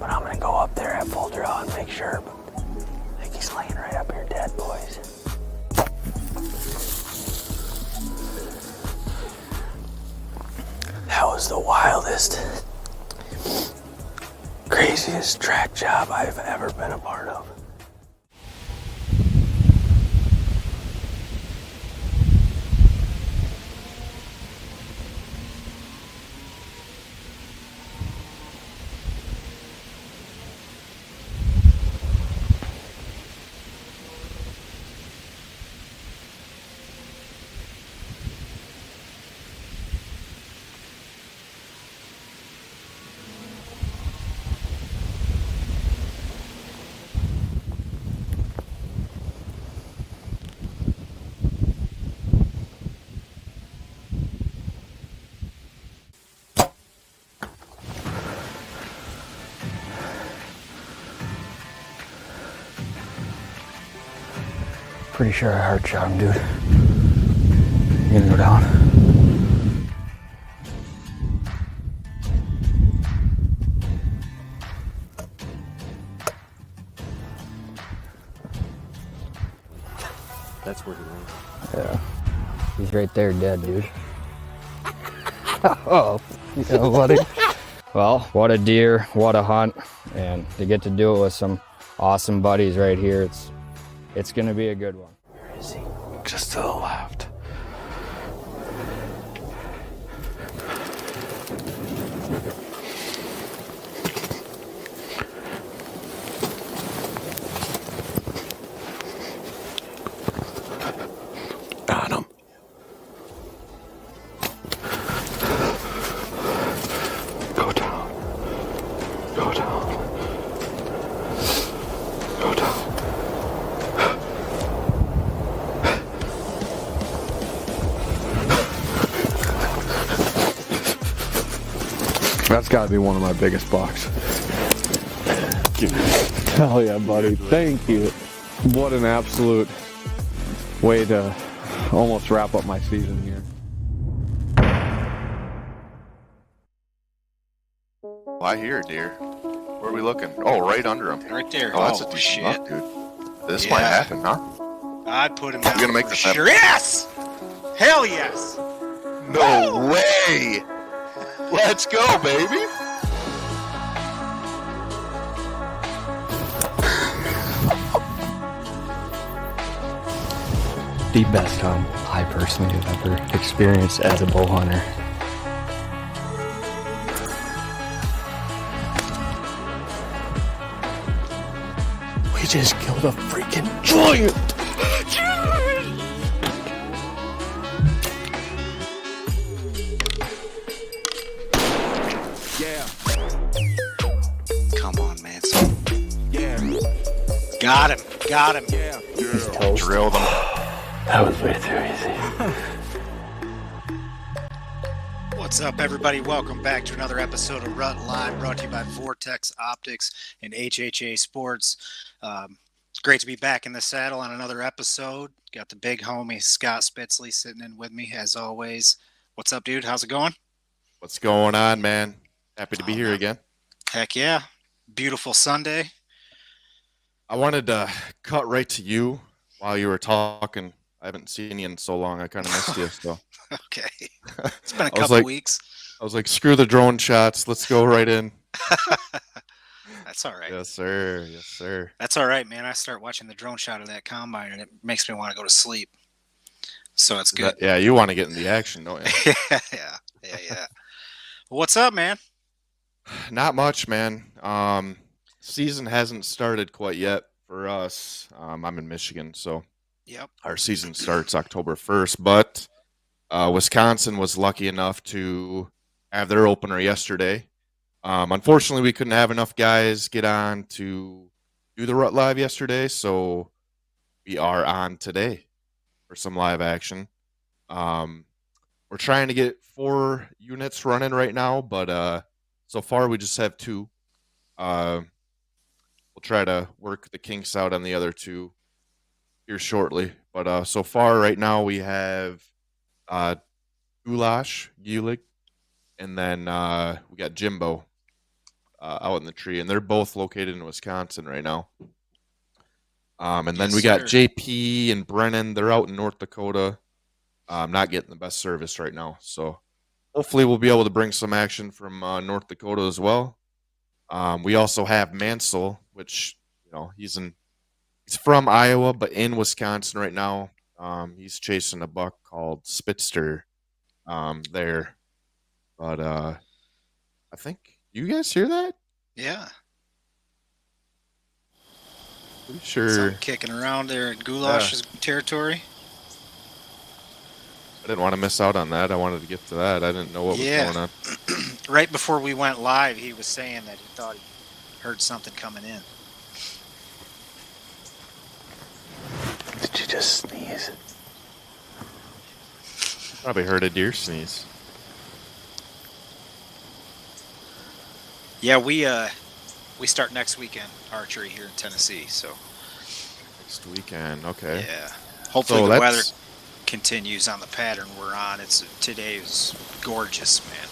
but I'm gonna go up there at full draw and make sure. But I think he's laying right up here dead, boys. That was the wildest, craziest track job I've ever been a part of. Pretty sure I hard shot him, dude. You gonna go down? That's where he went. Yeah. He's right there dead, dude. Oh, you know, buddy. Well, what a deer, what a hunt. And to get to do it with some awesome buddies right here, it's gonna be a good one. Where is he? Just to the left. Got him. Go down. Go down. Go down. That's got to be one of my biggest bucks. Hell yeah, buddy. Thank you. What an absolute way to almost wrap up my season here. I hear a deer. Where are we looking? Oh, right under him. Right there. Oh, that's a Oh, decent shit. buck, dude. This might happen, huh? I'd put him down. You're gonna make for this sure. happen? Yes! Hell yes! No way! Let's go, baby! The best hunt I personally have ever experienced as a bow hunter. We just killed a freaking giant! Yeah, Come on, man. yeah, Got him. Got him. yeah. He's toast. Drilled him. That was way too easy. What's up, everybody? Welcome back to another episode of Rut Live, brought to you by Vortex Optics and HHA Sports. It's great to be back in the saddle on another episode. Got the big homie Scott Spitzley sitting in with me, as always. What's up, dude? How's it going? What's going on, man? Happy to be here again. Heck yeah. Beautiful Sunday. I wanted to cut right to you while you were talking. I haven't seen you in so long. I kind of missed you. So Okay. It's been a I was couple like- weeks. I was like, screw the drone shots. Let's go right in. That's all right. Yes, sir. Yes, sir. That's all right, man. I start watching the drone shot of that combine, and it makes me want to go to sleep. So it's good. Yeah, you want to get in the action, don't you? yeah. What's up, man? Not much, man. Season hasn't started quite yet for us. I'm in Michigan, so Yep. our season starts October 1st, but Wisconsin was lucky enough to have their opener yesterday. Unfortunately, we couldn't have enough guys get on to do the Rut Live yesterday, so we are on today for some live action. We're trying to get 4 units running right now, but so far we just have 2. We'll try to work the kinks out on the other 2 here shortly. But so far right now we have Guelig, and then we got Jimbo out in the tree, and they're both located in Wisconsin right now. And then Yes, we got sir. JP and Brennan. They're out in North Dakota. Not getting the best service right now. So hopefully we'll be able to bring some action from North Dakota as well. We also have Mancl, which, he's from Iowa, but in Wisconsin right now. He's chasing a buck called Spitzley there. But I think you guys hear that? Yeah. Pretty sure. Something kicking around there in Goulash's territory. I didn't want to miss out on that. I wanted to get to that. I didn't know what was going on. Right before we went live, he was saying that he thought he heard something coming in. Did you just sneeze? Probably heard a deer sneeze. Yeah, we start next weekend archery here in Tennessee. So Next weekend, okay. yeah, hopefully So the weather that's- continues on the pattern we're on. Today is gorgeous, man.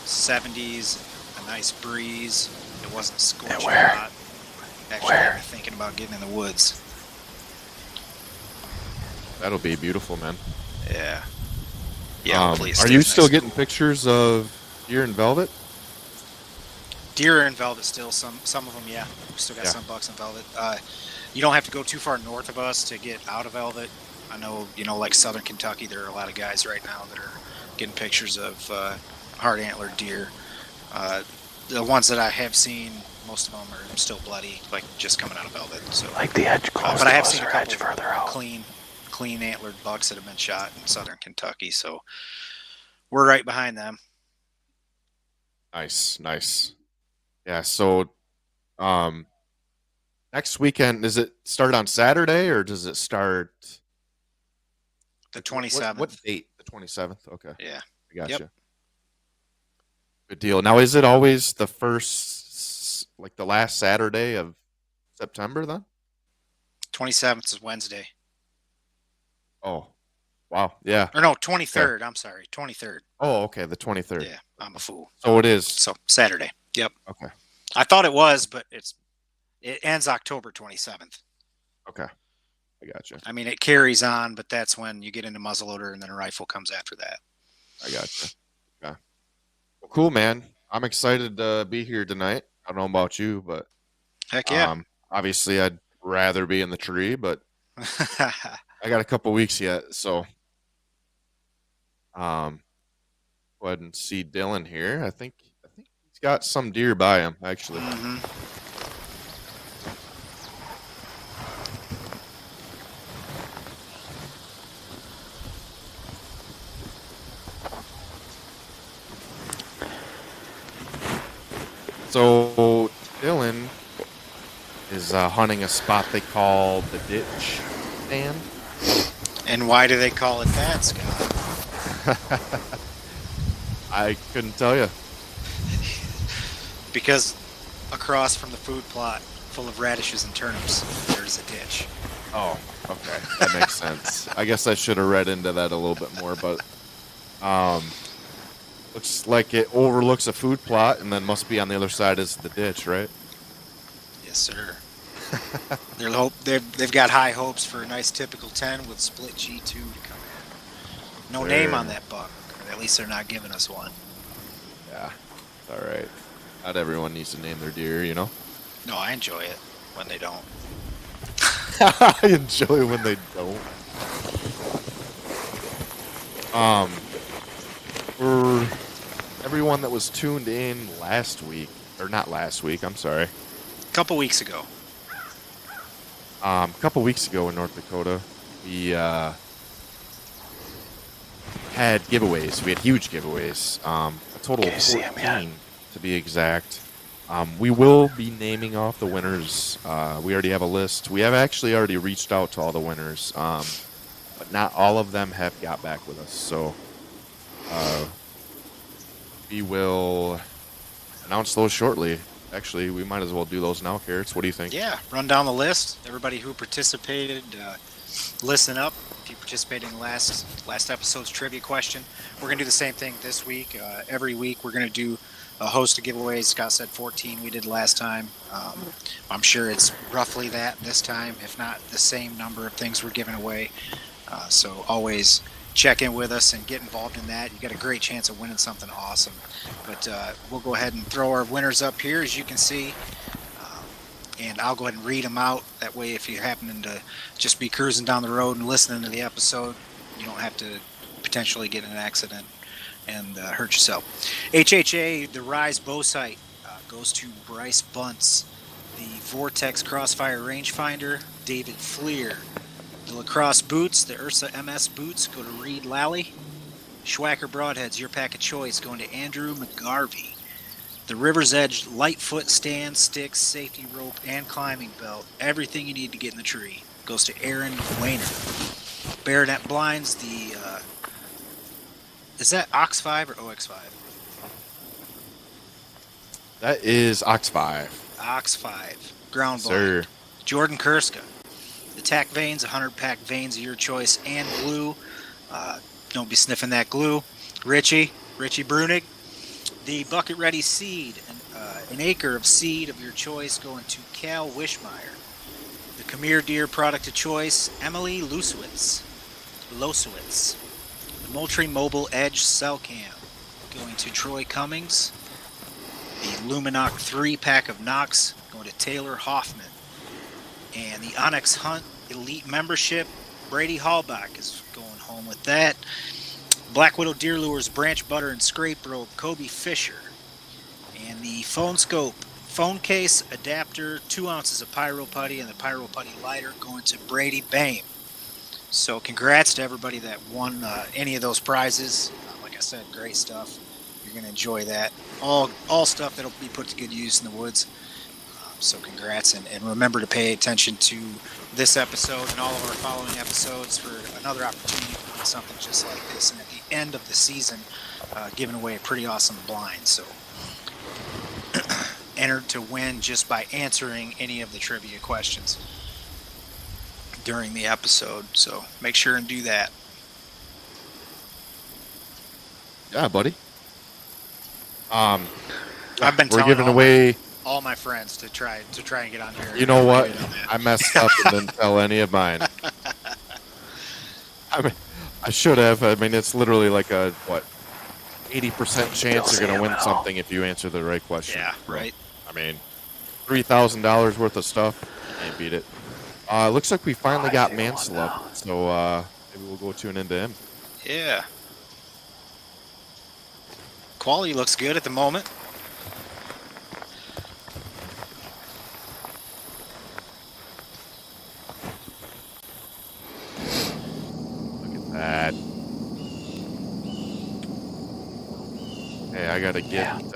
70s, a nice breeze. It wasn't scorching where? hot. Actually, Where? got me thinking about getting in the woods. That'll be beautiful, man. Yeah. Yeah. Hopefully it are stays you nice still and getting cool. pictures of deer in velvet? Deer in velvet still, some of them, yeah. We still got Yeah. some bucks in velvet. You don't have to go too far north of us to get out of velvet. I know, like Southern Kentucky, there are a lot of guys right now that are getting pictures of hard antlered deer. The ones that I have seen, most of them are still bloody, like just coming out of velvet. So, Like the edge close but I to have us seen a or couple edge further out? clean antlered bucks that have been shot in Southern Kentucky. So we're right behind them. Nice. Yeah, so next weekend, does it start on Saturday or does it start The 27th. What date? The 27th? Okay. Yeah. I got Yep. you. Good deal. Now, is it always the first, like the last Saturday of September then? 27th is Wednesday. Oh, wow. Yeah. Or no, 23rd. I'm sorry. 23rd. Oh, okay. The 23rd. Yeah, I'm a fool. So it is. So Saturday. Yep. Okay. I thought it was, but it ends October 27th. Okay. I got you. I mean, it carries on, but that's when you get into muzzleloader and then a rifle comes after that. I got you. Okay. Well, cool, man. I'm excited to be here tonight. I don't know about you, but Heck yeah. obviously I'd rather be in the tree, but I got a couple weeks yet, so go ahead and see Dylan here. I think he's got some deer by him, actually. Mhm. So Dylan is hunting a spot they call the ditch stand. And why do they call it that, Scott? I couldn't tell you. Because across from the food plot full of radishes and turnips, there's a ditch. Oh, okay. That makes sense. I guess I should have read into that a little bit more, but looks like it overlooks a food plot and then must be on the other side is the ditch, right? Yes, sir. They've got high hopes for a nice typical 10 with split G2 to come in. No name on that buck. Or at least they're not giving us one. Yeah. All right. Not everyone needs to name their deer, you know? No, I enjoy it when they don't. I enjoy when they don't. For everyone that was tuned in last week, or not last week, I'm sorry. A couple weeks ago. A couple weeks ago in North Dakota, we had giveaways. We had huge giveaways. A total of Can you see 'em yet? 14 to be exact. We will be naming off the winners. We already have a list. We have actually already reached out to all the winners, but not all of them have got back with us. So we will announce those shortly. Actually, we might as well do those now, Carrots. What do you think? Yeah, run down the list. Everybody who participated, listen up. If you participated in last episode's trivia question, we're going to do the same thing this week. Every week we're going to do a host of giveaways. Scott said 14 we did last time. I'm sure it's roughly that this time, if not the same number of things we're giving away. So always check in with us and get involved in that. You got a great chance of winning something awesome. But we'll go ahead and throw our winners up here, as you can see. And I'll go ahead and read them out. That way, if you're happening to just be cruising down the road and listening to the episode, you don't have to potentially get in an accident and hurt yourself. HHA, the Rise bow sight, goes to Bryce Bunce. The Vortex Crossfire Rangefinder, David Fleer. The Lacrosse boots, the Ursa MS boots, go to Reed Lally. Schwacker Broadheads, your pack of choice, going to Andrew McGarvey. The River's Edge Lightfoot stand, sticks, safety rope, and climbing belt. Everything you need to get in the tree goes to Aaron Wayner. Baronet blinds, the is that Ox 5 or OX5? That is Ox 5. Ox 5. Ground blind. Sir. Jordan Kurska. The tack vanes, 100 pack vanes of your choice, and glue. Don't be sniffing that glue. Richie Brunig. The Bucket Ready seed, an acre of seed of your choice, going to Cal Wishmeyer. The Khmer Deer product of choice, Emily Losowitz. The Moultrie Mobile Edge Cell Cam, going to Troy Cummings. The Luminoc 3 pack of Knox, going to Taylor Hoffman. And the Onyx Hunt Elite Membership, Brady Hallback is going home with that. Black Widow Deer Lures Branch Butter and Scrape Rope, Kobe Fisher. And the Phone Scope phone case adapter, 2 ounces of Pyro Putty, and the Pyro Putty lighter going to Brady Bame. So congrats to everybody that won any of those prizes. Like I said, great stuff. You're going to enjoy that. All stuff that'll be put to good use in the woods. So congrats, and remember to pay attention to this episode and all of our following episodes for another opportunity to win something just like this. And at the end of the season, giving away a pretty awesome blind. So entered to win just by answering any of the trivia questions during the episode. So make sure and do that. Yeah, buddy. I've been we're telling giving away all my friends to try and get on here. You know what? I messed up and didn't tell any of mine. I mean, I should have. I mean, it's literally like a 80% chance you're going to win something if you answer the right question. Yeah, right. I mean, $3,000 worth of stuff. Can't beat it. Looks like we finally got Mancl up, so maybe we'll go tune into him. Yeah. Quality looks good at the moment. That. Hey, I gotta get. You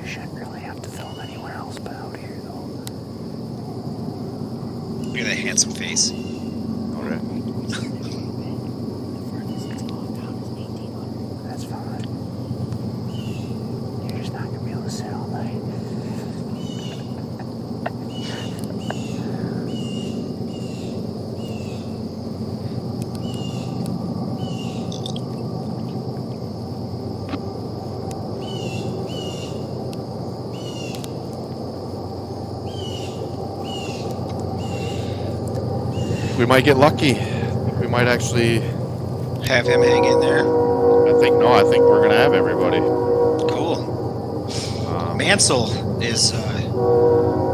shouldn't really have to film anywhere else but out here, though. Look at that handsome face. All right. That's fine. You're just not gonna be able to sit all night. We might get lucky. I think we might actually Have him hang in there. I think we're gonna have everybody. Cool. Mancl is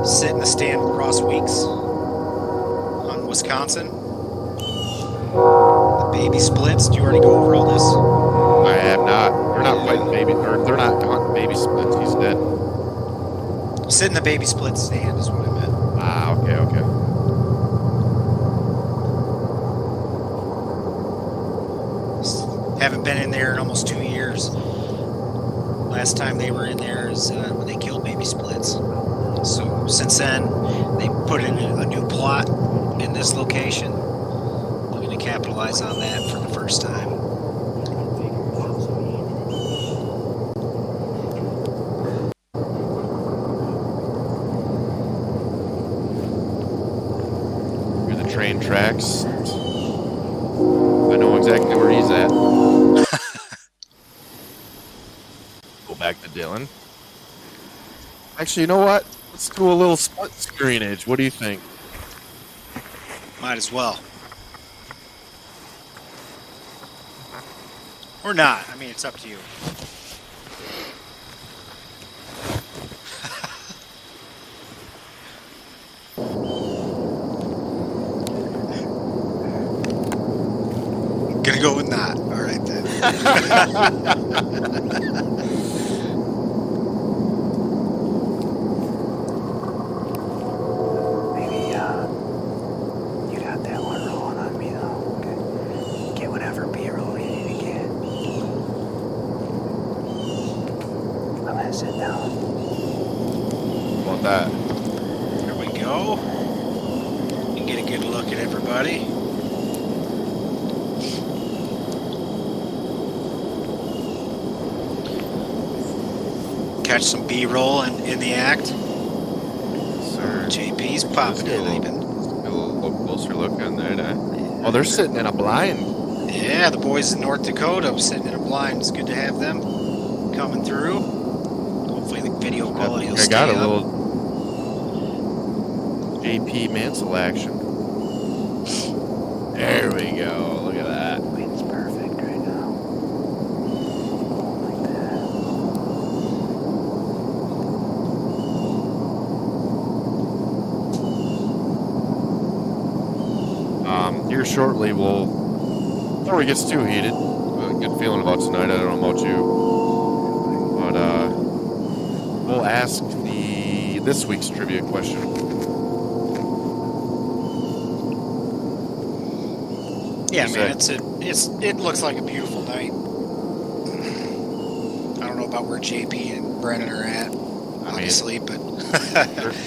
sitting the stand with Ross Weeks on Wisconsin. The baby splits. Did you already go over all this? I have not. They're not fighting baby, or they're not hunting baby splits. He's dead. Sitting the baby split stand is what I meant. Ah, okay. Haven't been in there in almost 2 years. Last time they were in there is when they killed baby splits. So since then, they put in a new plot in this location. Looking to capitalize on that for the first time. Through the train tracks. he's at. Go back to Dylan. Actually, you know what? Let's do a little split screenage. What do you think? Might as well. Or not. I mean, it's up to you. Gonna go with not. All right then. Maybe, you got that one rolling on me, though. Okay. Get whatever B-roll you need to get. I'm gonna sit down. How about that? Here we go. You can get a good look at everybody. Catch some B-roll in the act. Sir. JP's popping it even. Do a little closer look on that. Oh, they're sitting in a blind. Yeah, the boys in North Dakota sitting in a blind. It's good to have them coming through. Hopefully the video quality will I stay got a up. little JP Mancl action. There we go. Look at that. Wind's perfect right now. Like that. Here shortly, before it gets too heated, a good feeling about tonight. I don't know about you, but we'll ask this week's trivia question. Yeah, man, it looks like a beautiful night. I don't know about where JP and Brennan are at, obviously, but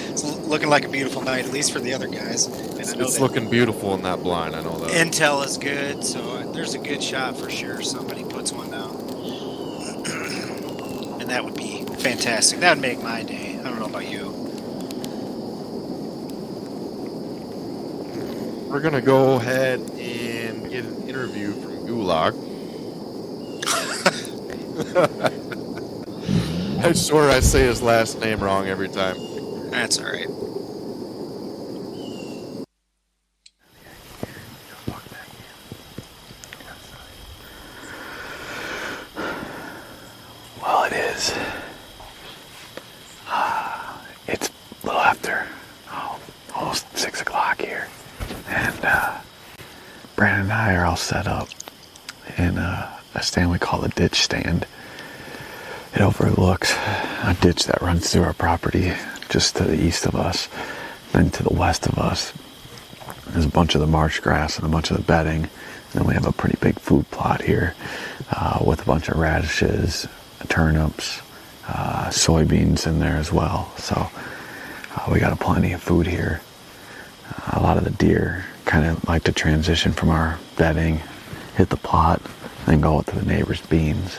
it's looking like a beautiful night, at least for the other guys. And I know It's that looking beautiful in that blind. I know that. intel is good, so there's a good shot for sure. Somebody puts one down, and that would be fantastic. That would make my day. I don't know about you. We're gonna go ahead and get an interview from Guleg. I swear I say his last name wrong every time. That's all right. Well, it is. It's a little after, almost 6 o'clock here. And Brandon and I are all set up in a stand we call the ditch stand. It overlooks a ditch that runs through our property just to the east of us. Then to the west of us, there's a bunch of the marsh grass and a bunch of the bedding. And then we have a pretty big food plot here with a bunch of radishes, turnips, soybeans in there as well. So we got plenty of food here. A lot of the deer kind of like to transition from our bedding, hit the plot, then go to the neighbor's beans.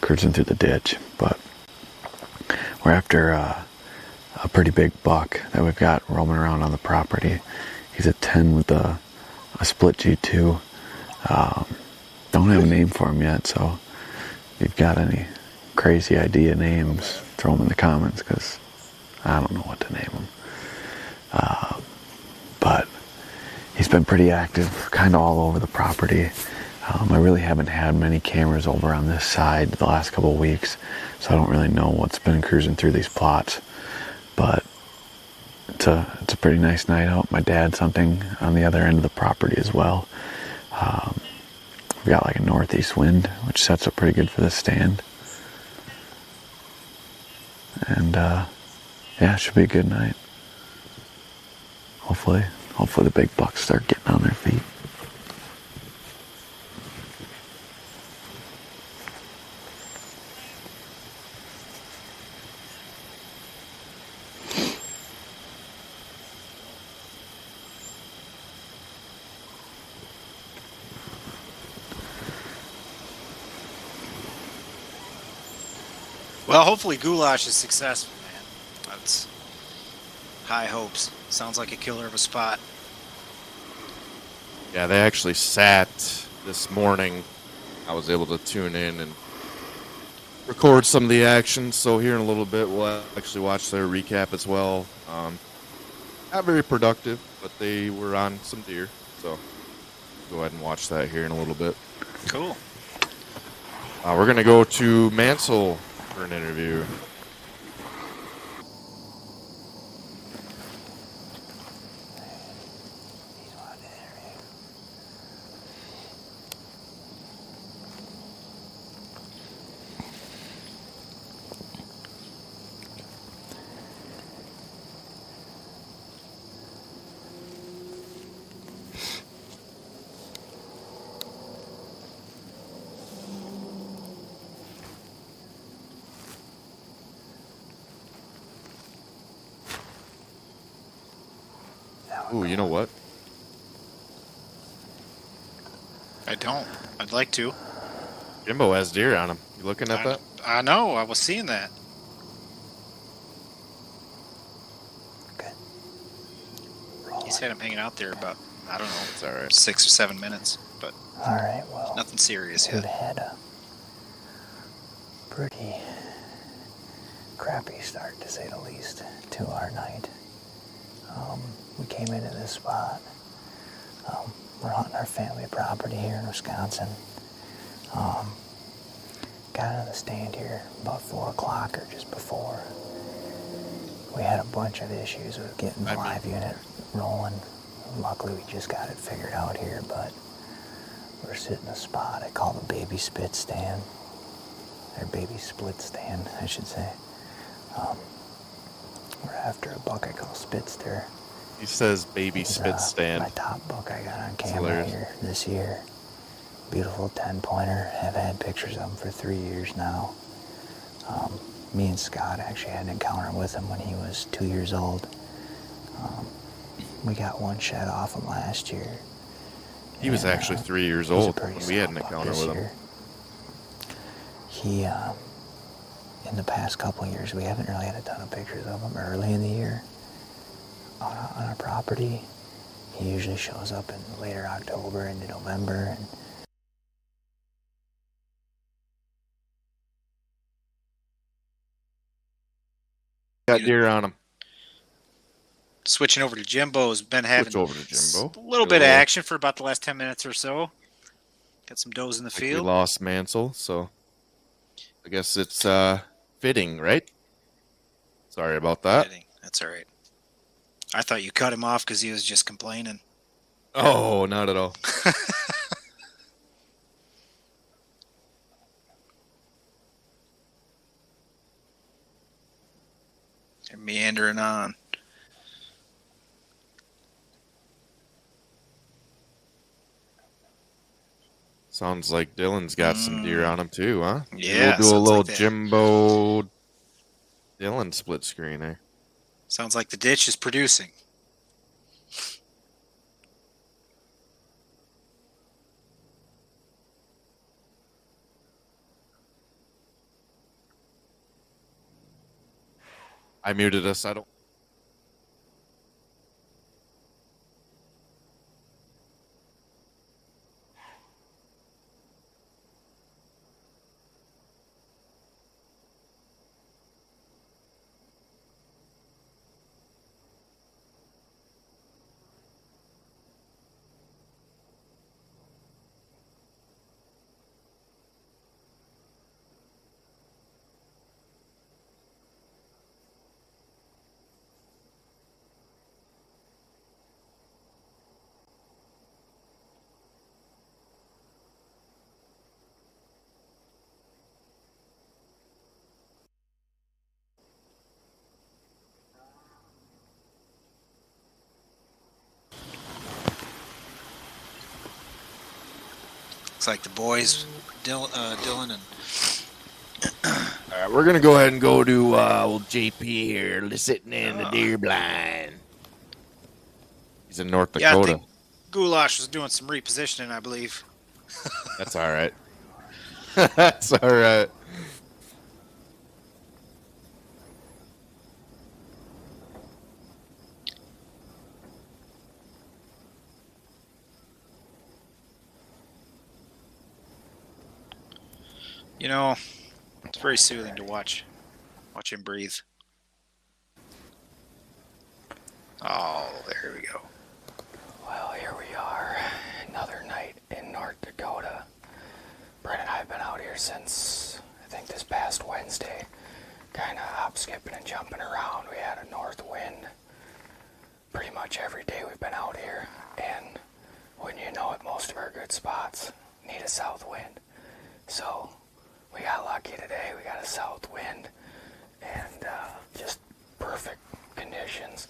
Cruising through the ditch, but we're after a pretty big buck that we've got roaming around on the property. He's a 10 with a split G2. Don't have a name for him yet, so if you've got any crazy idea names, throw them in the comments, because I don't know what to name him. But he's been pretty active, kind of all over the property. I really haven't had many cameras over on this side the last couple of weeks, so I don't really know what's been cruising through these plots. But it's a pretty nice night out. My dad's hunting on the other end of the property as well. We got like a northeast wind, which sets up pretty good for this stand. And yeah, it should be a good night. Hopefully the big bucks start getting on their feet. Well, hopefully goulash is successful, man. That's High hopes. Sounds like a killer of a spot. Yeah, they actually sat this morning. I was able to tune in and record some of the action. So here in a little bit, we'll actually watch their recap as well. Not very productive, but they were on some deer. So go ahead and watch that here in a little bit. Cool. We're going to go to Mancl for an interview. Ooh, you know what? I don't. I'd like to. Jimbo has deer on him. You looking at that? I know. I was seeing that. Okay. He's had him hanging out there about, I don't know, It's all right. 6 or 7 minutes, but All right, well, nothing serious we've yet. had a pretty crappy start, to say the least, to our night. We came into this spot. We're hunting our family property here in Wisconsin. Got on the stand here about 4 o'clock or just before. We had a bunch of issues with getting the live unit rolling. Luckily, we just got it figured out here, but we're sitting in a spot I call the baby spit stand, or baby split stand, I should say. We're after a buck I call Spitzley. He says baby He's, spit stand. my top buck I got on That's camera hilarious. here this year. Beautiful 10-pointer. Have had pictures of him for 3 years now. Me and Scott actually had an encounter with him when he was 2 years old. We got one shed off him last year. He was And, actually 3 years he's a old pretty when we had an solid buck encounter this with him. year. He, in the past couple of years, we haven't really had a ton of pictures of him early in the year on our property. He usually shows up in later October into November, and Got deer on him. Switching over to Jimbo's been having Switch over to Jimbo. a little bit of action for about the last 10 minutes or so. Got some does in the We field. lost Mancl, so I guess it's fitting, right? Sorry about that. That's all right. I thought you cut him off because he was just complaining. Oh, not at all. They're meandering on. Sounds like Dylan's got some deer on him too, huh? Yeah, We'll do a sounds little like that. Jimbo Dylan split screen there. Sounds like the ditch is producing. I muted us. I don't. Looks like the boys, Dylan and All right, we're gonna go ahead and go to old JP here, sitting in the deer blind. He's in North yeah, I Dakota. think Goulash was doing some repositioning, I believe. That's all right. That's all right. You know, it's very soothing to watch him breathe. Oh, there we go. Well, here we are, another night in North Dakota. Brent and I have been out here since, I think, this past Wednesday. Kind of hop, skipping, and jumping around. We had a north wind pretty much every day we've been out here. And wouldn't you know it, most of our good spots need a south wind. So we got lucky today. We got a south wind and just perfect conditions.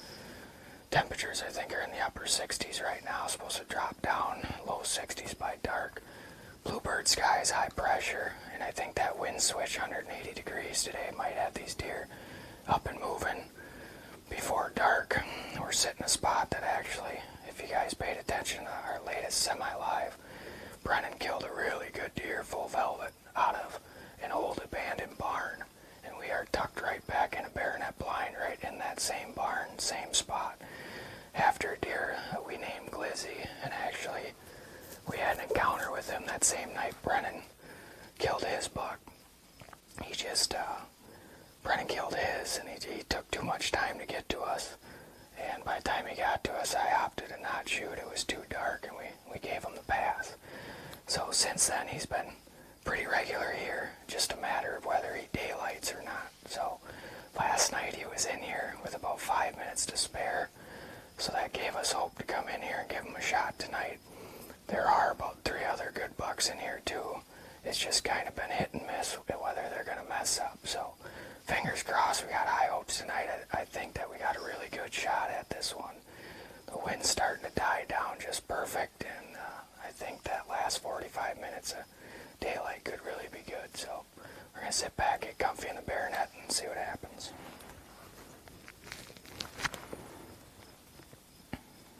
Temperatures, I think, are in the upper 60s right now. Supposed to drop down low 60s by dark. Bluebird skies, high pressure, and I think that wind switch 180 degrees today might have these deer up and moving before dark. We're sitting in a spot that actually, if you guys paid attention to our latest semi-live, Brennan killed a really good deer, full velvet, out of an old abandoned barn. And we are tucked right back in a baronet blind right in that same barn, same spot, after a deer we named Glizzy. And actually, we had an encounter with him that same night. Brennan killed his buck. Brennan killed his, and he took too much time to get to us. And by the time he got to us, I opted to not shoot. It was too dark, and we gave him the pass. So since then, he's been pretty regular here, just a matter of whether he daylights or not. So last night he was in here with about 5 minutes to spare, so that gave us hope to come in here and give him a shot tonight. There are about 3 other good bucks in here too. It's just kind of been hit and miss whether they're going to mess up. So fingers crossed, we got high hopes tonight. I think that we got a really good shot at this one. The wind's starting to die down just perfect, and I think that last 45 minutes of daylight could really be good. So we're going to sit back, get comfy in the baronet, and see what happens.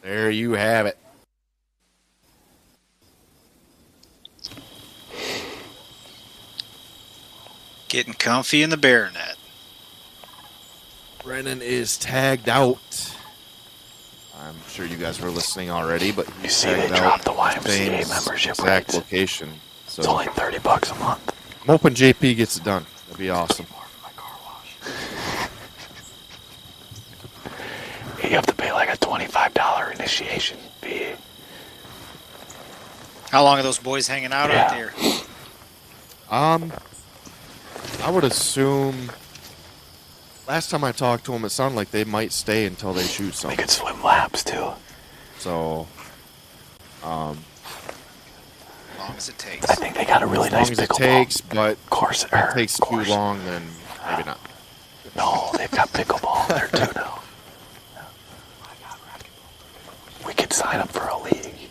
There you have it. Getting comfy in the baronet. Brennan is tagged out. I'm sure you guys were listening already, but You see, they dropped the YMCA membership exact rates. location. So It's only $30 a month. I'm hoping JP gets it done. That'd be awesome. You have to pay like a $25 initiation fee. How long are those boys hanging out out there? I would assume. Last time I talked to them, it sounded like they might stay until they shoot They something. could swim laps too. So, As long as it takes. I think they got a really as long nice as it pickleball takes, but course. if it takes too long, then maybe not. No, they've got pickleball there too now. We could sign up for a league.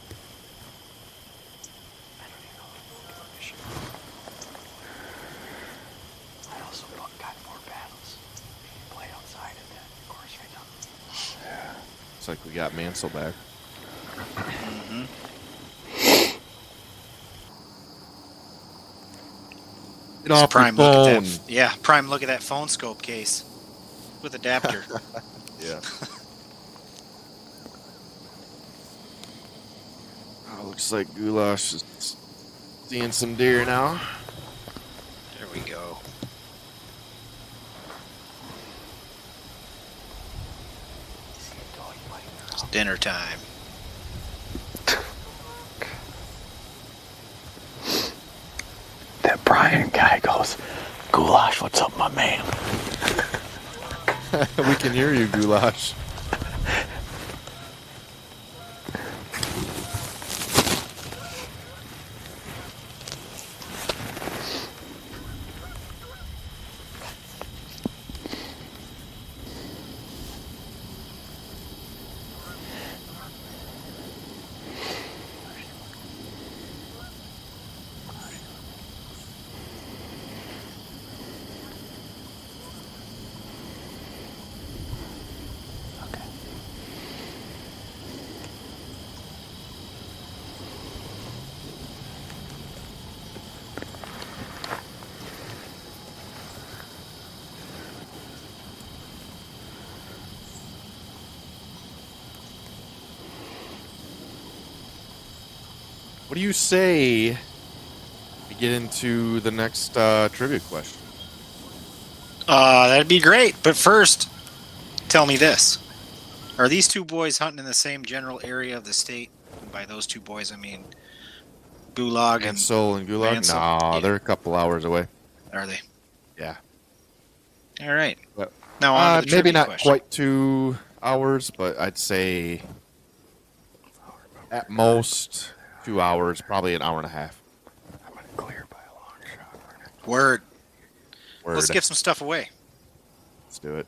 I also got 4 paddles. You can play outside of that course right now. Looks like we got Mancl back. Get off your Prime look at phone. that. Yeah, prime look at that phone scope case with adapter. Yeah. Oh, looks like Goulash is seeing some deer now. There we go. It's dinner time. That Brian guy goes, Goulash, what's up, my man? We can hear you, Goulash. What do you say we get into the next trivia question? That'd be great. But first, tell me this. Are these two boys hunting in the same general area of the state? And by those two boys, I mean Gulag and Mancl and Guelig? Mancl? No, Yeah. they're a couple hours away. Are they? Yeah. All right. But, Now on to the maybe trivia not question. quite 2 hours, but I'd say at most 2 hours, probably an hour and a half. I'm going to clear by a long shot. Word. Word. Let's give some stuff away. Let's do it.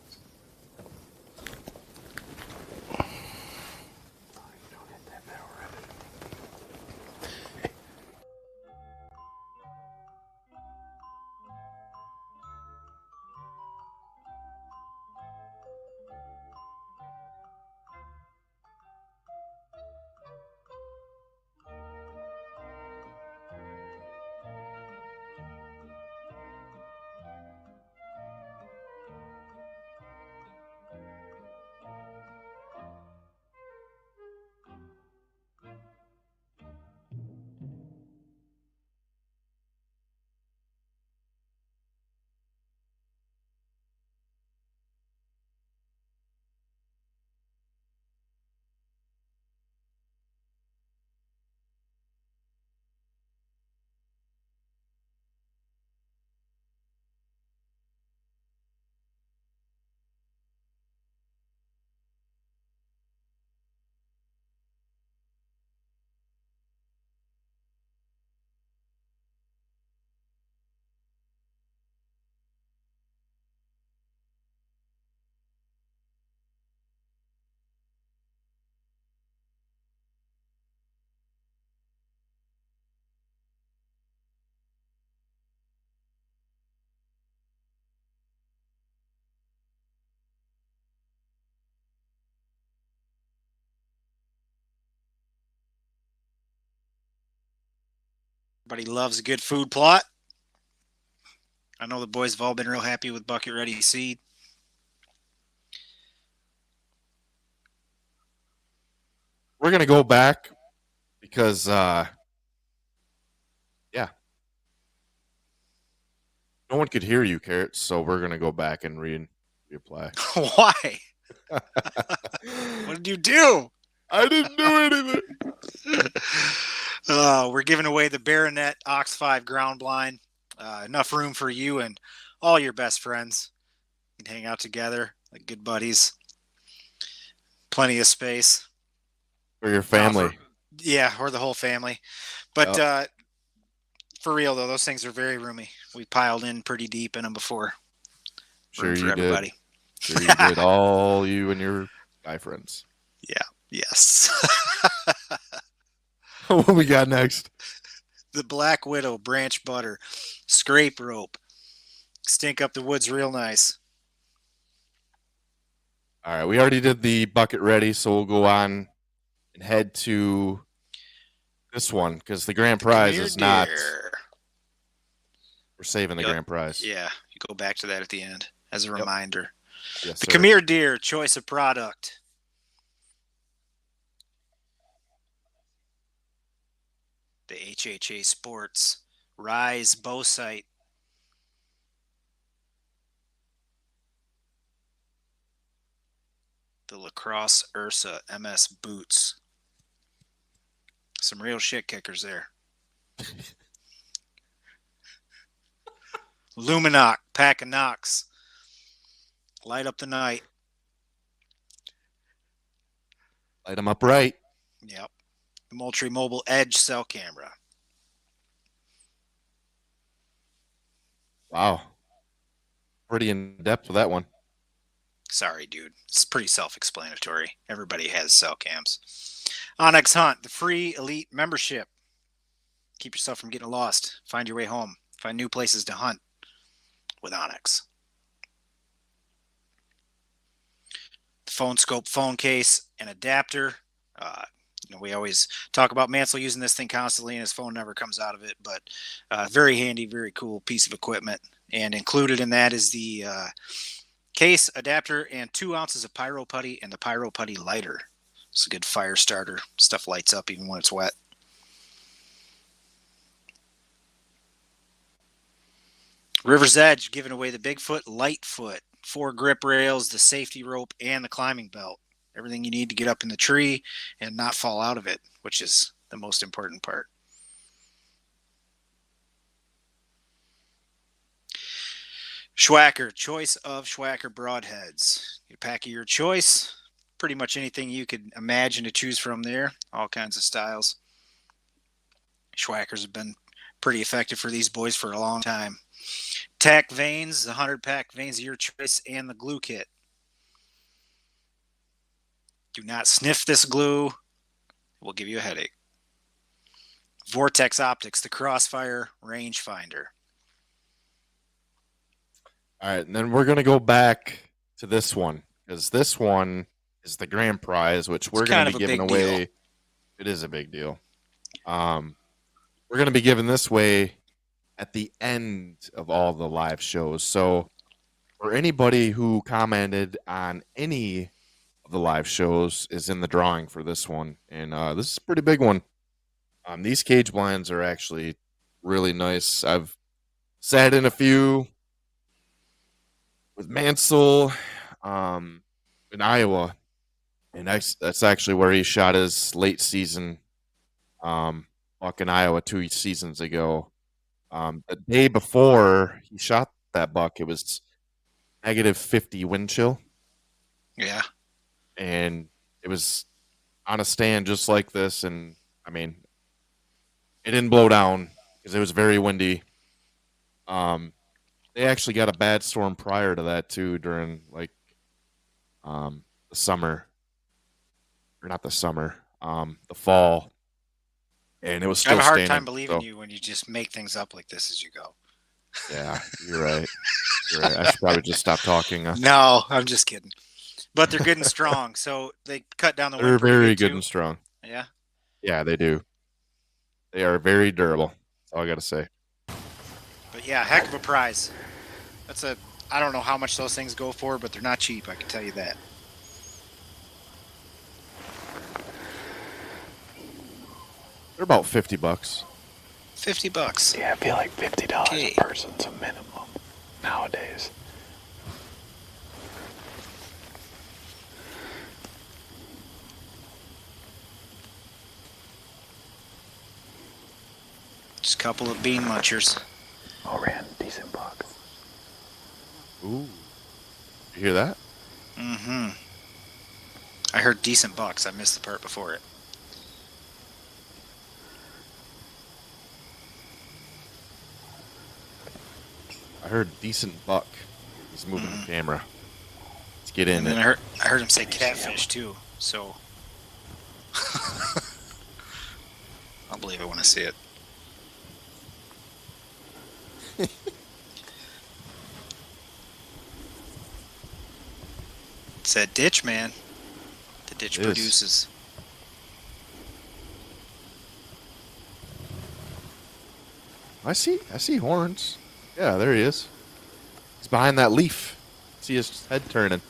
Everybody loves a good food plot. I know the boys have all been real happy with Bucket Ready Seed. We're going to go back because, no one could hear you, Carrot, so we're going to go back and reapply. Why? What did you do? I didn't do anything. We're giving away the Baronet Ox 5 ground blind. Enough room for you and all your best friends. You can hang out together like good buddies. Plenty of space. For your family. Or the whole family. But for real, though, those things are very roomy. We piled in pretty deep in them before. Sure Room for you everybody. did. Sure you did. All you and your guy friends. Yeah. Yes. What we got next? The Black Widow branch butter, scrape rope, stink up the woods real nice. All right, we already did the bucket ready, so we'll go on and head to this one because the grand prize is not. We're saving the grand prize. Yeah, you go back to that at the end as a reminder. Yes, the sir. Come Here Deer choice of product. The HHA Sports Rise bow sight. The Lacrosse Ursa MS boots. Some real shit kickers there. Luminoc, pack of Knox. Light up the night. Light them up right. Yep. The Moultrie Mobile Edge cell camera. Wow. Pretty in depth with that one. Sorry, dude. It's pretty self-explanatory. Everybody has cell cams. Onyx Hunt, the free elite membership. Keep yourself from getting lost. Find your way home. Find new places to hunt with Onyx. The Phone Scope phone case and adapter. We always talk about Mancl using this thing constantly, and his phone never comes out of it. But very handy, very cool piece of equipment. And included in that is the case, adapter, and 2 ounces of Pyro Putty and the Pyro Putty lighter. It's a good fire starter. Stuff lights up even when it's wet. River's Edge giving away the Bigfoot Lightfoot, 4 grip rails, the safety rope, and the climbing belt. Everything you need to get up in the tree and not fall out of it, which is the most important part. Schwacker, choice of Schwacker broadheads. Get a pack of your choice. Pretty much anything you could imagine to choose from there. All kinds of styles. Schwackers have been pretty effective for these boys for a long time. Tack vanes, the 100-pack vanes of your choice, and the glue kit. Do not sniff this glue. It will give you a headache. Vortex Optics, the Crossfire rangefinder. All right, and then we're going to go back to this one, because this one is the grand prize, which we're going to be giving away. Deal. It is a big deal. We're going to be giving this away at the end of all the live shows. So for anybody who commented on any of the live shows is in the drawing for this one. And this is a pretty big one. These cage blinds are actually really nice. I've sat in a few with Mancl in Iowa, and that's actually where he shot his late season buck in Iowa 2 seasons ago. The day before he shot that buck, it was -50 wind chill. Yeah. And it was on a stand just like this, and I mean, it didn't blow down because it was very windy. They actually got a bad storm prior to that too, during like the summer, or not the summer, the fall, and it was still. I have a hard standing, time believing you when you just make things up like this as you go. Yeah, you're right. You're right. I should probably just stop talking. No, I'm just kidding. But they're good and strong, so they cut down the wind. They're very good too. and strong. Yeah. Yeah, they do. They are very durable. That's all I got to say. But yeah, heck of a prize. I don't know how much those things go for, but they're not cheap, I can tell you that. They're about $50. $50. Yeah, I feel like $50 Okay. a person's a minimum nowadays. Just a couple of bean munchers. Oh, ran decent buck. Ooh. You hear that? Mm-hmm. I heard decent bucks. I missed the part before it. I heard decent buck. He's moving the camera. Let's get in And it. then I heard him say catfish too. So I'll believe it when I see it. It's that ditch, man. The ditch It is. produces. I see horns. Yeah, there he is. He's behind that leaf. See his head turning.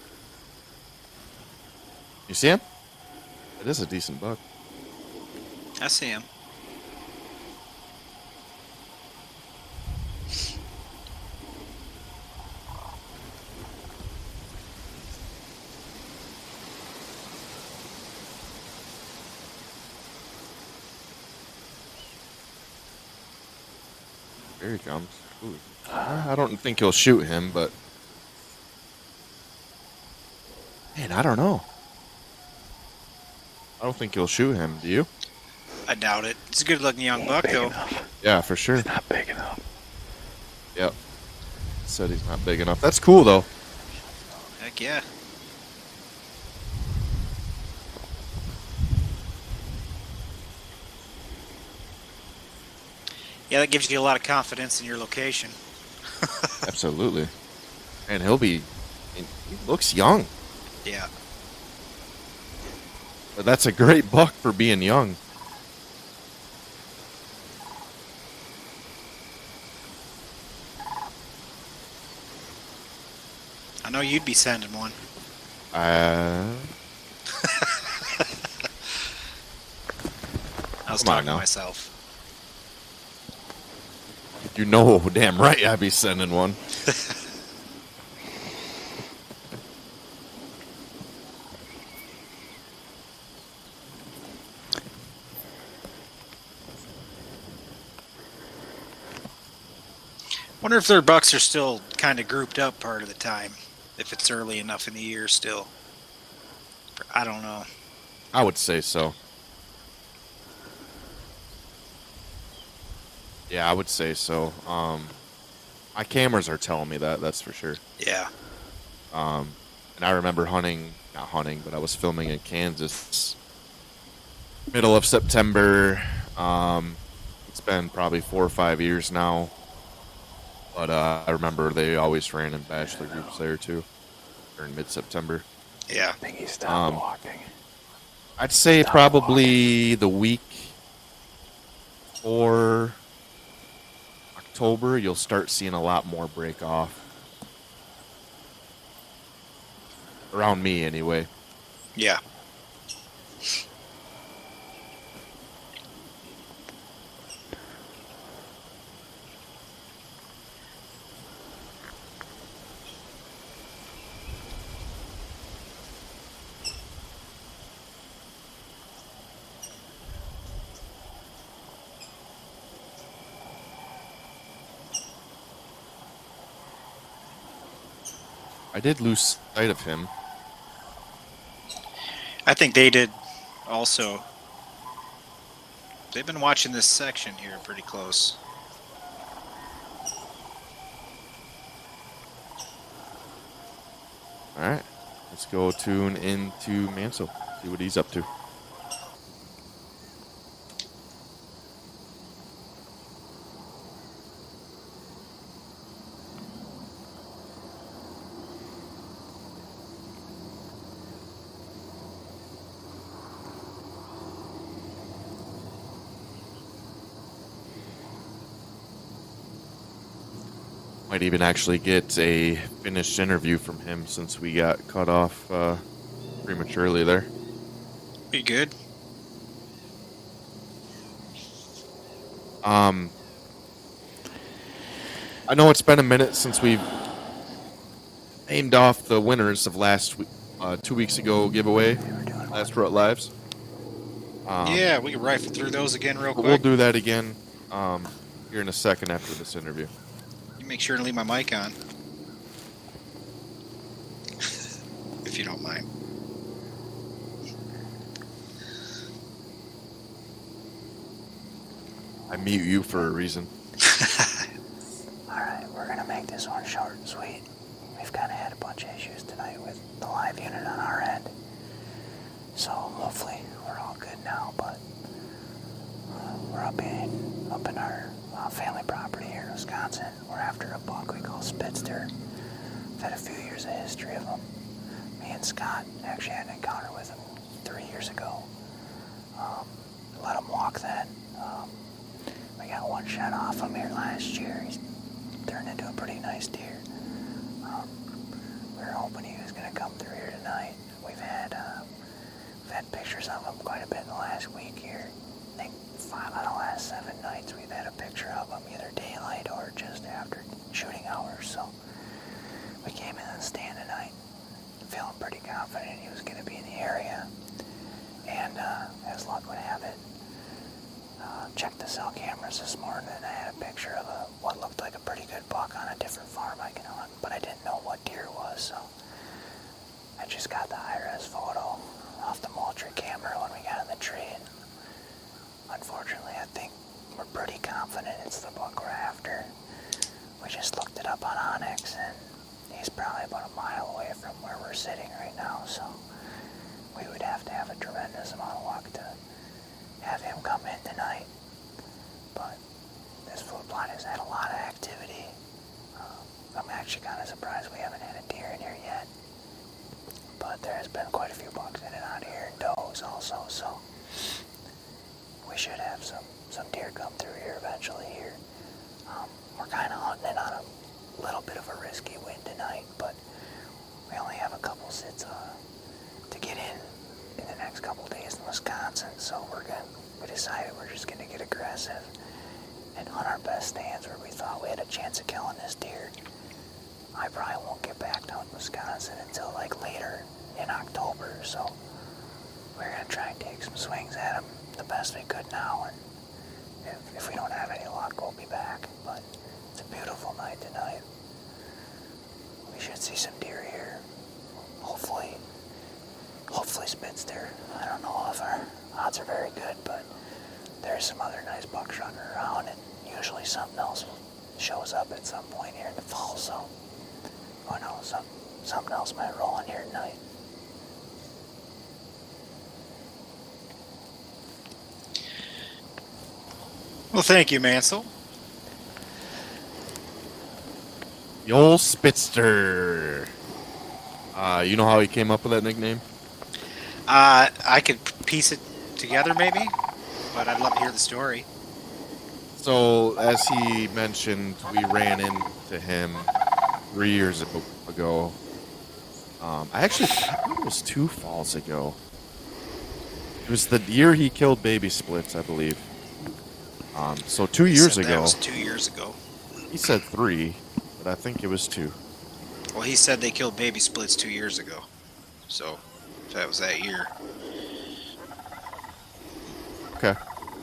You see him? It is a decent buck. I see him. There he comes. Ooh. I don't think he'll shoot him, but man, I don't know. I don't think he'll shoot him. Do you? I doubt it. It's a good-looking young buck, Big though. enough. Yeah, for sure. It's not big enough. Yep. Said he's not big enough. That's cool though. Heck yeah. Yeah, that gives you a lot of confidence in your location. Absolutely. And he looks young. Yeah. But that's a great buck for being young. I know you'd be sending one. Uh, I was Come on talking to now. myself. You know damn right I'd be sending one. Wonder if their bucks are still kind of grouped up part of the time, if it's early enough in the year still. I don't know. I would say so. Yeah, I would say so. My cameras are telling me that, that's for sure. Yeah. And I remember not hunting, but I was filming in Kansas middle of September. It's been probably 4 or 5 years now. But I remember they always ran in bachelor groups there too, during mid-September. Yeah. I think he stopped walking. I'd say probably the week or October, you'll start seeing a lot more break off. Around me, anyway. Yeah. I did lose sight of him. I think they did also. They've been watching this section here pretty close. All right, let's go tune into Mancl. See what he's up to. Might even actually get a finished interview from him since we got cut off prematurely there. Be good. I know it's been a minute since we've named off the winners of last 2 weeks ago giveaway, last Rut Lives. Yeah, we can rifle through those again real But quick. we'll do that again here in a second after this interview. You make sure to leave my mic on. If you don't mind. I mute you for a reason. Alright, we're gonna make this one short and sweet. We've kind of had a bunch of issues tonight with the live unit on our end. So hopefully we're all good now, but we're up in our family property here in Wisconsin. We're after a buck we call Spitzley. We've had a few years of history of him. Me and Scott actually had an encounter with him 3 years ago. Let him walk then. We got one shot off him here last year. He's turned into a pretty nice deer. We were hoping he was going to come through here tonight. We've had pictures of him quite a bit in the last week here. I think 5 out of the last 7 nights we've had a picture of him, either daylight or just after shooting hours. So we came in the stand tonight feeling pretty confident he was going to be in the area. And as luck would have it, checked the cell cameras this morning and I had a picture of what looked like a pretty good buck on a different farm I can hunt, but I didn't know what deer it was, so I just got the high-res photo off the Moultrie camera when we got in the tree, and unfortunately I think we're pretty confident it's the buck we're after. We just looked it up on Onyx and he's probably about a mile away from where we're sitting right now, so we would have to have a tremendous amount of luck to have him come in tonight. But this food plot has had a lot of activity. I'm actually kind of surprised we haven't had a deer in here yet. But there has been quite a few bucks in and out here, and does also, so we should have some deer come through here eventually here. We're kind of hunting on a little bit of a risky wind tonight, but we only have a couple sits to get in the next couple days in Wisconsin, so we decided we're just going to get aggressive and hunt our best stands where we thought we had a chance of killing this deer. I probably won't get back down to Wisconsin until like later in October, so we're gonna try and take some swings at him the best we could now, and if we don't have any luck, we'll be back. But it's a beautiful night tonight. We should see some deer here. Hopefully Spitzley. I don't know if our odds are very good, but there's some other nice bucks running around, and usually something else shows up at some point here in the fall, so who knows, something else might roll in here tonight. Well, thank you, Mancl. The old Spitzter. You know how he came up with that nickname? I could piece it together maybe, but I'd love to hear the story. So, as he mentioned, we ran into him 3 years ago. I thought it was 2 falls ago. It was the year he killed Baby Splits, I believe. So 2 years ago. That was 2 years ago. He said 3, but I think it was 2. Well, he said they killed Baby Splits 2 years ago. So, that was that year. Okay.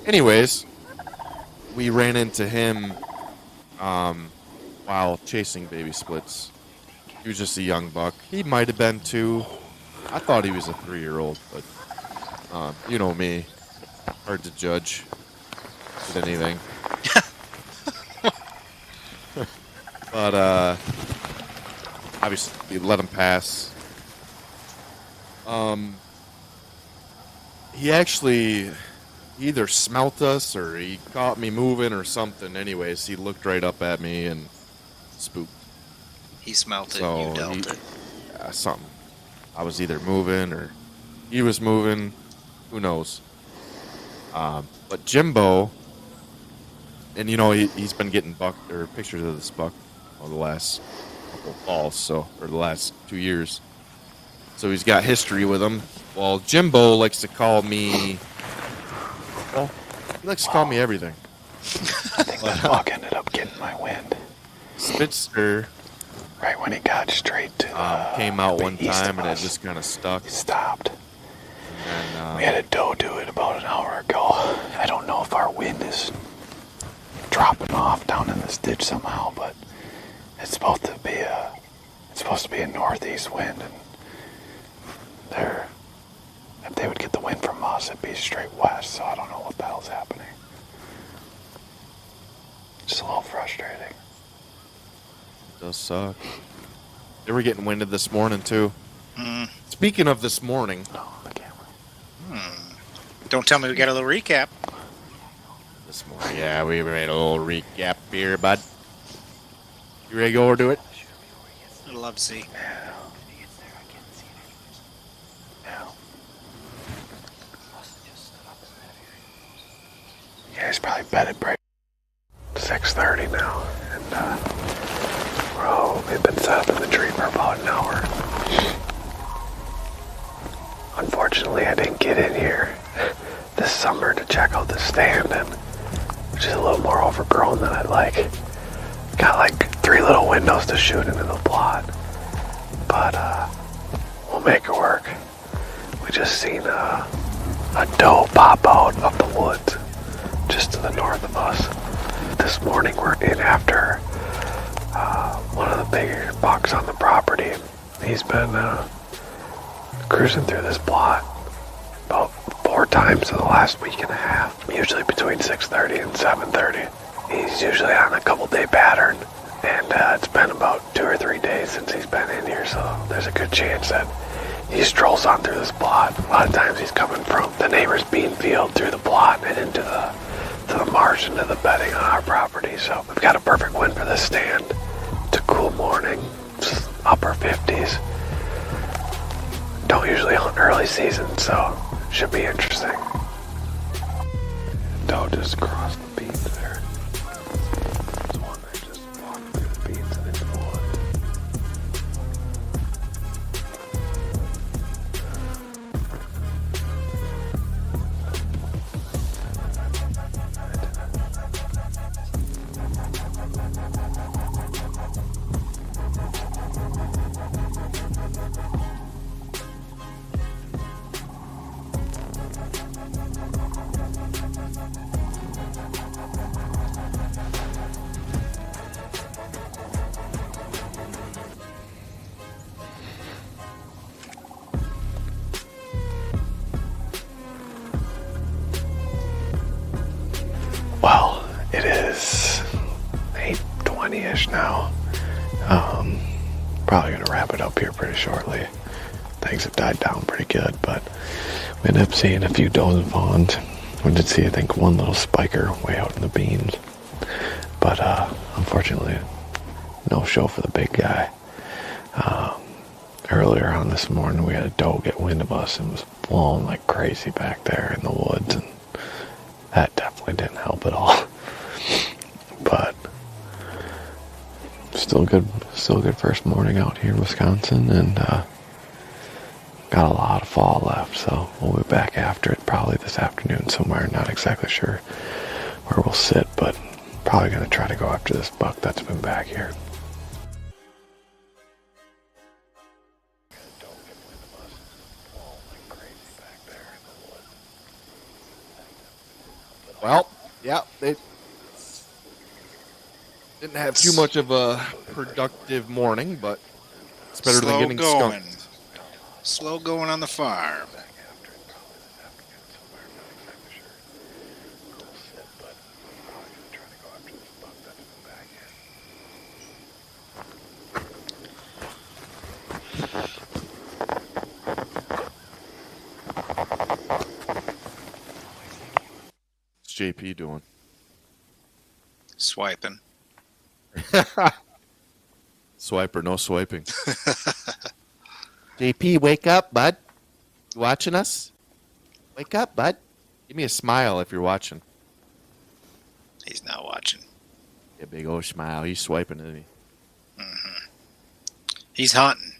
Anyways, we ran into him while chasing Baby Splits. He was just a young buck. He might have been 2. I thought he was a 3-year-old, but you know me. Hard to judge with anything. But obviously let him pass. He actually either smelt us or he caught me moving or something. Anyways, he looked right up at me and spooked. He smelt it, So you dealt it. Something. I was either moving or he was moving. Who knows? But Jimbo, and you know he's been getting pictures of this buck over the last couple falls, or the last 2 years. So he's got history with him. Well, Jimbo likes to call me. Well, he likes to call me everything. I think that buck ended up getting my wind. Spitzer Right when he got straight to came out one east time of and it us. just kind of stuck. He stopped. And We had a doe do it about an hour ago. I don't know if our wind is dropping off down in this ditch somehow, but it's supposed to be a northeast wind, and if they would get the wind from us, it'd be straight west. So I don't know what the hell's happening. Just a little frustrating. it does suck. They were getting winded this morning too. Mm. Speaking of this morning, Oh, the camera. Don't tell me we got a little recap. yeah, we made a little recap here, bud. You ready to go over to it? I'd love to see. Yeah. Yeah, he's probably bedded break. 6:30 now, and we've been set up in the tree for about an hour. Unfortunately, I didn't get in here this summer to check out the stand, which is a little more overgrown than I'd like. Got like 3 little windows to shoot into the plot, but we'll make it work. We just seen a doe pop out of the woods just to the north of us. This morning we're in after one of the bigger bucks on the property. He's been cruising through this plot about 4 times in the last week and a half, usually between 6:30 and 7:30. He's usually on a couple-day pattern, and it's been about 2 or 3 days since he's been in here, so there's a good chance that he strolls on through this plot. A lot of times he's coming from the neighbor's bean field through the plot and into the marsh, into the bedding on our property. So we've got a perfect wind for this stand. It's a cool morning, just upper 50s. Don't usually hunt early season, so should be interesting. Doe just crossed the beans there. There's one that just walked through the beans and into the woods. is 8:20ish now. Probably gonna wrap it up here pretty shortly. Things have died down pretty good, but we ended up seeing a few does and fawns. We did see, I think, one little spiker way out in the beans. But unfortunately, no show for the big guy. Earlier on this morning, we had a doe get wind of us and was blowing like crazy back there in the woods, and that definitely didn't help at all. But still good first morning out here in Wisconsin, and got a lot of fall left, so we'll be back after it probably this afternoon somewhere. Not exactly sure where we'll sit, but probably going to try to go after this buck that's been back here. Well, yeah, they didn't have too much of a productive morning, but it's better than getting skunked. Slow going on the farm. What's JP doing? Swiping. Swipe or no swiping? JP, wake up, bud. You watching us? Wake up, bud. Give me a smile if you're watching. He's not watching. A big old smile. He's swiping, isn't he? Mm-hmm. He's hunting.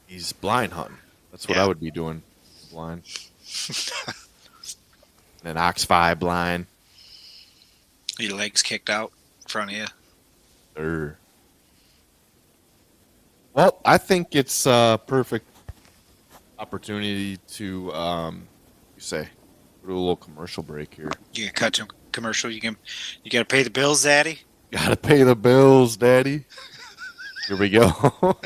He's blind hunting. That's what I would be doing. Blind. And an ox 5 blind. Your legs kicked out in front of you. Well, I think it's a perfect opportunity to, you say, do a little commercial break here. You can cut to a commercial. You got to pay the bills, Daddy. Gotta pay the bills, Daddy. Here we go.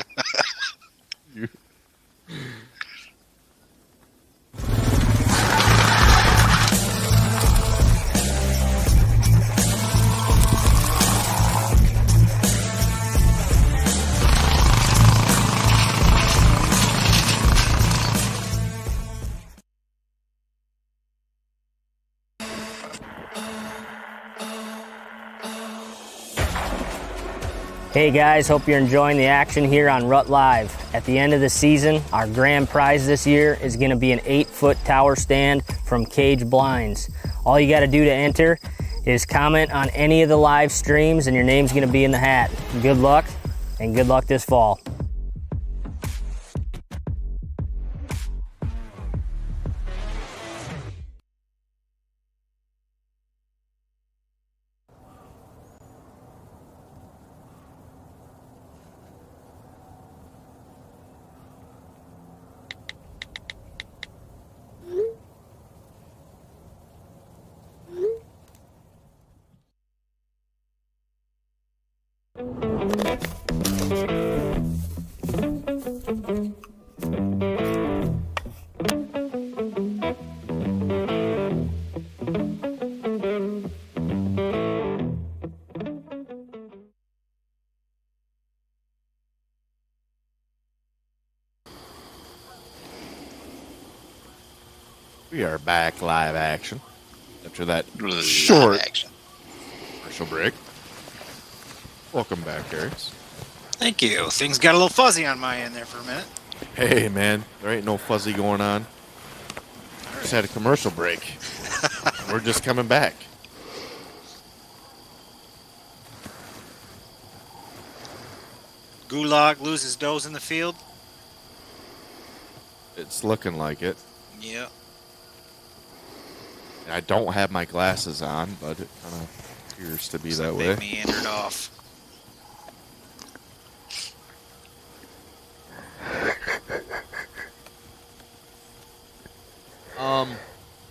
Hey guys, hope you're enjoying the action here on Rut Live. At the end of the season, our grand prize this year is going to be an 8-foot tower stand from Cage Blinds. All you got to do to enter is comment on any of the live streams and your name's going to be in the hat. Good luck, and good luck this fall. We are back live action after that short commercial break. Welcome back, Harris. Thank you. Things got a little fuzzy on my end there for a minute. Hey, man, there ain't no fuzzy going on. Just had a commercial break. We're just coming back. Gulag loses does in the field. It's looking like it. Yeah. I don't have my glasses on, but it kind of appears to be that way. They meandered off.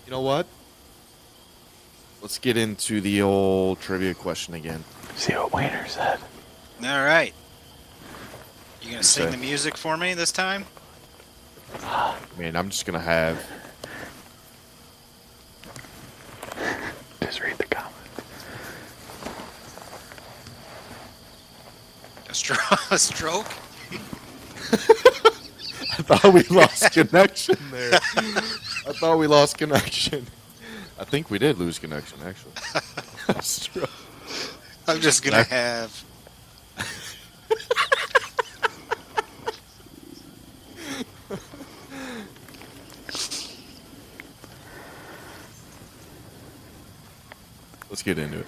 You know what? Let's get into the old trivia question again. See what Wayner said. All right. You gonna sing the music for me this time? I mean, I'm just gonna have. Just read stroke? I thought we lost connection there. I thought we lost connection. I think we did lose connection, actually. I'm just going to have... Let's get into it.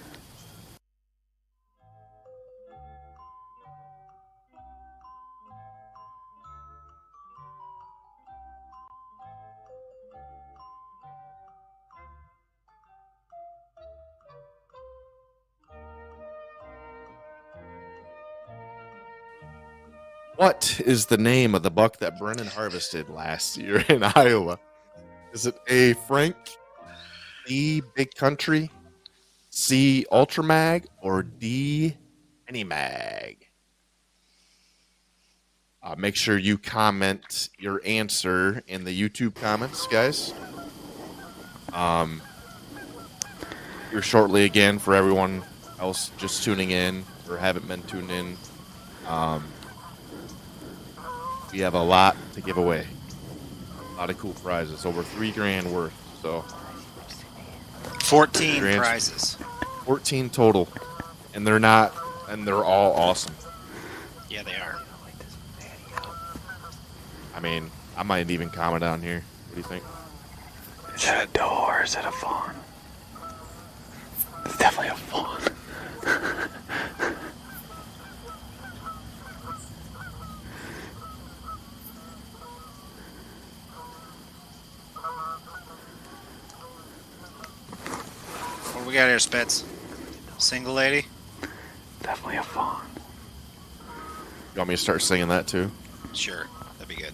What is the name of the buck that Brennan harvested last year in Iowa? Is it A, Frank, B, Big Country, C, Ultramag, or D, Minimag? Make sure you comment your answer in the YouTube comments, guys. Here shortly again for everyone else just tuning in or haven't been tuned in. We have a lot to give away. A lot of cool prizes, over $3,000 worth. So 14 prizes. 14 total, and they're all awesome. Yeah, they are. I mean, I might even comment down here. What do you think? Is that a doe or is it a fawn? It's definitely a fawn. What do we got here, Spitz? Single lady? Definitely a fawn. You want me to start singing that too? Sure, that'd be good.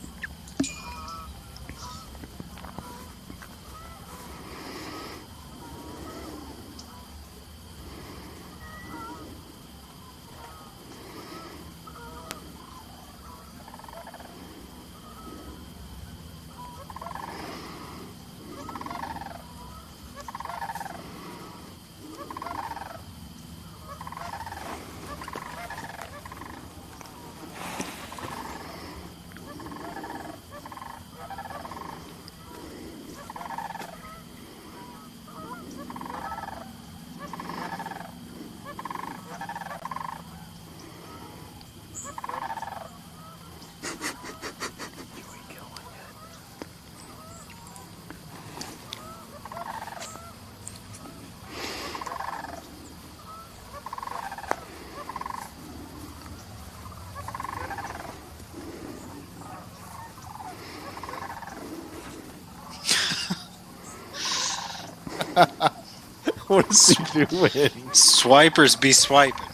What is he doing? Swipers be swiping.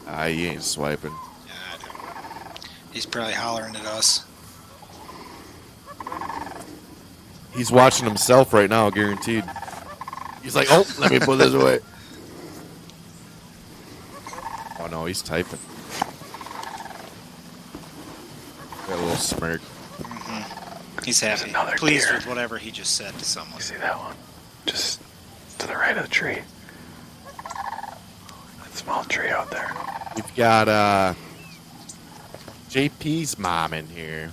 He ain't swiping. Yeah, I know. He's probably hollering at us. He's watching himself right now, guaranteed. He's like, oh, let me put this away. Oh no, he's typing. Got a little smirk. He's happy. Pleased with whatever he just said to someone. You see that one? Just to the right of the tree. That small tree out there. We've got JP's mom in here.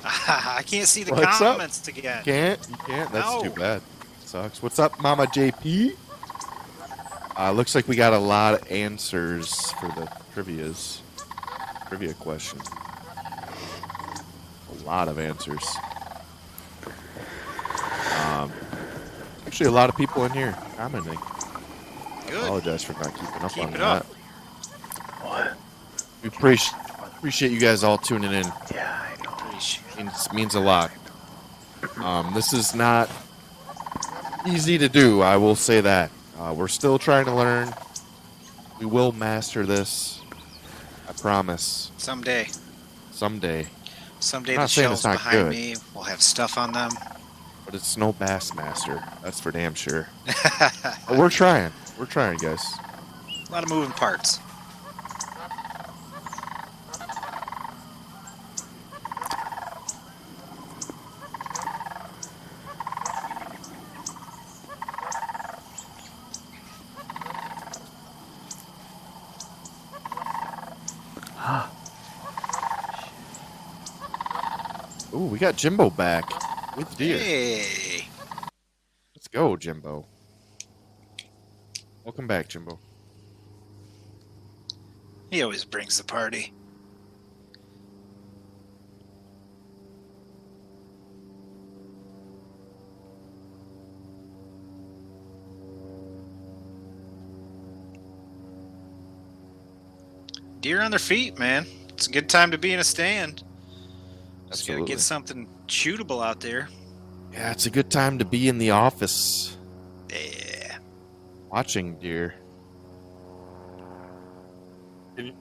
I can't see the What's comments up? again. You can't? You can't? That's No. too bad. Sucks. What's up, Mama JP? Looks like we got a lot of answers for the trivia question. A lot of answers. Actually, a lot of people in here commenting. Good. I apologize for not keeping up Keep on it that. up. What? We appreciate you guys all tuning in. Yeah, I know. Means a lot. This is not easy to do, I will say that. We're still trying to learn. We will master this. I promise. Someday. Someday. Someday I'm the not saying shelves it's not behind good. me will have stuff on them. But it's no Bassmaster. That's for damn sure. But we're trying. We're trying, guys. A lot of moving parts. got Jimbo back with deer. Hey. Let's go, Jimbo. Welcome back, Jimbo. He always brings the party. Deer on their feet, man. It's a good time to be in a stand. Just gotta get something shootable out there. Yeah, it's a good time to be in the office. Yeah. Watching deer. Can you?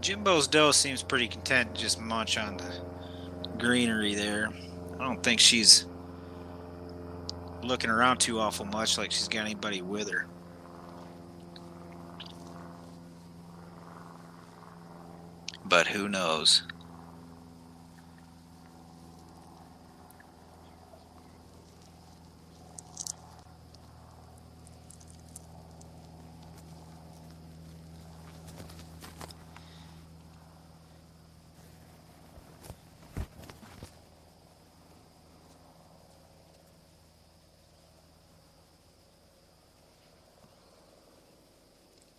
Jimbo's doe seems pretty content to just munch on the greenery there. I don't think she's looking around too awful much like she's got anybody with her. But who knows?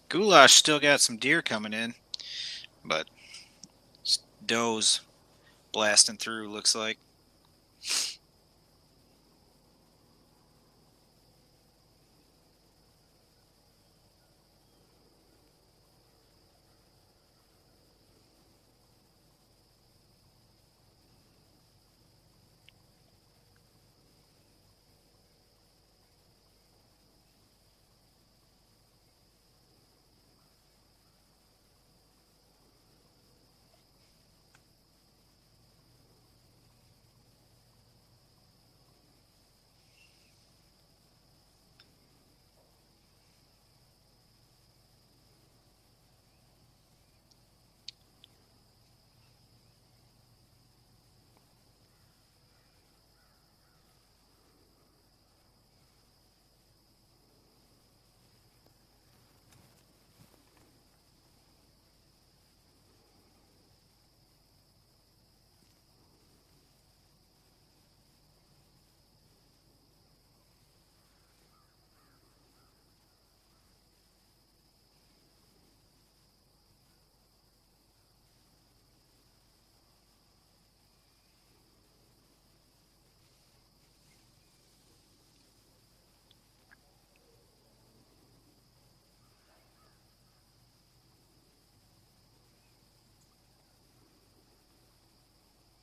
Goulash still got some deer coming in, but doe's blasting through, looks like.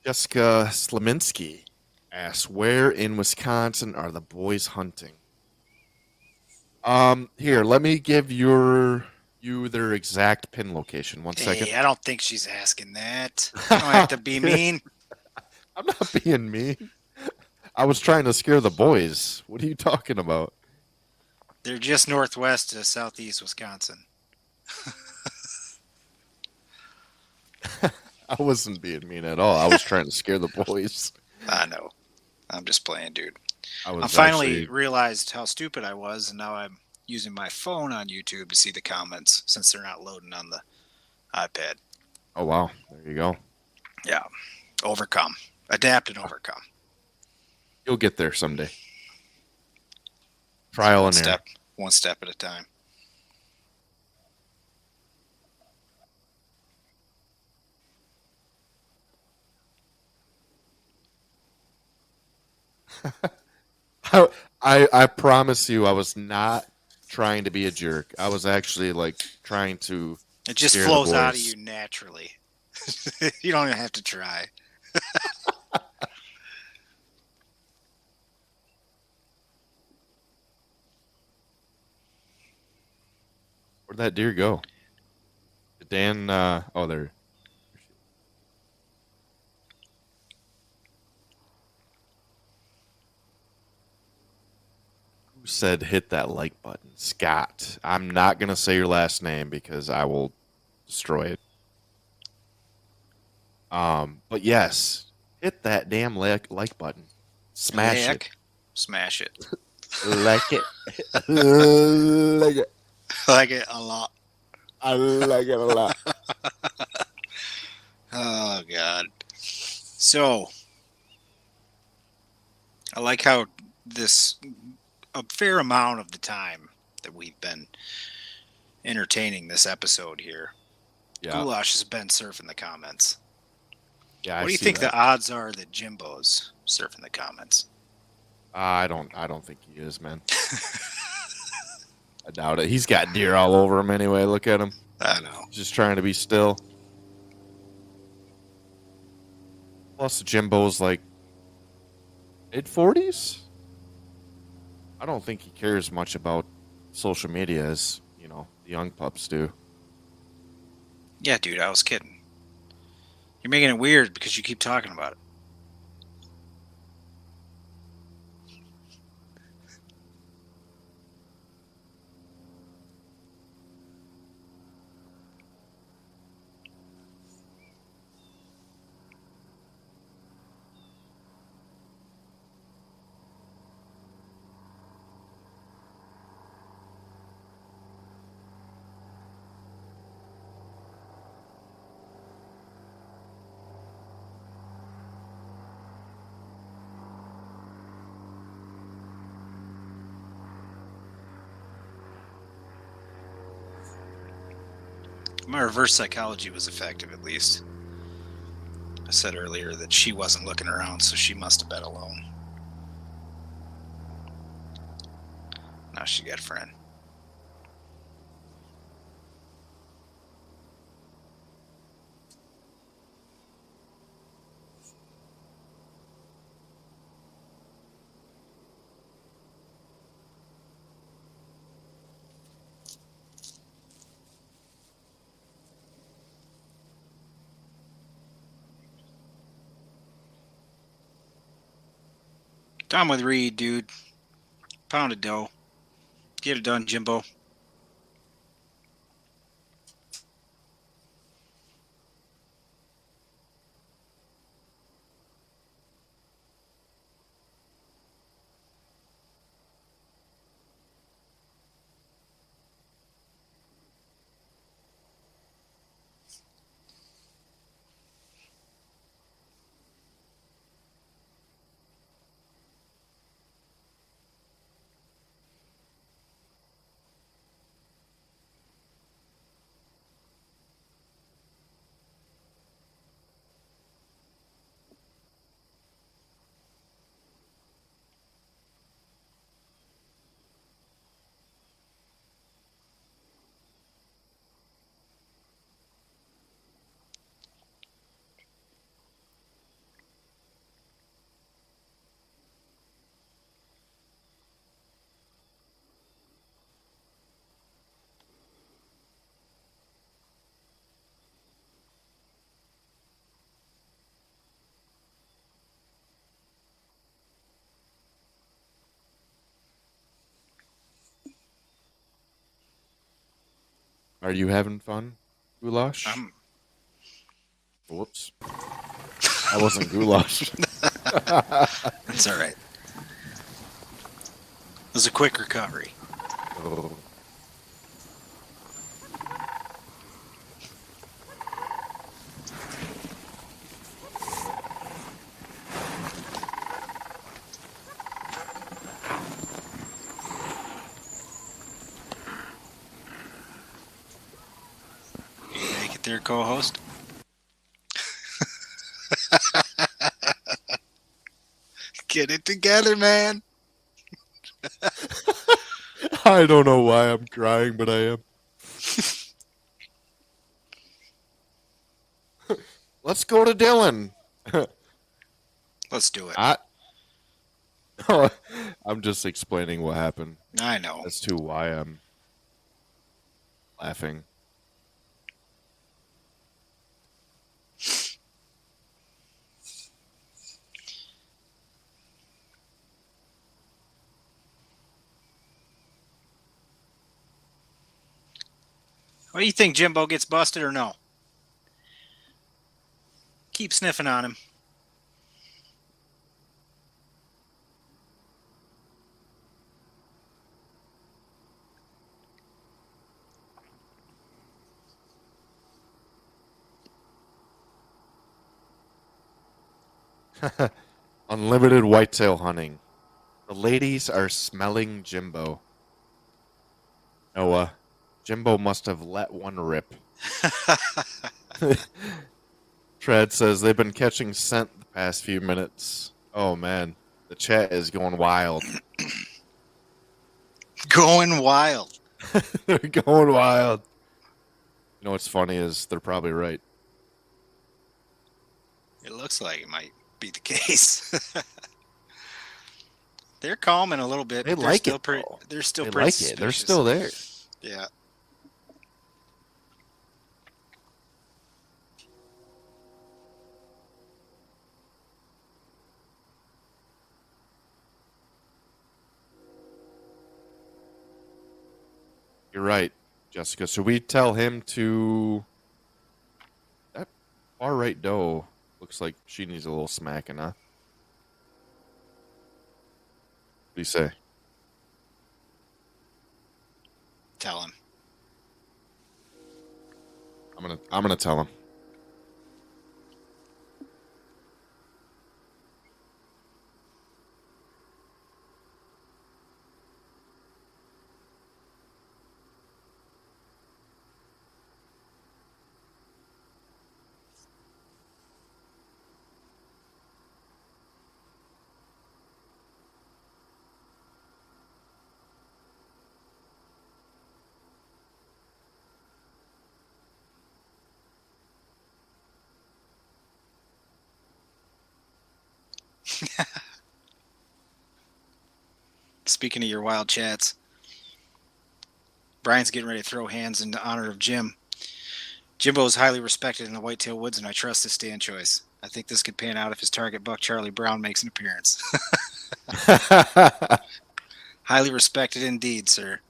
Jessica Sleminski asks, where in Wisconsin are the boys hunting? Here, let me give you their exact pin location. One second. Hey, I don't think she's asking that. You don't have to be mean. I'm not being mean. I was trying to scare the boys. What are you talking about? They're just northwest of southeast Wisconsin. I wasn't being mean at all. I was trying to scare the boys. I know. I'm just playing, dude. I finally realized how stupid I was, and now I'm using my phone on YouTube to see the comments since they're not loading on the iPad. Oh, wow. There you go. Yeah. Overcome. Adapt and overcome. You'll get there someday. Trial and error. One step at a time. I promise you I was not trying to be a jerk. I was actually like trying to It just flows out of you naturally. You don't even have to try. Where'd that deer go? Did Dan, oh, there. Who said hit that like button? Scott. I'm not going to say your last name because I will destroy it. But yes, hit that damn like button. Smash it. Smash it. Like it. Like it. Like it a lot. I like it a lot. Oh, God. So, I like how a fair amount of the time that we've been entertaining this episode here, Yeah. Goulash has been surfing the comments. Yeah. What do you think the odds are that Jimbo's surfing the comments? I don't think he is, man. I doubt it. He's got deer all over him anyway. Look at him. I know. He's just trying to be still. Plus, Jimbo's like mid-40s. I don't think he cares much about social media as, the young pups do. Yeah, dude, I was kidding. You're making it weird because you keep talking about it. My reverse psychology was effective, at least. I said earlier that she wasn't looking around, so she must have been alone. Now she got a friend. Done with Reed, dude. Pound of dough. Get it done, Jimbo. Are you having fun, Goulash? Whoops. I wasn't Goulash. That's all right. It was a quick recovery. Oh. You make it there, co-host? Get it together, man. I don't know why I'm crying, but I am. Let's go to Dylan. Let's do it. I'm just explaining what happened I know. as to why I'm laughing. What do you think, Jimbo gets busted or no? Keep sniffing on him. Unlimited whitetail hunting. The ladies are smelling Jimbo. Noah, Jimbo must have let one rip. Tread says they've been catching scent the past few minutes. Oh man, the chat is going wild. Going wild. They're going wild. You know what's funny is they're probably right. It looks like it might be the case. They're calming a little bit. They but like still it. They're still They pretty like it. They're suspicious. still there. Yeah. You're right, Jessica. So we tell him to. That far right doe looks like she needs a little smacking, huh? What do you say? Tell him. I'm gonna tell him. Speaking of your wild chats, Brian's getting ready to throw hands in honor of Jim. Jimbo is highly respected in the Whitetail Woods, and I trust his stand choice. I think this could pan out if his target buck, Charlie Brown, makes an appearance. Highly respected indeed, sir.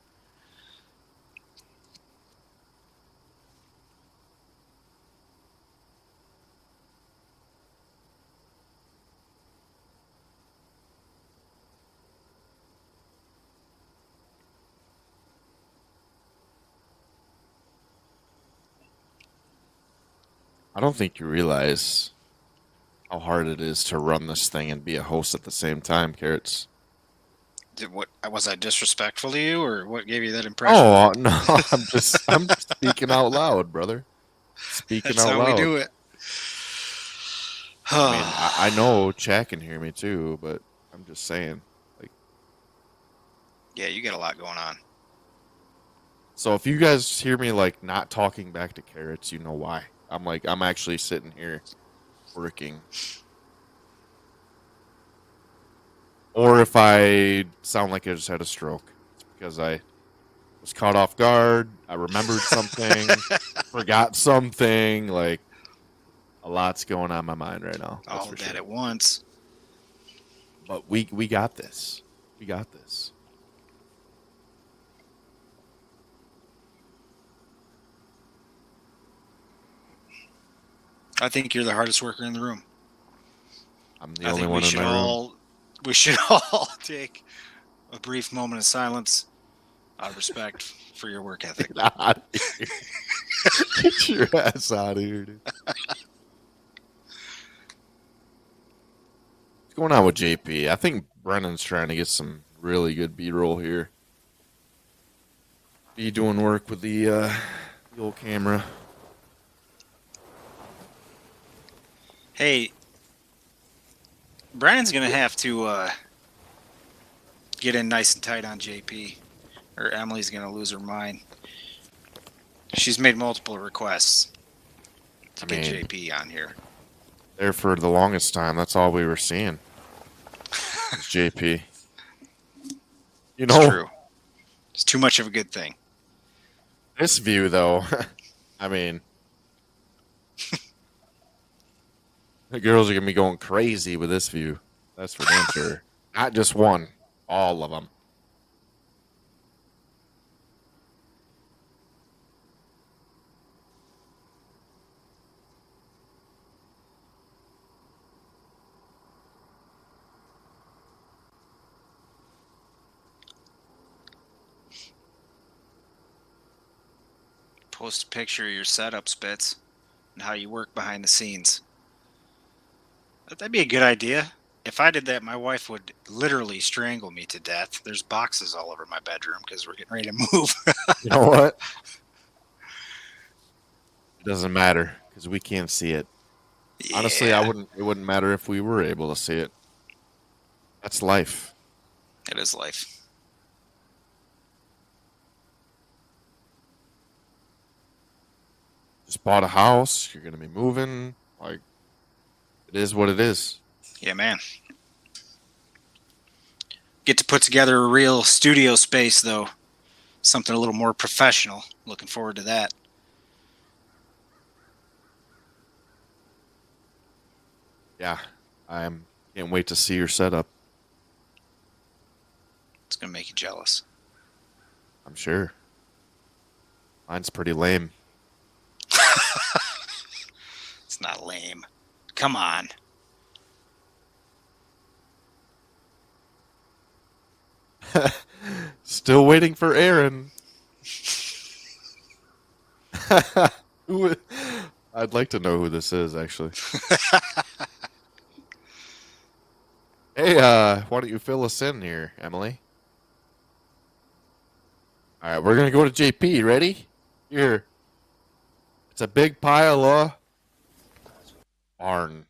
I don't think you realize how hard it is to run this thing and be a host at the same time, Carrots. What was I disrespectful to you, or what gave you that impression? Oh no, I'm speaking out loud, brother. Speaking That's out how loud. we do it. I mean, I know Chad can hear me too, but I'm just saying. Like, Yeah, you got a lot going on. so if you guys hear me like not talking back to Carrots, you know why. I'm actually sitting here working. Or if I sound like I just had a stroke, it's because I was caught off guard. I remembered something, forgot something. Like, a lot's going on in my mind right now. All of that at once. But we got this. We got this. I think you're the hardest worker in the room. I'm the only one in my room. We should all take a brief moment of silence out of respect for your work ethic. Get out of here. Get your ass out of here, dude. What's going on with JP? I think Brennan's trying to get some really good B-roll here. Be doing work with the old camera. Hey, Brennan's going to have to get in nice and tight on JP, or Emily's going to lose her mind. She's made multiple requests to get JP on here. There for the longest time, that's all we were seeing. Was JP. You know, It's true. It's too much of a good thing. This view, though, I mean, the girls are gonna be going crazy with this view. That's for damn sure. Not just one, all of them. Post a picture of your setup, Spitz, and how you work behind the scenes. That'd be a good idea. If I did that, my wife would literally strangle me to death. There's boxes all over my bedroom because we're getting ready to move. You know what? It doesn't matter because we can't see it. Yeah. Honestly, it wouldn't matter if we were able to see it. That's life. It is life. Just bought a house. You're gonna be moving. Like, it is what it is. Yeah, man. Get to put together a real studio space, though. Something a little more professional. Looking forward to that. Yeah, can't wait to see your setup. It's going to make you jealous. I'm sure. Mine's pretty lame. It's not lame. Come on. Still waiting for Aaron. I'd like to know who this is, actually. Hey, why don't you fill us in here, Emily? All right, we're going to go to JP. Ready? Here. It's a big pile of barn.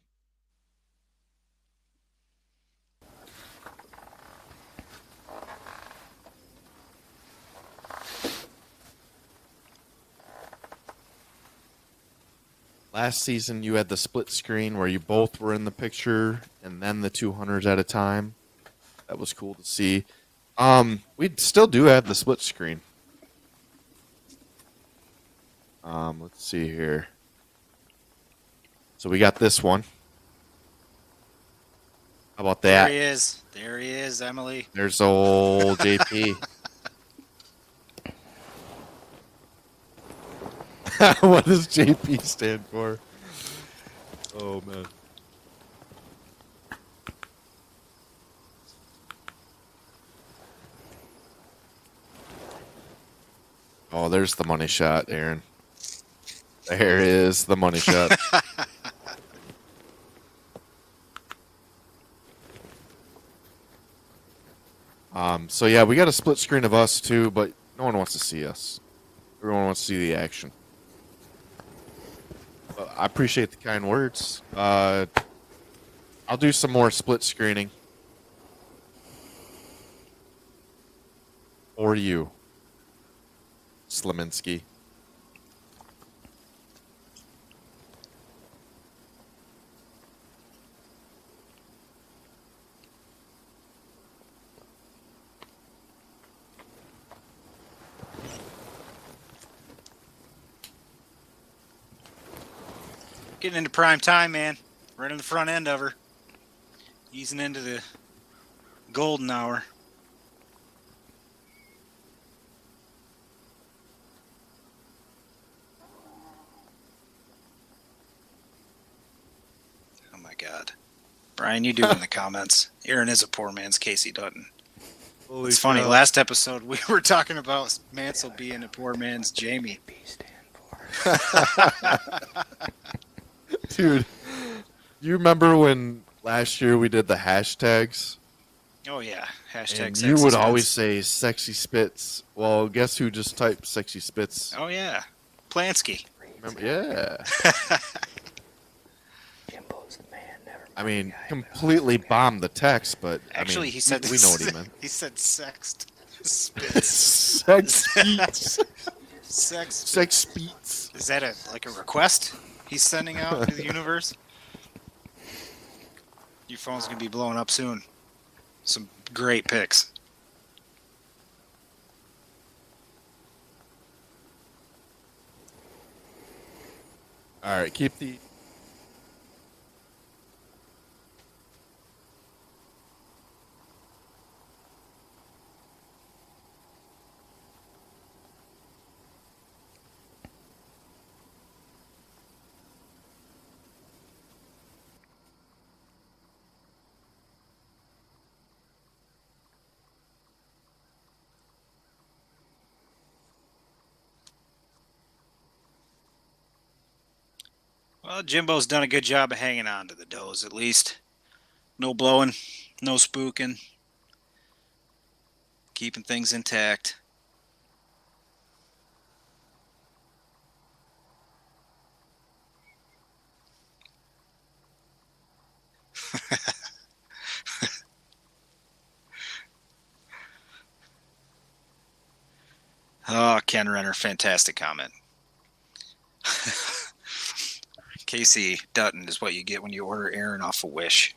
Last season, you had the split screen where you both were in the picture and then the 200s at a time. That was cool to see. We still do have the split screen. Let's see here. So we got this one. How about that? There he is. There he is, Emily. There's old JP. What does JP stand for? Oh, man. Oh, there's the money shot, Aaron. There is the money shot. So yeah, we got a split screen of us too, but no one wants to see us. Everyone wants to see the action. I appreciate the kind words. I'll do some more split screening. For you, Sleminski. Getting into prime time, man. Right in the front end of her. Easing into the golden hour. Oh my God. Brian, you do in the comments. Aaron is a poor man's Casey Dutton. Holy It's funny, cow. last episode we were talking about Mancl being a poor man's Jamie. Dude, you remember when last year we did the hashtags? Oh yeah, hashtag And sexy you would spits. always say sexy spits. Well, guess who just typed sexy spits? Oh yeah, Plansky. Remember? Yeah. Jimbo's the man. Never I mean, completely bombed the text, but Actually, I mean, he said we know what he meant. He said sext spits. Sex speeds. Sex. Sex speeds. Is that a request he's sending out to the universe? Your phone's gonna be blowing up soon. Some great pics. All right, keep the. Well, Jimbo's done a good job of hanging on to the does, at least. No blowing, no spooking. Keeping things intact. Oh, Ken Renner, fantastic comment. Casey Dutton is what you get when you order Aaron off a Wish.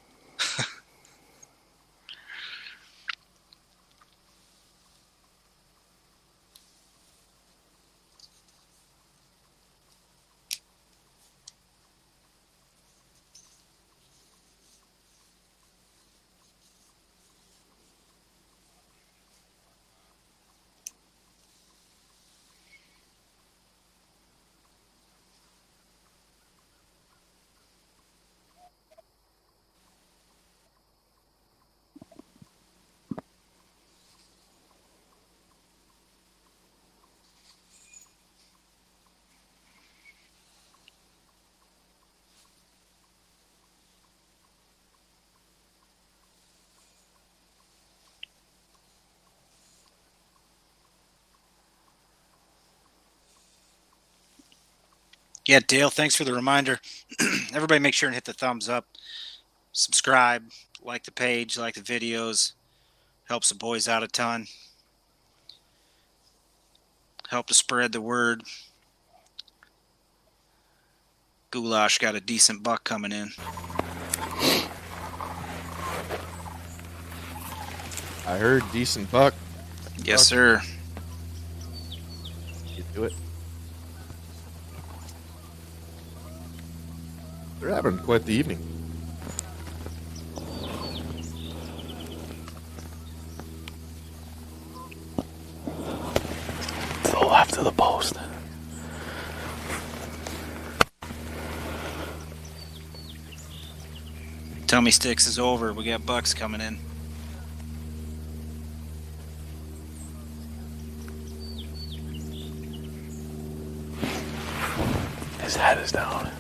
Yeah, Dale, thanks for the reminder. Everybody make sure and hit the thumbs up. Subscribe, like the page, like the videos. Helps the boys out a ton. Help to spread the word. Goulash got a decent buck coming in. I heard decent buck. Yes, sir. You do it. They're having quite the evening. To the left of the post. Tummy Sticks is over. We got bucks coming in. His head is down.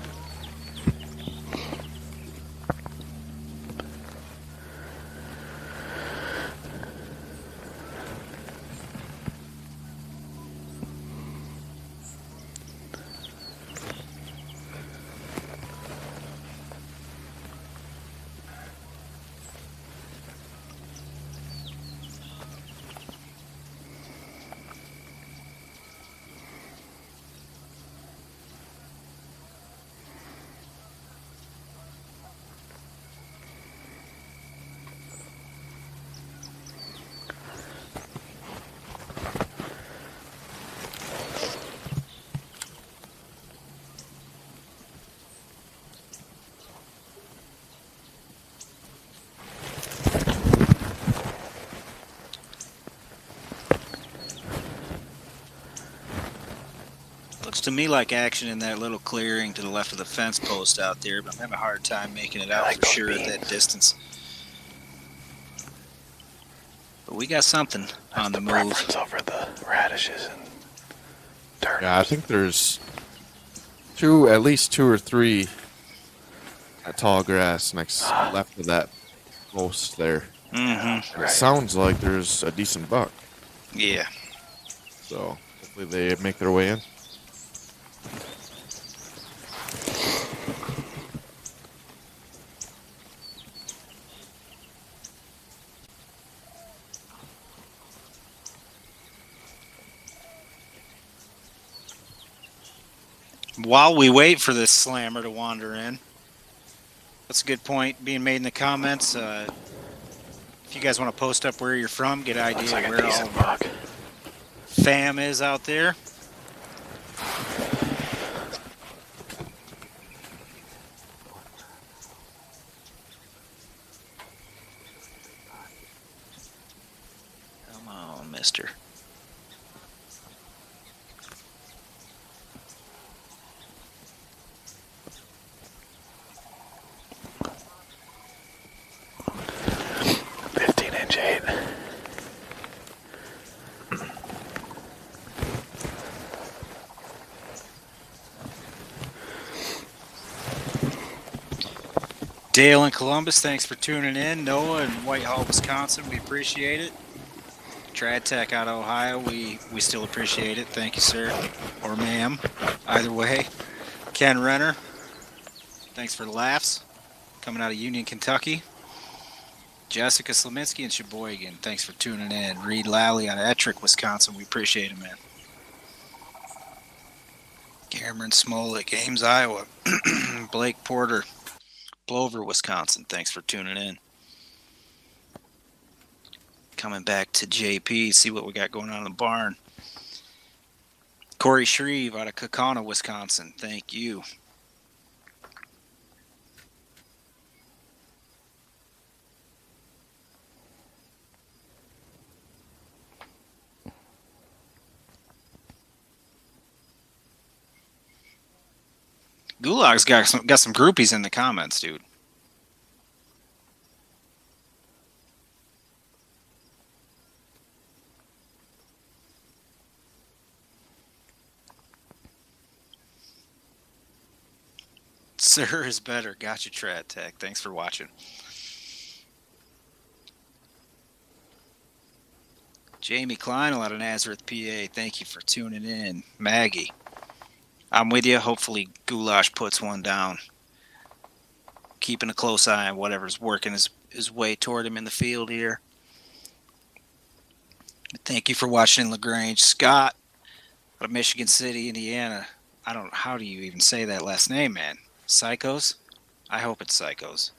Looks to me like action in that little clearing to the left of the fence post out there, but I'm having a hard time making it out for sure at that distance. But we got something on the move. Preference over the radishes and dirt. Yeah, I think there's at least two or three tall grass next left of that post there. Mm-hmm. It sounds like there's a decent buck. Yeah. So hopefully they make their way in. While we wait for this slammer to wander in, that's a good point being made in the comments. If you guys want to post up where you're from, get an idea Like where a all decent of our buck. fam is out there. down, mister. Eight. Dale in Columbus, thanks for tuning in. Noah in Whitehall, Wisconsin, we appreciate it. Trad Tech out of Ohio, we still appreciate it. Thank you, sir, or ma'am, either way. Ken Renner, thanks for the laughs. Coming out of Union, Kentucky. Jessica Slominski and Sheboygan, thanks for tuning in. Reed Lally out of Ettrick, Wisconsin, we appreciate it, man. Cameron Smolik, Ames, Iowa. Blake Porter, Plover, Wisconsin, thanks for tuning in. Coming back to JP, see what we got going on in the barn. Corey Shreve out of Kaukauna, Wisconsin, thank you. Guleg's got some groupies in the comments, dude. Sir is better. Gotcha, Trad Tech. Thanks for watching. Jamie Klein out of Nazareth, PA. Thank you for tuning in. Maggie, I'm with you. Hopefully Goulash puts one down. Keeping a close eye on whatever's working his way toward him in the field here. Thank you for watching LaGrange. Scott out of Michigan City, Indiana. How do you even say that last name, man? Psychos? I hope it's Psychos.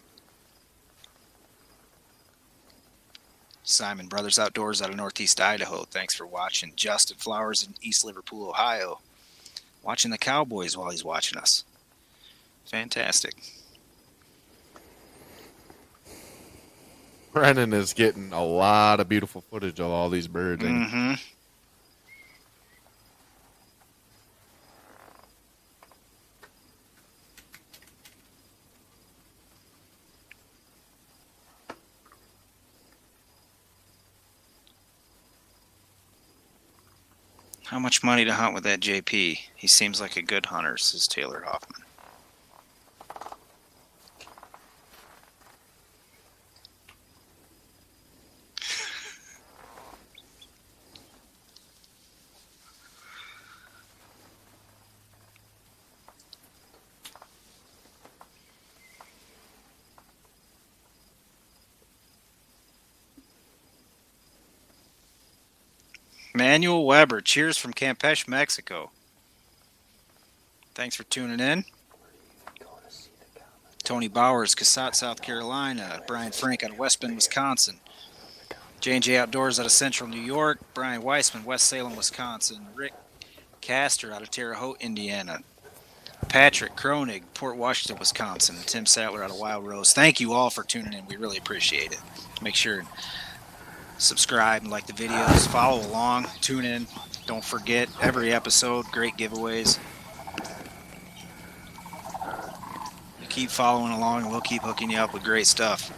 Simon Brothers Outdoors out of Northeast Idaho. Thanks for watching. Justin Flowers in East Liverpool, Ohio. Watching the Cowboys while he's watching us. Fantastic. Brennan is getting a lot of beautiful footage of all these birds. Mm-hmm. How much money to hunt with that JP? He seems like a good hunter, says Taylor Hoffman. Manuel Weber, cheers from Campeche, Mexico. Thanks for tuning in. Tony Bowers, Casat, South Carolina. Brian Frank out of West Bend, Wisconsin. J&J Outdoors out of Central New York. Brian Weissman, West Salem, Wisconsin. Rick Castor out of Terre Haute, Indiana. Patrick Kronig, Port Washington, Wisconsin. And Tim Sattler out of Wild Rose. Thank you all for tuning in. We really appreciate it. Make sure subscribe and like the videos, follow along, tune in. Don't forget, every episode, great giveaways. You keep following along and we'll keep hooking you up with great stuff.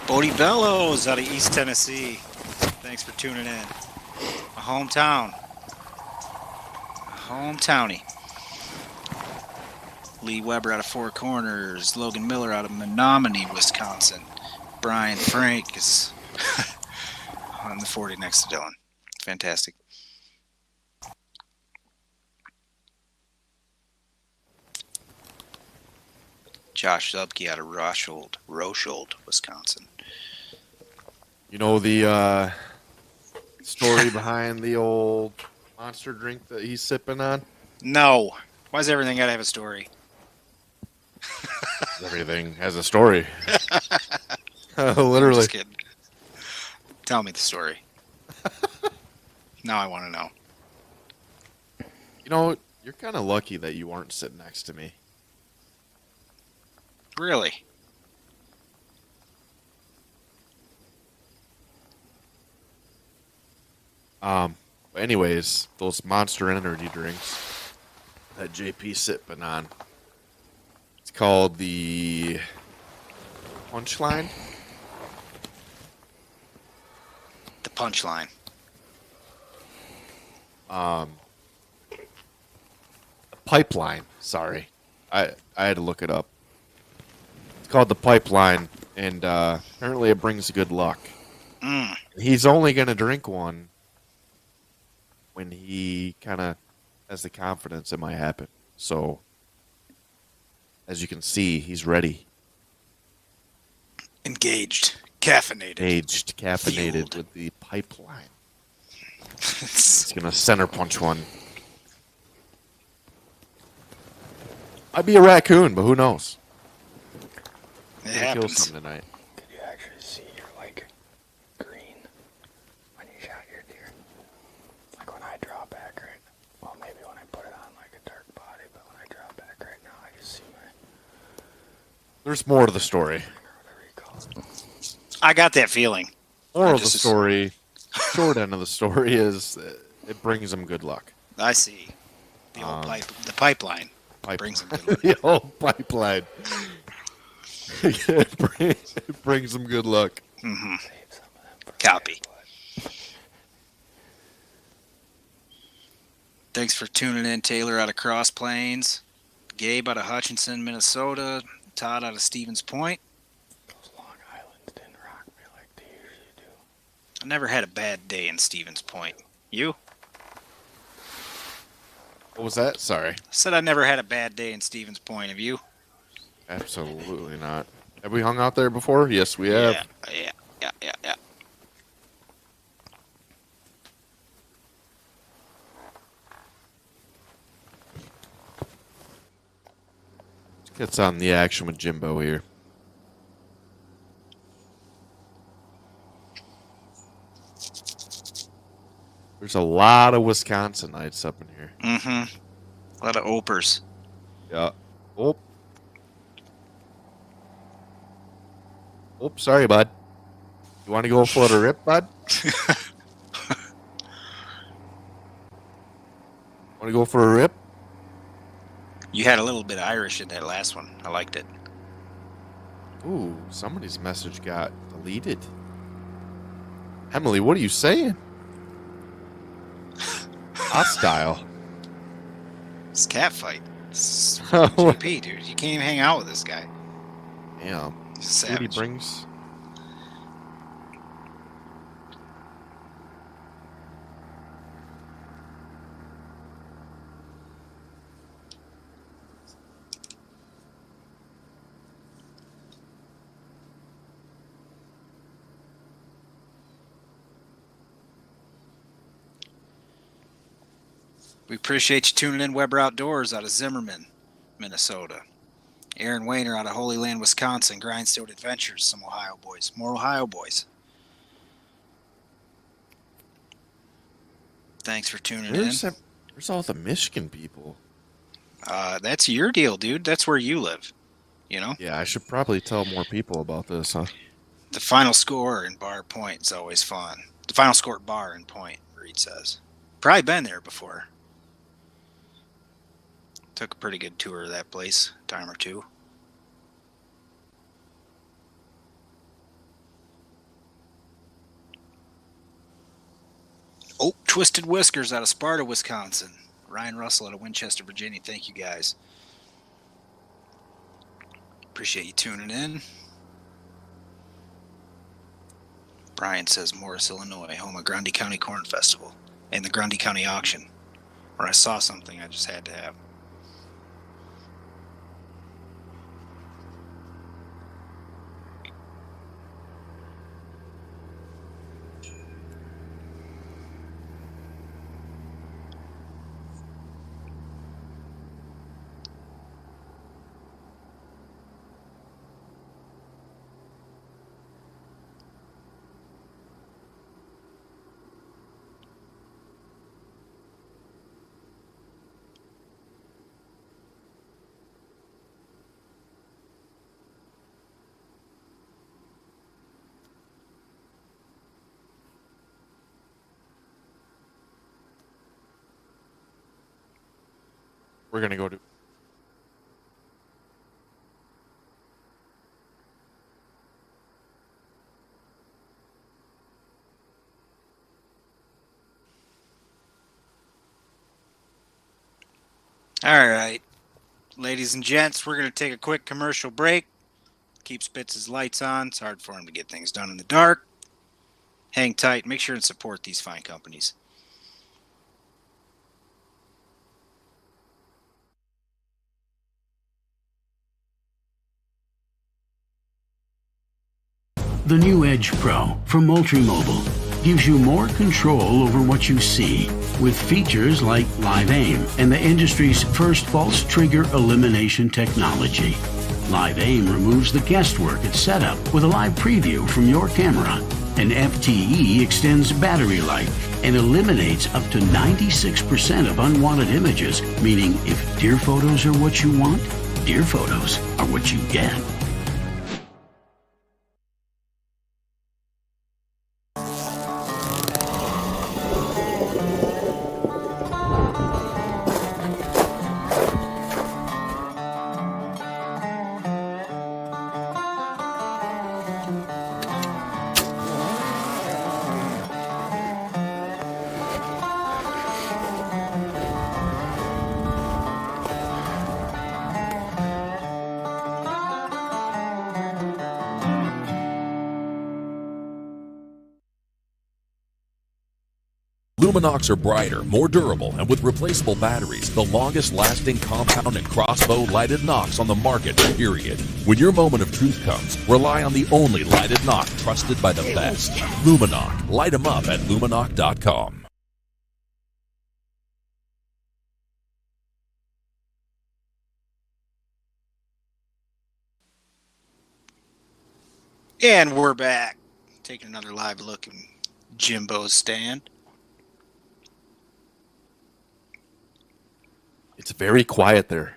Bodie Bellows out of East Tennessee. Thanks for tuning in. A hometown. A hometownie. Lee Weber out of Four Corners. Logan Miller out of Menominee, Wisconsin. Brian Frank is on the 40 next to Dylan. Fantastic. Josh Zubke out of Roshold, Wisconsin. You know the story behind the old monster drink that he's sipping on? No. Why's everything got to have a story? Everything has a story. I'm Literally. just kidding. Tell me the story. Now I want to know. You know, you're kind of lucky that you weren't sitting next to me. Really? Anyways, those Monster Energy drinks that JP's sipping on. It's called the Punchline. The Punchline. Pipeline. Sorry, I had to look it up. It's called the Pipeline, and apparently it brings good luck. He's only gonna drink one when he kind of has the confidence it might happen. So, as you can see, he's ready. Engaged. Caffeinated. Caffeinated Fueled. with the Pipeline. He's gonna center punch one. I'd be a raccoon, but who knows? It Kill happens. something tonight. Could you actually see your, like, green when you shot your deer? Like when I draw back right, well, maybe when I put it on like a dark body, but when I draw back right now, I can see my, There's more to the story. or whatever you call it. I got that feeling. Moral of the just- story, short end of the story is it brings him good luck. I see. The old the pipeline. Brings him good luck. The old Pipeline. It brings him good luck. Mm-hmm. Save some of them for Copy. firewood. Thanks for tuning in, Taylor out of Cross Plains, Gabe out of Hutchinson, Minnesota, Todd out of Stevens Point. Those Long Islands didn't rock me like they usually do. I never had a bad day in Stevens Point. You? What was that? Sorry. I said I never had a bad day in Stevens Point. Have you? Absolutely not. Have we hung out there before? Yes, we have. Yeah. Gets on the action with Jimbo here. There's a lot of Wisconsinites up in here. Mm-hmm. A lot of opers. Yeah. Oh. Oh, sorry, bud. You want to go for a rip, bud? Want to go for a rip? You had a little bit of Irish in that last one. I liked it. Ooh, somebody's message got deleted. Emily, what are you saying? Hostile. It's a cat fight. It's GP, dude. You can't even hang out with this guy. Yeah. He's a See what he savage. brings? We appreciate you tuning in. Weber Outdoors out of Zimmerman, Minnesota. Aaron Wayner out of Holy Land, Wisconsin. Grindstone Adventures, some Ohio boys. More Ohio boys. Thanks for tuning Where's all the Michigan people? in. That's your deal, dude. That's where you live. You know? Yeah, I should probably tell more people about this, huh? The final score in Bar Point is always fun. The final score at Bar in Point, Reed says. Probably been there before. Took a pretty good tour of that place, a time or two. Oh, Twisted Whiskers out of Sparta, Wisconsin. Ryan Russell out of Winchester, Virginia. Thank you, guys. Appreciate you tuning in. Brian says Morris, Illinois, home of Grundy County Corn Festival and the Grundy County Auction, where I saw something I just had to have. We're going to go to. All right, ladies and gents, we're going to take a quick commercial break. Keep Spitz's lights on. It's hard for him to get things done in the dark. Hang tight. Make sure and support these fine companies. The new Edge Pro from Multi-Mobile gives you more control over what you see with features like Live Aim and the industry's first false trigger elimination technology. Live Aim removes the guesswork at setup with a live preview from your camera. And FTE extends battery life and eliminates up to 96% of unwanted images, meaning if deer photos are what you want, deer photos are what you get. Luminox are brighter, more durable, and with replaceable batteries, the longest-lasting compound and crossbow lighted nocks on the market, period. When your moment of truth comes, rely on the only lighted nock trusted by the best. Luminox. Light them up at luminox.com. And we're back. Taking another live look at Jimbo's stand. It's very quiet there.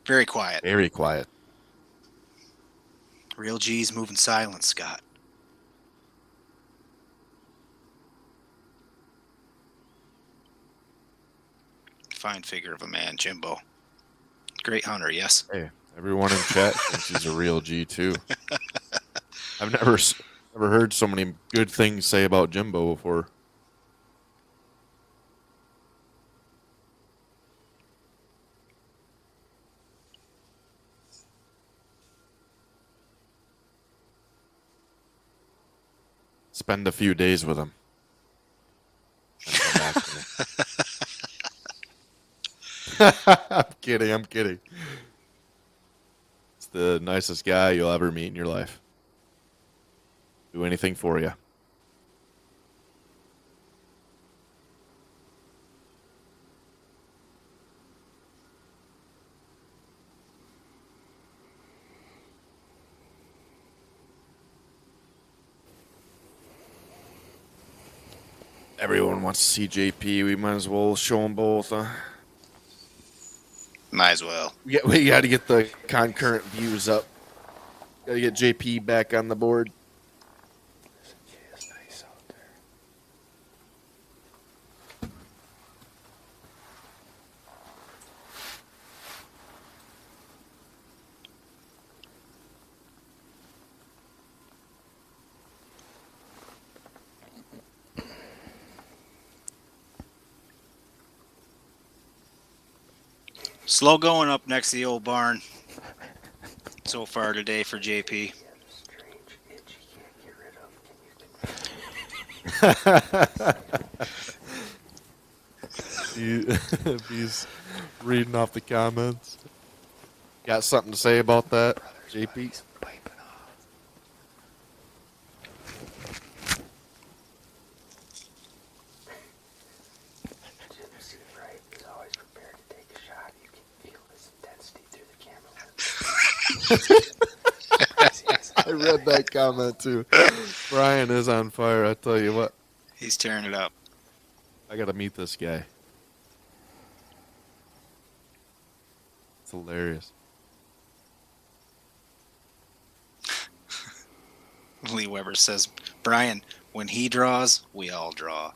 Very quiet. Very quiet. Real G's moving silent, Scott. Fine figure of a man, Jimbo. Great hunter, yes. Hey, everyone in chat thinks he's a real G too. I've never heard so many good things say about Jimbo before. Spend a few days with him. And come back to me. I'm kidding. It's the nicest guy you'll ever meet in your life. Do anything for you. Everyone wants to see JP. We might as well show them both. Might as well. We got to get the concurrent views up. Got to get JP back on the board. Slow going up next to the old barn so far today for JP. He's reading off the comments. Got something to say about that, JP? Jim Sievwright is always prepared to take a shot. You can feel his intensity through the camera. I read that comment too. Brian is on fire, I tell you what. He's tearing it up. I gotta meet this guy. It's hilarious. Lee Weber says, Brian, when he draws, we all draw.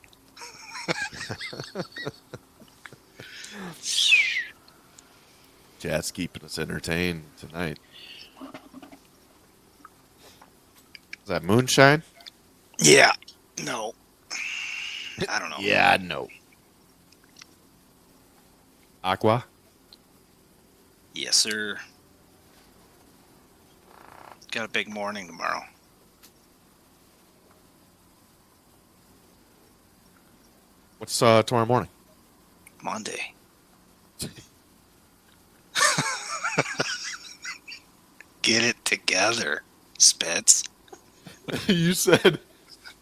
Chad's keeping us entertained tonight. Is that moonshine? Yeah. No. I don't know. Yeah, no. Aqua? Yes, sir. Got a big morning tomorrow. What's tomorrow morning? Monday. Get it together, Spitz. You said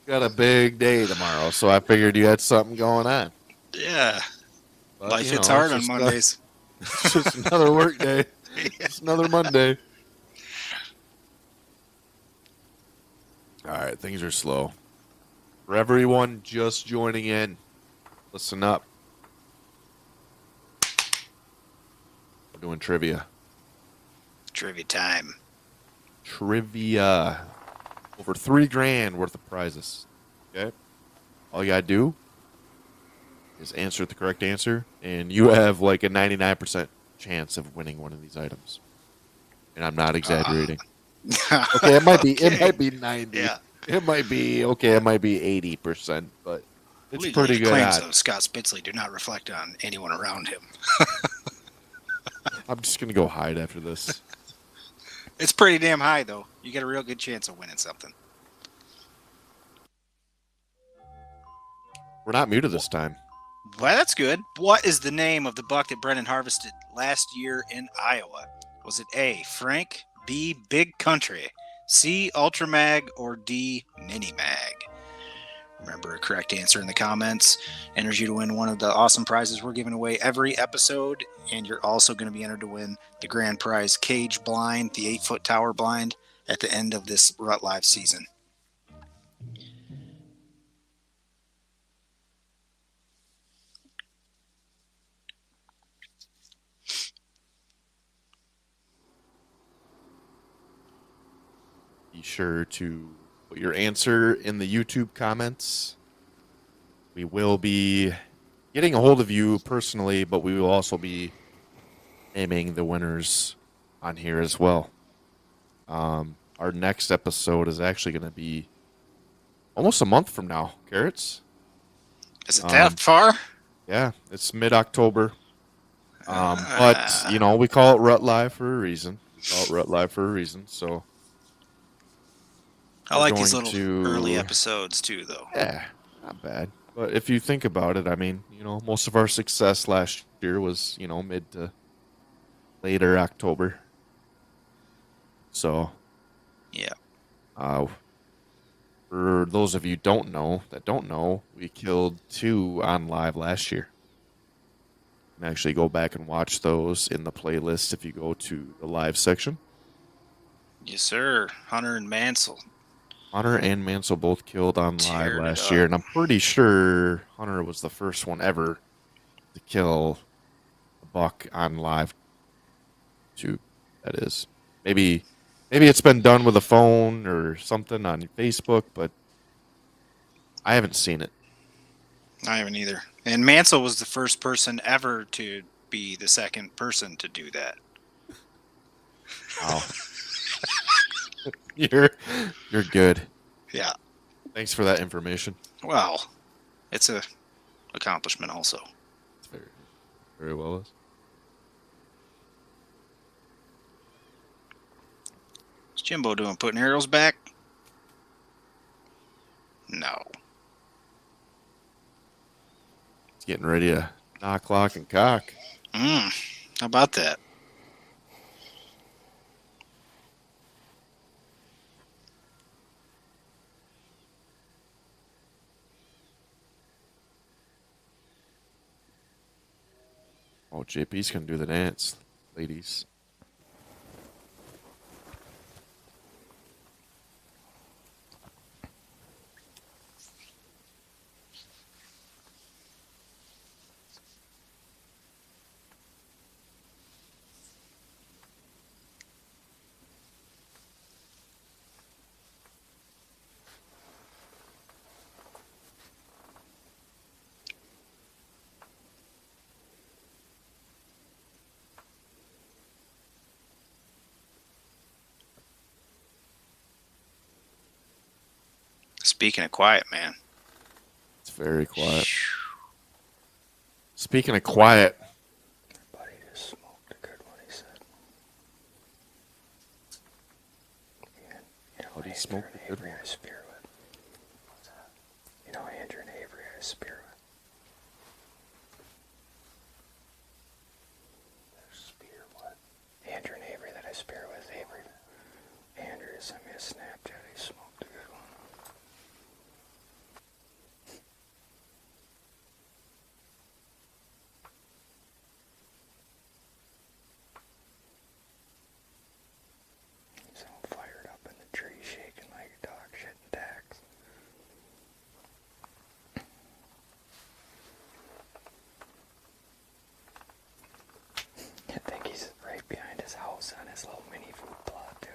got a big day tomorrow, so I figured you had something going on. Yeah. But, Life you hits know, hard it's on just Mondays. It's just another work day. It's another Monday. All right, things are slow. For everyone just joining in, listen up. We're doing trivia. Trivia time. Trivia. Over $3,000 worth of prizes. Okay? All you gotta do is answer the correct answer, and you have like a 99% chance of winning one of these items. And I'm not exaggerating. Okay, it might be Okay. it might be 90. Yeah. It might be it might be 80%, but it's Legally, pretty the good claims odds. of Scott Spitzley do not reflect on anyone around him. I'm just gonna go hide after this. It's pretty damn high, though. You get a real good chance of winning something. We're not muted this time. Well, that's good. What is the name of the buck that Brennan harvested last year in Iowa? Was it A, Frank, B, Big Country, C, Ultra Mag, or D, Mini Mag? Remember, a correct answer in the comments enters you to win one of the awesome prizes we're giving away every episode, and you're also going to be entered to win the grand prize cage blind, the 8-foot tower blind, at the end of this Rut Live season. Be sure to put your answer in the YouTube comments. We will be getting a hold of you personally, but we will also be naming the winners on here as well. Our next episode is actually going to be almost a month from now, Carrots. Is it that far? Yeah, it's mid-October. But, you know, we call it Rut Live for a reason. So I like these going little to- early episodes too, though. yeah, not bad. But if you think about it, I mean, you know, most of our success last year was, you know, mid to later October. So, Yeah. for those of you that don't know, we killed 2 on live last year. You can actually go back and watch those in the playlist if you go to the live section. Yes, sir. Hunter and Mancl. Hunter and Mancl both killed on live Teared it last up. year, and I'm pretty sure Hunter was the first one ever to kill a buck on live. That is, maybe it's been done with a phone or something on Facebook, but I haven't seen it. I haven't either. And Mancl was the first person ever to be the second person to do that. Wow. You're good. Yeah. Thanks for that information. Well, it's a accomplishment also. It's very well is. Jimbo doing? Putting arrows back? No. He's getting ready to knock, lock, and cock. How about that? Oh, JP's going to do the dance, ladies. Speaking of quiet, man. It's very quiet. Speaking of quiet. Everybody just smoked a good one, he said. How do you smoke a good one? I spear with. What's that? You know, Andrew and Avery I spear with. Spear what? Andrew and Avery that I spear with. Avery. Andrew sent me a Snapchat. He smoked a good one. He's all fired up in the tree, shaking like a dog shitting tacks. I think he's right behind his house on his little mini food plot, too.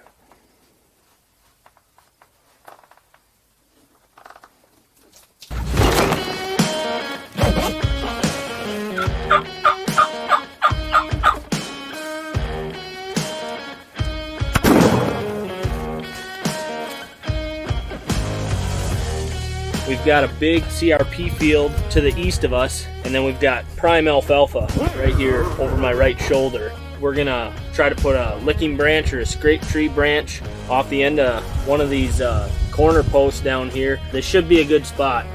We've got a big CRP field to the east of us, and then we've got prime alfalfa right here over my right shoulder. We're gonna try to put a licking branch or a scrape tree branch off the end of one of these corner posts down here. This should be a good spot.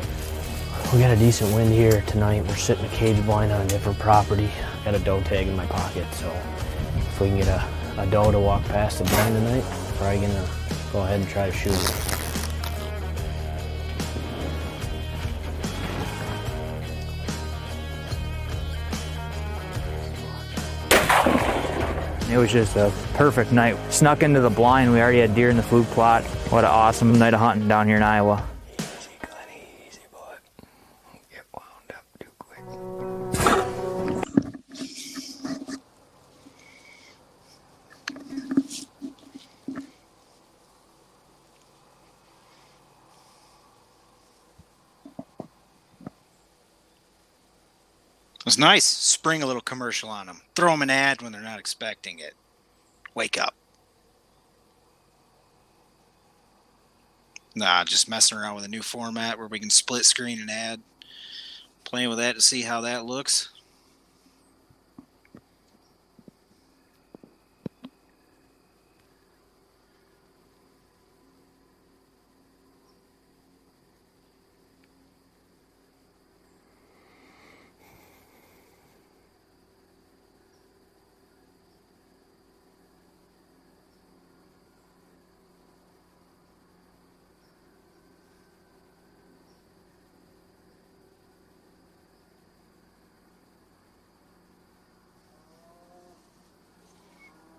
We got a decent wind here tonight. We're sitting a cage blind on a different property. Got a doe tag in my pocket, so if we can get a doe to walk past the blind tonight, probably gonna go ahead and try to shoot it. It was just a perfect night. Snuck into the blind. We already had deer in the food plot. What an awesome night of hunting down here in Iowa. Easy, Glenny, easy, boy. Don't get wound up too quick. It was nice. Spring a little commercial on them. Throw them an ad when they're not expecting it. Wake up. Nah, just messing around with a new format where we can split screen an ad. Playing with that to see how that looks.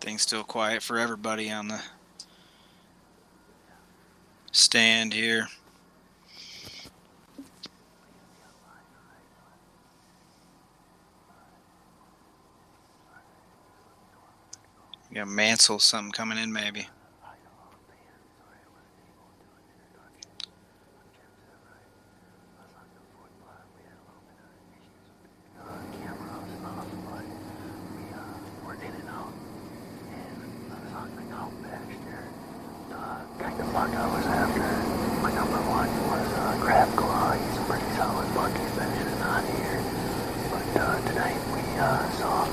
Things still quiet for everybody on the stand here. We got Mancl something coming in maybe. Saw a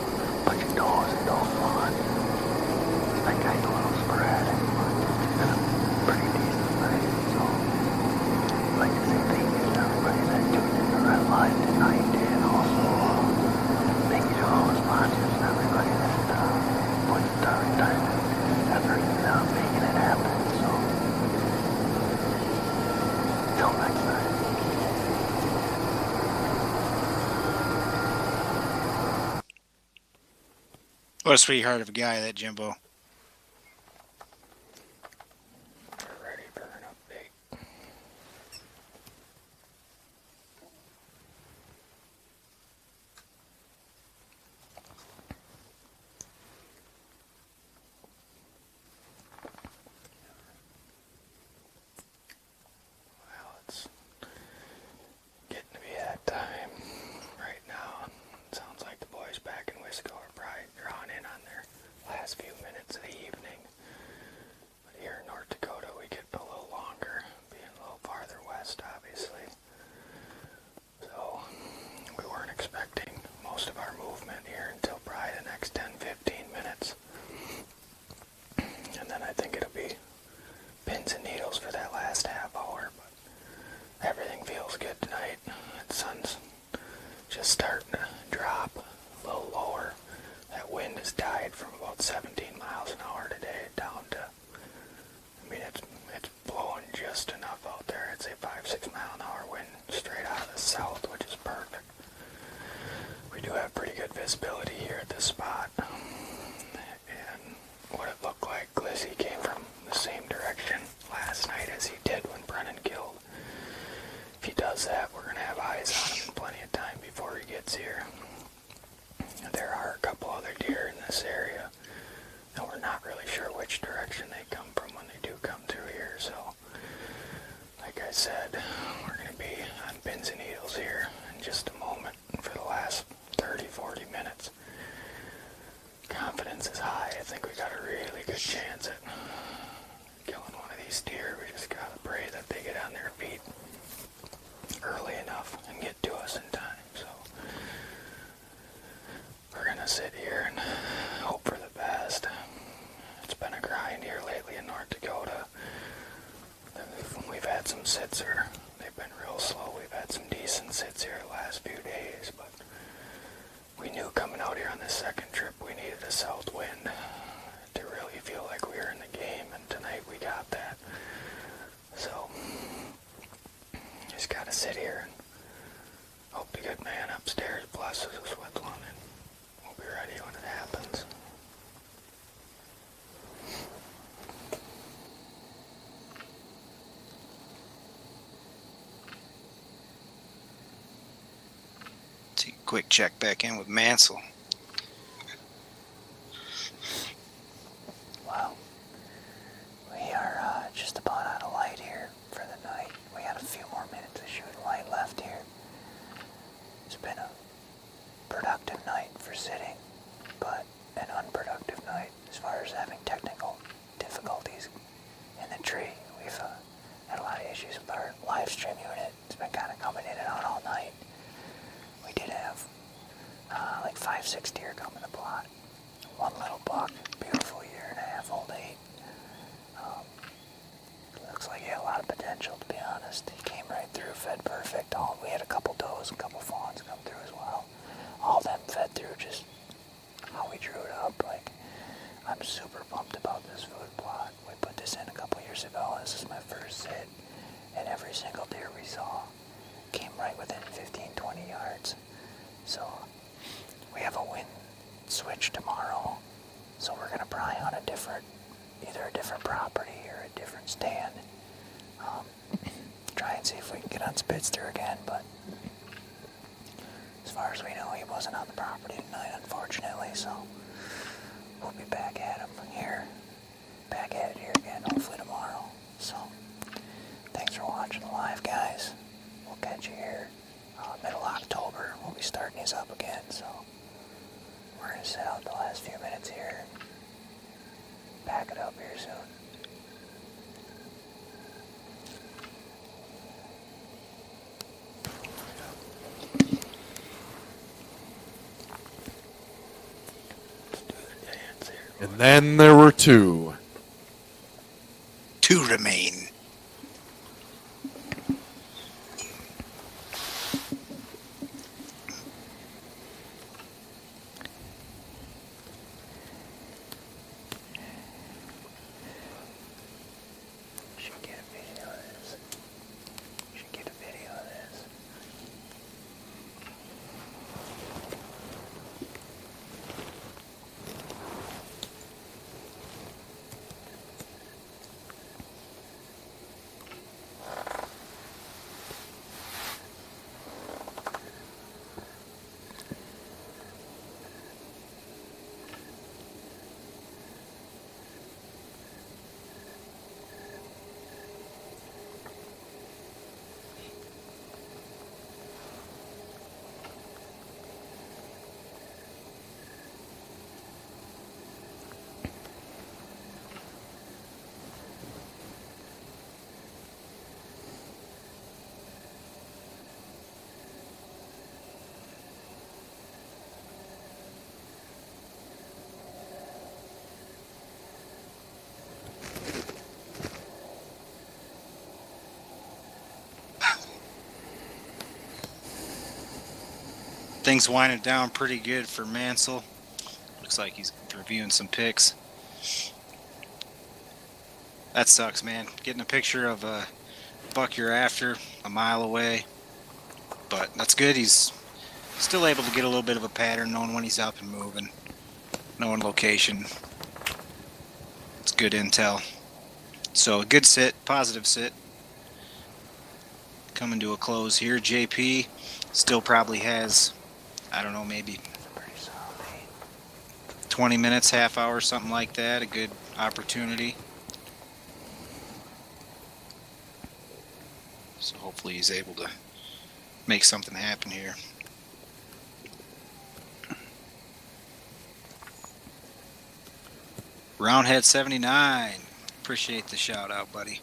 bunch of does and does on. That guy's a little sporadic. What a sweetheart of a guy, that Jimbo. Ready for an update. Well, it's getting to be that time right now. Sounds like the boys back in Wisco are probably drawing in on their last few minutes of the evening. But here in North Dakota, we get a little longer, being a little farther west, obviously. So we weren't expecting most of our movement here until probably the next 10-15 minutes. And then I think it'll be pins and needles for that last half hour. But everything feels good tonight. The sun's just starting to drop a little lower. That wind has died from about 17 miles an hour today down to, I mean, it's blowing just enough out there. I'd say 5-6 mile an hour wind straight out of the south, which is perfect. We do have pretty good visibility here at this spot. And what it looked like, Glizzy came from the same direction last night as he did when Brennan killed. If he does that, we're going to have eyes on him in plenty of time before he gets here. There are a couple other deer in this area, and we're not really sure which direction they come from when they do come through here. So, like I said, we're going to be on pins and needles here in just a moment for the last 30-40 minutes. Confidence is high. I think we got a really good chance at killing one of these deer. We just got to pray that they get on their feet early enough and get to us in time. So we're gonna sit here and hope for the best. It's been a grind here lately in North Dakota. We've had some sits here. They've been real slow. We've had some decent sits here the last few days, but we knew coming out here on this second trip we needed a south wind to really feel like we were in the game, and tonight we got that. So just gotta sit here and hope the good man upstairs blesses us with one, and we'll be ready when it happens. Take a quick check back in with Mancl. Wow. We are just about out of light here for the night. We got a few more minutes of shooting light left here. It's been a productive night for sitting, but an unproductive night as far as having technical difficulties in the tree. We've had a lot of issues with our live stream unit. It's been kind of coming in and out all night. We did have like 5-6 deer come in the plot. One little buck, beautiful year-and-a-half-old 8. Looks like he had a lot of potential, to be honest. He came right through, fed perfect. We had a couple does, a couple fawns come through as well. All of them fed through just how we drew it up. Like, I'm super pumped about this food plot. We put this in a couple years ago. This is my first sit, and every single deer we saw came right within 15-20 yards. So we have a wind switch tomorrow, so we're gonna probably hunt either a different property or a different stand. Try and see if we can get on Spitzley again, but as far as we know, he wasn't on the property tonight, unfortunately, so we'll be back at it here again, hopefully tomorrow. So, thanks for watching the live, guys. We'll catch you here middle October. We'll be starting these up again, so we're going to sit out the last few minutes here and pack it up here soon. And then there were two. Two remain. Should get a video of this. Should Things winding down pretty good for Mancl. Looks like he's reviewing some pics. That sucks, man. Getting a picture of a buck you're after a mile away. But that's good. He's still able to get a little bit of a pattern, knowing when he's up and moving, knowing location. It's good intel. So a good sit, positive sit. Coming to a close here. JP still probably has, I don't know, maybe 20 minutes, half hour, something like that. A good opportunity. So hopefully he's able to make something happen here. Roundhead 79. Appreciate the shout out, buddy.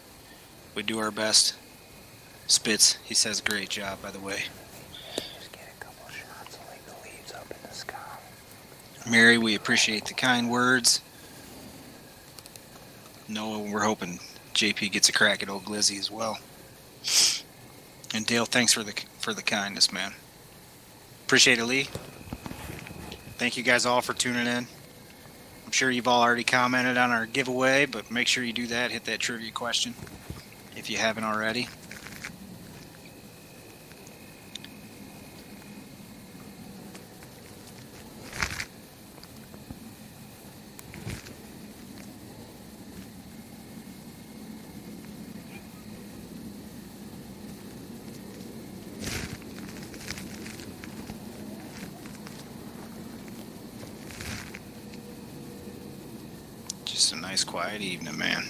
We do our best. Spitz, he says great job, by the way. Just get a couple shots of like the leaves up in the sky. Mary, we appreciate the kind words. Noah, we're hoping JP gets a crack at old Glizzy as well. And Dale, thanks for the kindness, man. Appreciate it, Lee. Thank you guys all for tuning in. I'm sure you've all already commented on our giveaway, but make sure you do that. Hit that trivia question if you haven't already. Just a nice quiet evening, man.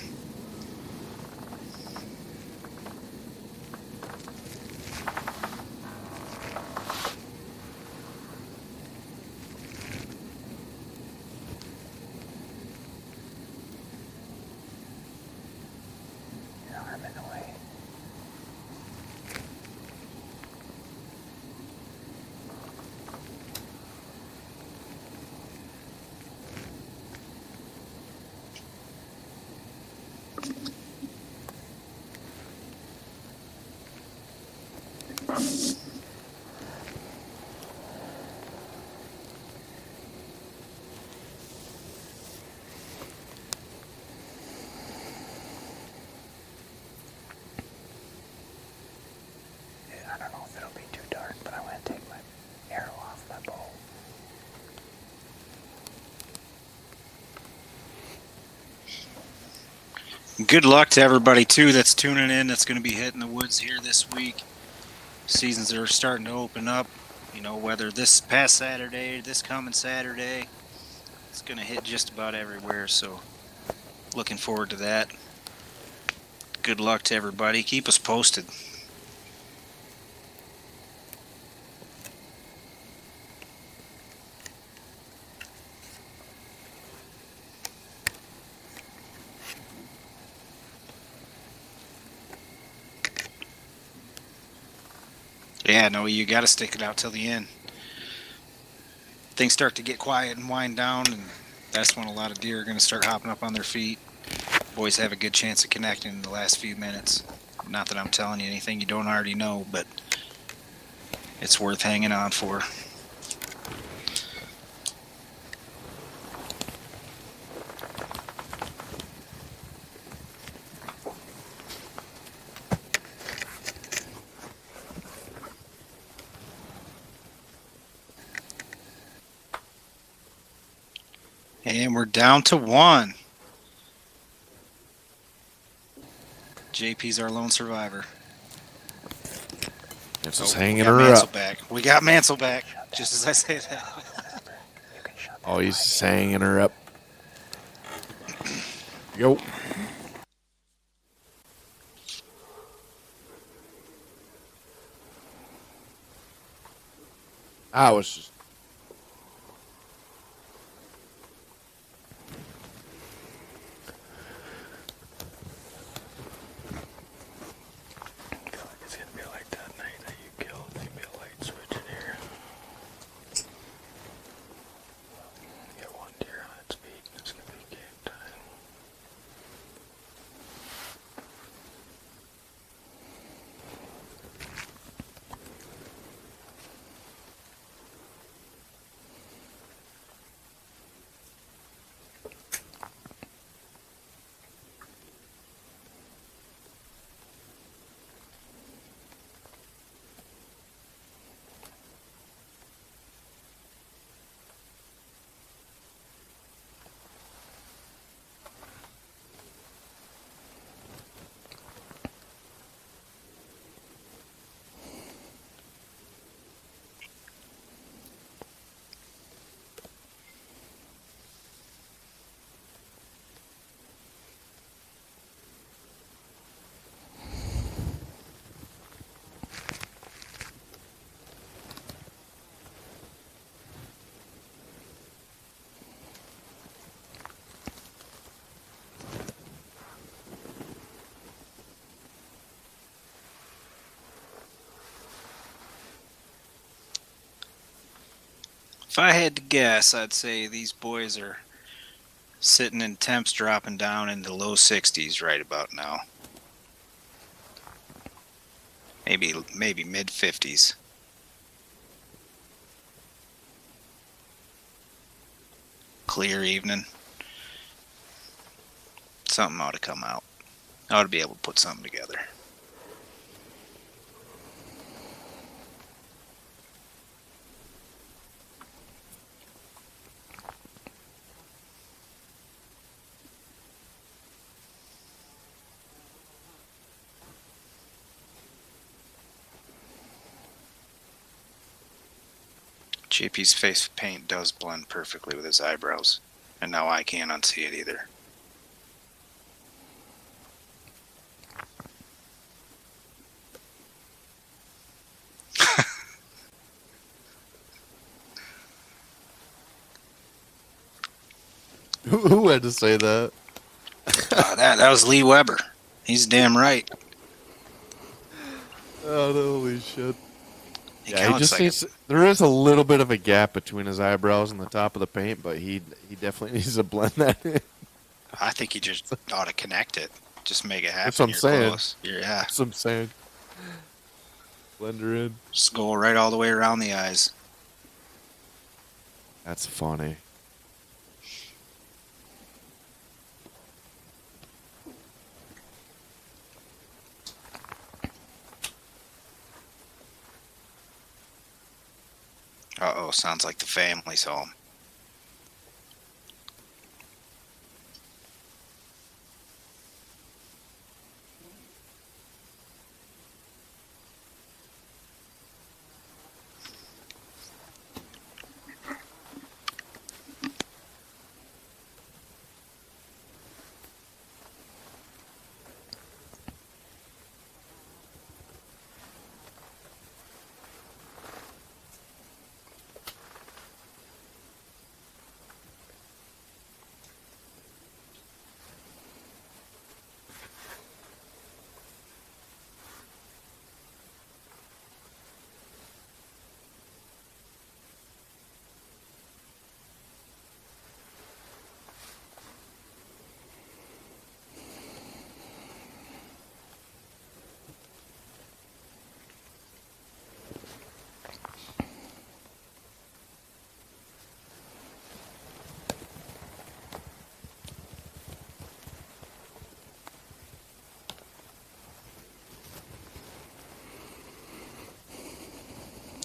Your arm in the way. I don't know if it'll be too dark, but I'm going to take my arrow off my bow. Good luck to everybody, too, that's tuning in, that's going to be hitting the woods here this week. Seasons are starting to open up. You know, whether this past Saturday, this coming Saturday, it's going to hit just about everywhere. So, looking forward to that. Good luck to everybody. Keep us posted. Yeah, no, you got to stick it out till the end. Things start to get quiet and wind down, and that's when a lot of deer are going to start hopping up on their feet. Boys have a good chance of connecting in the last few minutes. Not that I'm telling you anything you don't already know, but it's worth hanging on for. And we're down to one. JP's our lone survivor. It's just hanging we got her Mancl up. back. We got Mancl back, just as I say that. Oh, he's just hanging her up. Yo. I was just. It's gonna be like that night that you killed. Maybe a light switch in here. Get one deer on its feet. It's gonna be game time. If I had to guess, I'd say these boys are sitting in temps dropping down in the low 60s right about now. Maybe mid 50s. Clear evening. Something ought to come out. I ought to be able to put something together. JP's face paint does blend perfectly with his eyebrows, and now I can't unsee it either. Who had to say that? That was Lee Weber. He's damn right. Oh, holy shit. He Yeah, he just needs. There is a little bit of a gap between his eyebrows and the top of the paint, but he definitely needs to blend that in. I think he just ought to connect it. Just make it happen. That's what I'm saying. Yeah. That's what I'm saying. Blend her in. Just go right all the way around the eyes. That's funny. Uh-oh, sounds like the family's home.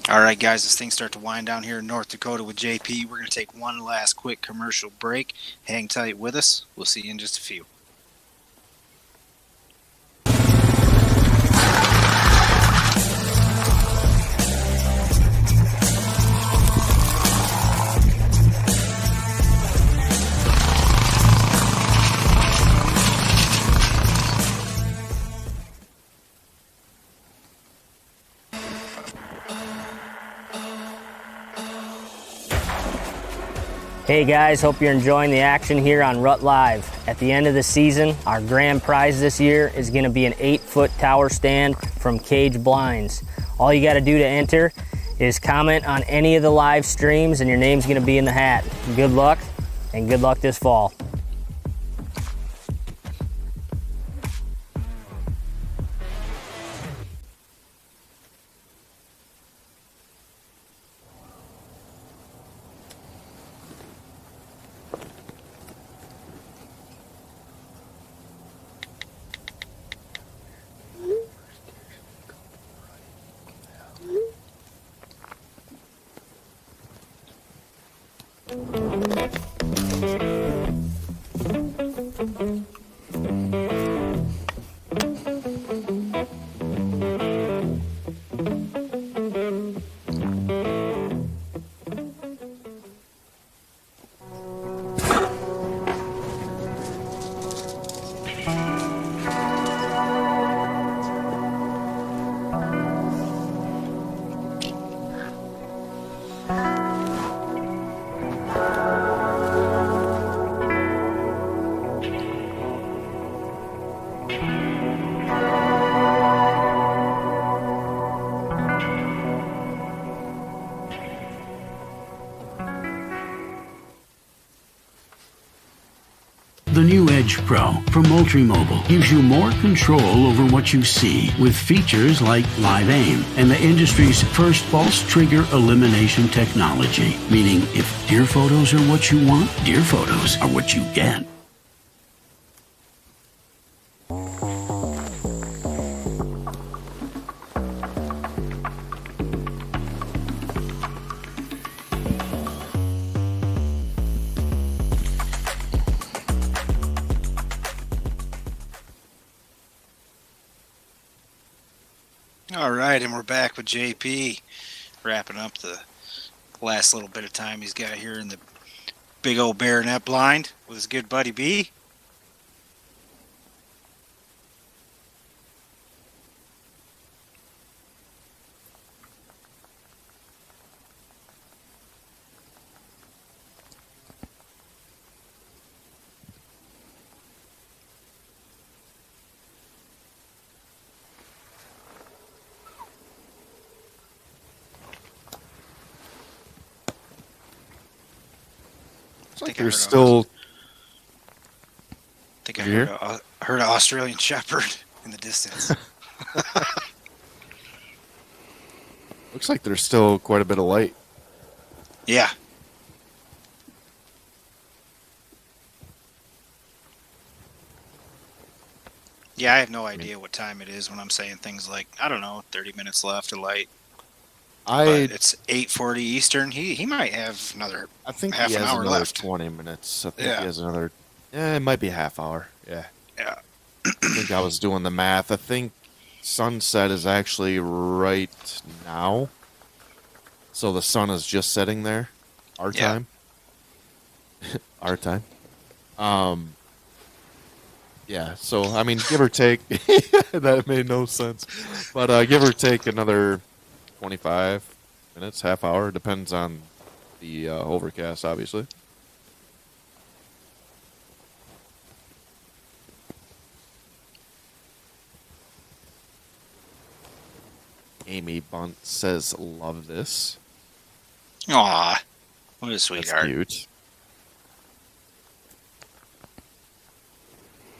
All right, guys, as things start to wind down here in North Dakota with JP, we're going to take one last quick commercial break. Hang tight with us. We'll see you in just a few. Hey guys, hope you're enjoying the action here on Rut Live. At the end of the season, our grand prize this year is going to be an 8-foot tower stand from Cage Blinds. All you got to do to enter is comment on any of the live streams and your name's going to be in the hat. Good luck, and good luck this fall. The new Edge Pro from Multimobile gives you more control over what you see with features like live aim and the industry's first false trigger elimination technology, meaning if deer photos are what you want, deer photos are what you get. All right, and we're back with JP, wrapping up the last little bit of time he's got here in the big old baronet blind with his good buddy B. Like there's still. I think I heard an Australian Shepherd in the distance. Looks like there's still quite a bit of light. Yeah. Yeah, I have no idea what time it is when I'm saying things like, I don't know, 30 minutes left of light. But it's 8:40 Eastern. He might have another half an hour left. 20 minutes. I think he has another. Yeah, it might be a half hour. Yeah. Yeah. I think I was doing the math. I think sunset is actually right now. So the sun is just setting there. Our time. Our time. Yeah, so I mean, give or take, that made no sense. But give or take another 25 minutes, half hour, depends on the overcast, obviously. Amy Bunt says, love this. Aw, what a sweetheart. That's cute.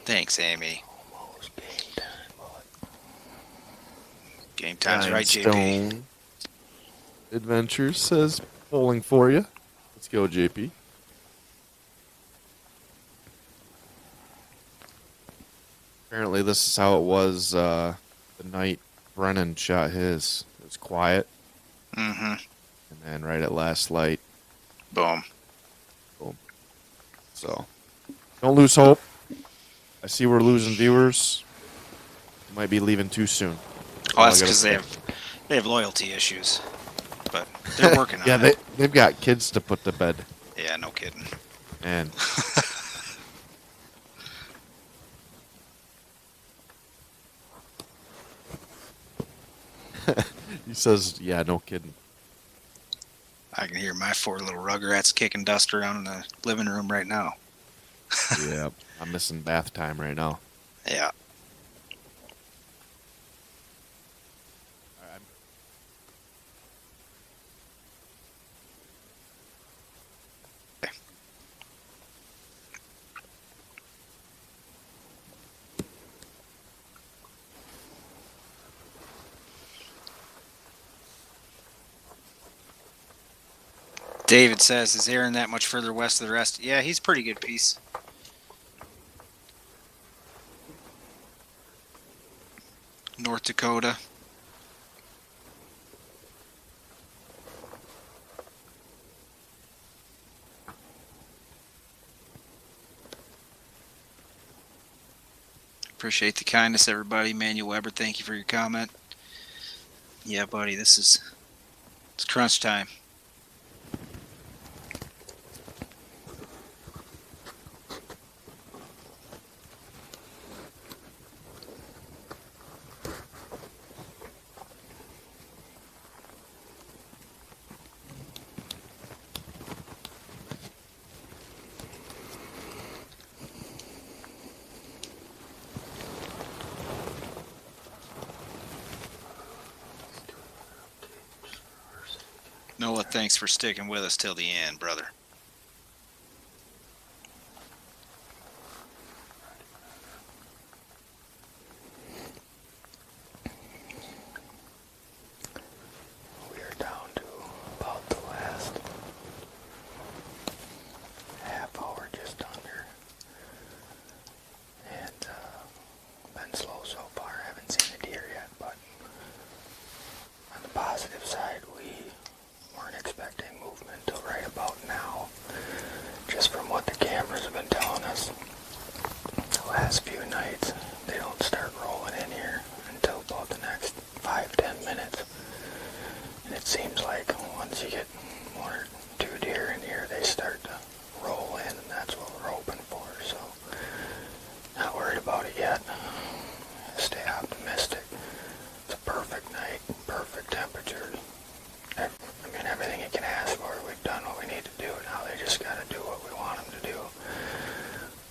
Thanks, Amy. Game time's right, JP. Adventures says, bowling for you. Let's go, JP. Apparently, this is how it was the night Brennan shot his. It was quiet. Mm-hmm. And then right at last light. Boom. Boom. So, don't lose hope. I see we're losing viewers. We might be leaving too soon. Oh, that's because they have loyalty issues. But they're working on it. They've got kids to put to bed. Yeah, no kidding. And he says, yeah, no kidding. I can hear my 4 little rugrats kicking dust around in the living room right now. Yeah, I'm missing bath time right now. Yeah. David says, is Aaron that much further west of the rest? Yeah, he's a pretty good piece. North Dakota. Appreciate the kindness, everybody. Manuel Weber, thank you for your comment. Yeah, buddy, it's crunch time. Noah, thanks for sticking with us till the end, brother. last few nights, they don't start rolling in here until about the next 5-10 minutes. And it seems like once you get 1 or 2 deer in here, they start to roll in, and that's what we're hoping for. So, not worried about it yet. Stay optimistic. It's a perfect night, perfect temperature. I mean, everything you can ask for. We've done what we need to do. Now they just got to do what we want them to do.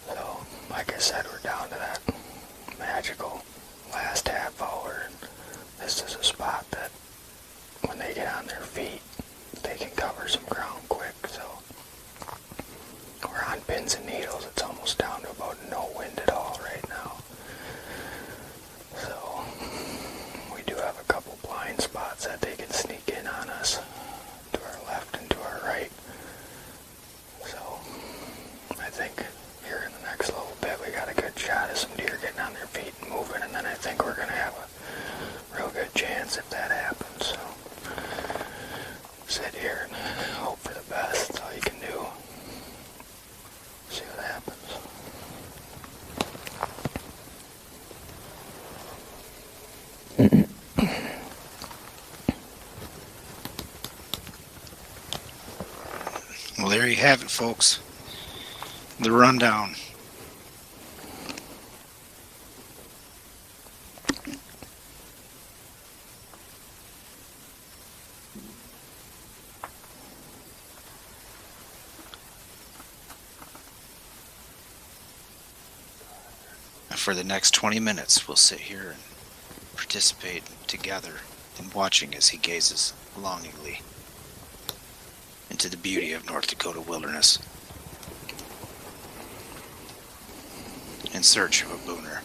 So, like I said, we're down to that magical last half hour. This is a spot that when they get on their feet, they can cover some ground quick. So, we're on pins and needles. It's almost down to about no wind at all right now. So, we do have a couple blind spots that they can sneak in on us to our left and to our right. So, I think here in the next little bit we got a good shot of some deer getting on their feet and moving, and then I think we're going to have a real good chance if that happens. So, sit here and hope for the best. That's all you can do. See what happens. Well, there you have it, folks. The rundown. For the next 20 minutes, we'll sit here and participate together in watching as he gazes longingly into the beauty of North Dakota wilderness in search of a booner.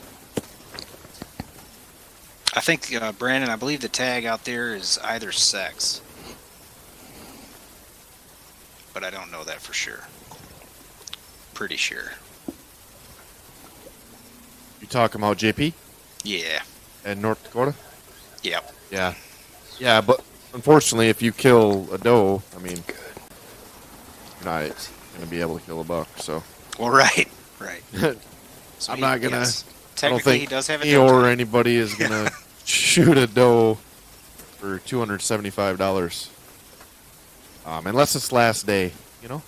I think, Brandon, I believe the tag out there is either sex, but I don't know that for sure. Pretty sure. You talking about JP? Yeah. And North Dakota? Yep. Yeah. Yeah, but unfortunately, if you kill a doe, I mean, you're not going to be able to kill a buck, so. Well, right. So I'm not going to. Yes. I don't Technically, think he does have a me doe or tag. anybody is going to shoot a doe for $275. Unless it's last day, you know?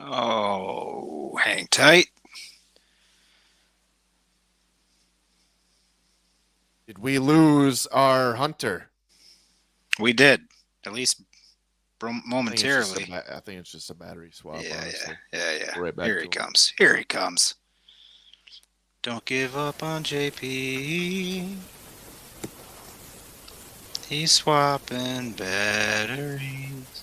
Oh, hang tight. Did we lose our hunter? We did, at least momentarily. I think it's just a battery swap. Yeah. Right back Here to he him. comes. Here he comes. Don't give up on JP. He's swapping batteries.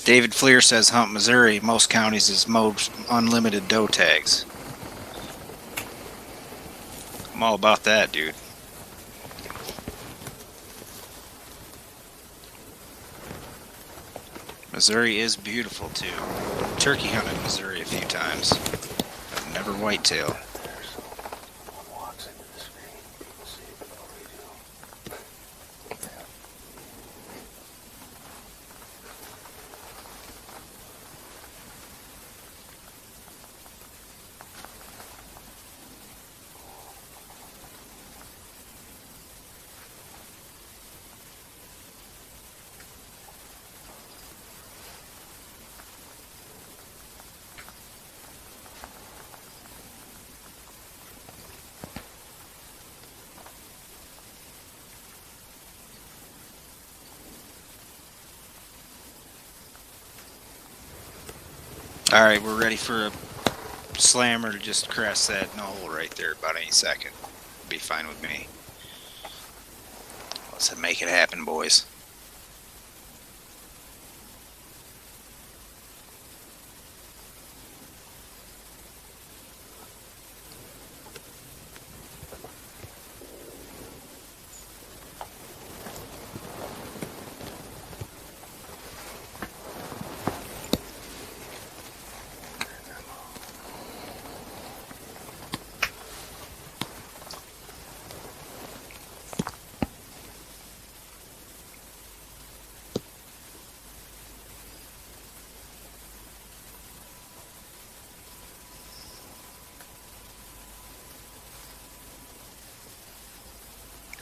David Fleer says Hunt, Missouri, most counties is most unlimited doe tags. I'm all about that, dude. Missouri is beautiful, too. Turkey hunted Missouri a few times, but never whitetail. All right, we're ready for a slammer to just crest that in the hole right there about any second. Be fine with me. Let's make it happen, boys.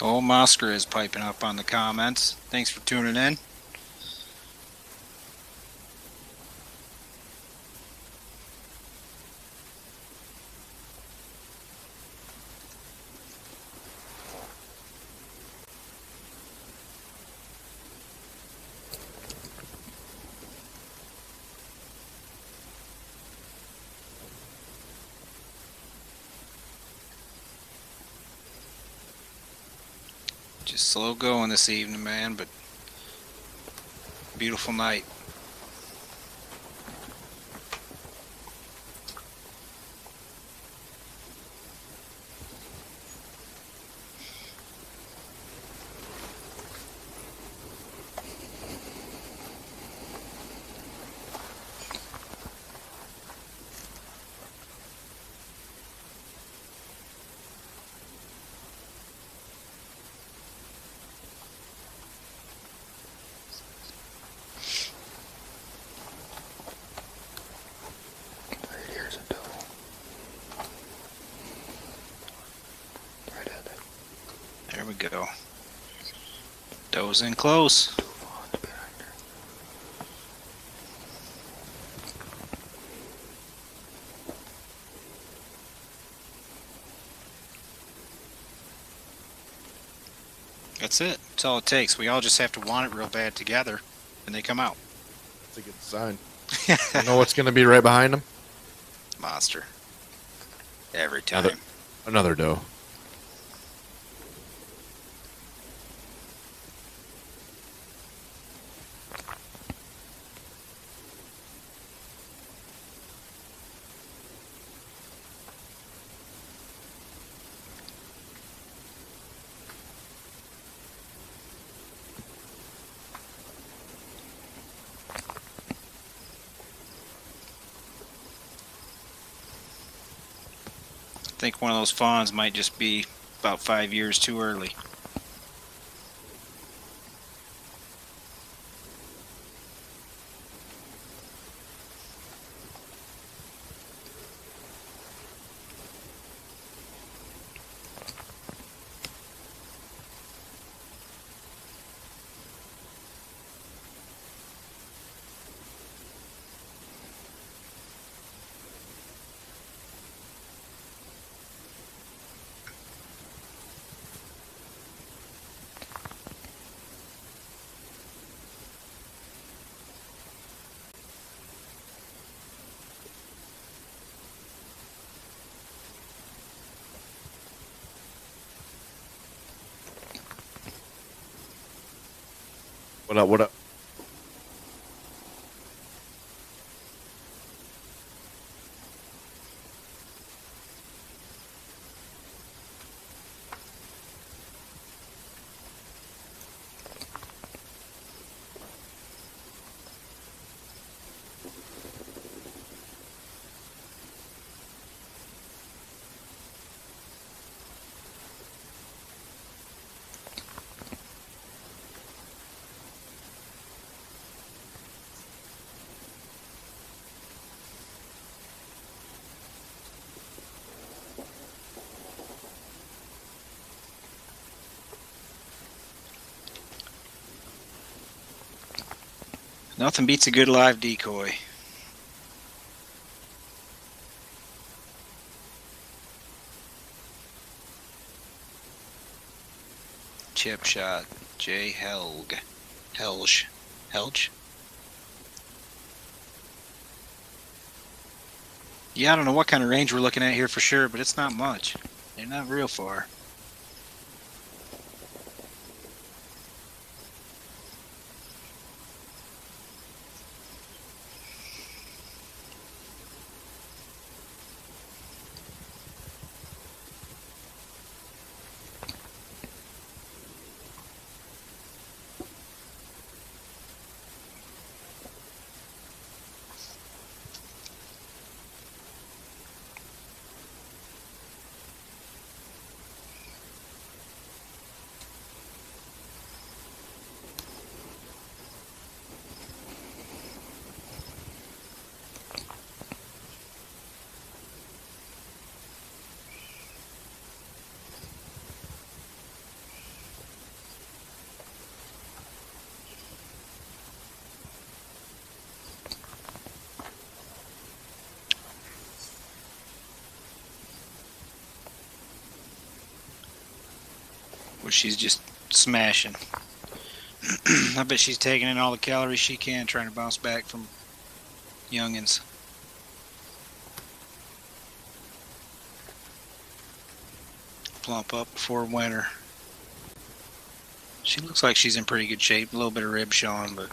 Old Mosker is piping up on the comments. Thanks for tuning in. Just slow going this evening, man, but beautiful night. There we go. Doe's in close. That's it. That's all it takes. We all just have to want it real bad together, and they come out. That's a good sign. You know what's going to be right behind them? Monster. Every time. Another doe. I think one of those fawns might just be about 5 years too early. What up? What up? Nothing beats a good live decoy. Chip shot. J. Helge. Yeah, I don't know what kind of range we're looking at here for sure, but it's not much. They're not real far. Well, she's just smashing. I bet she's taking in all the calories she can, trying to bounce back from youngins. Plump up before winter. She looks like she's in pretty good shape. A little bit of rib showing, but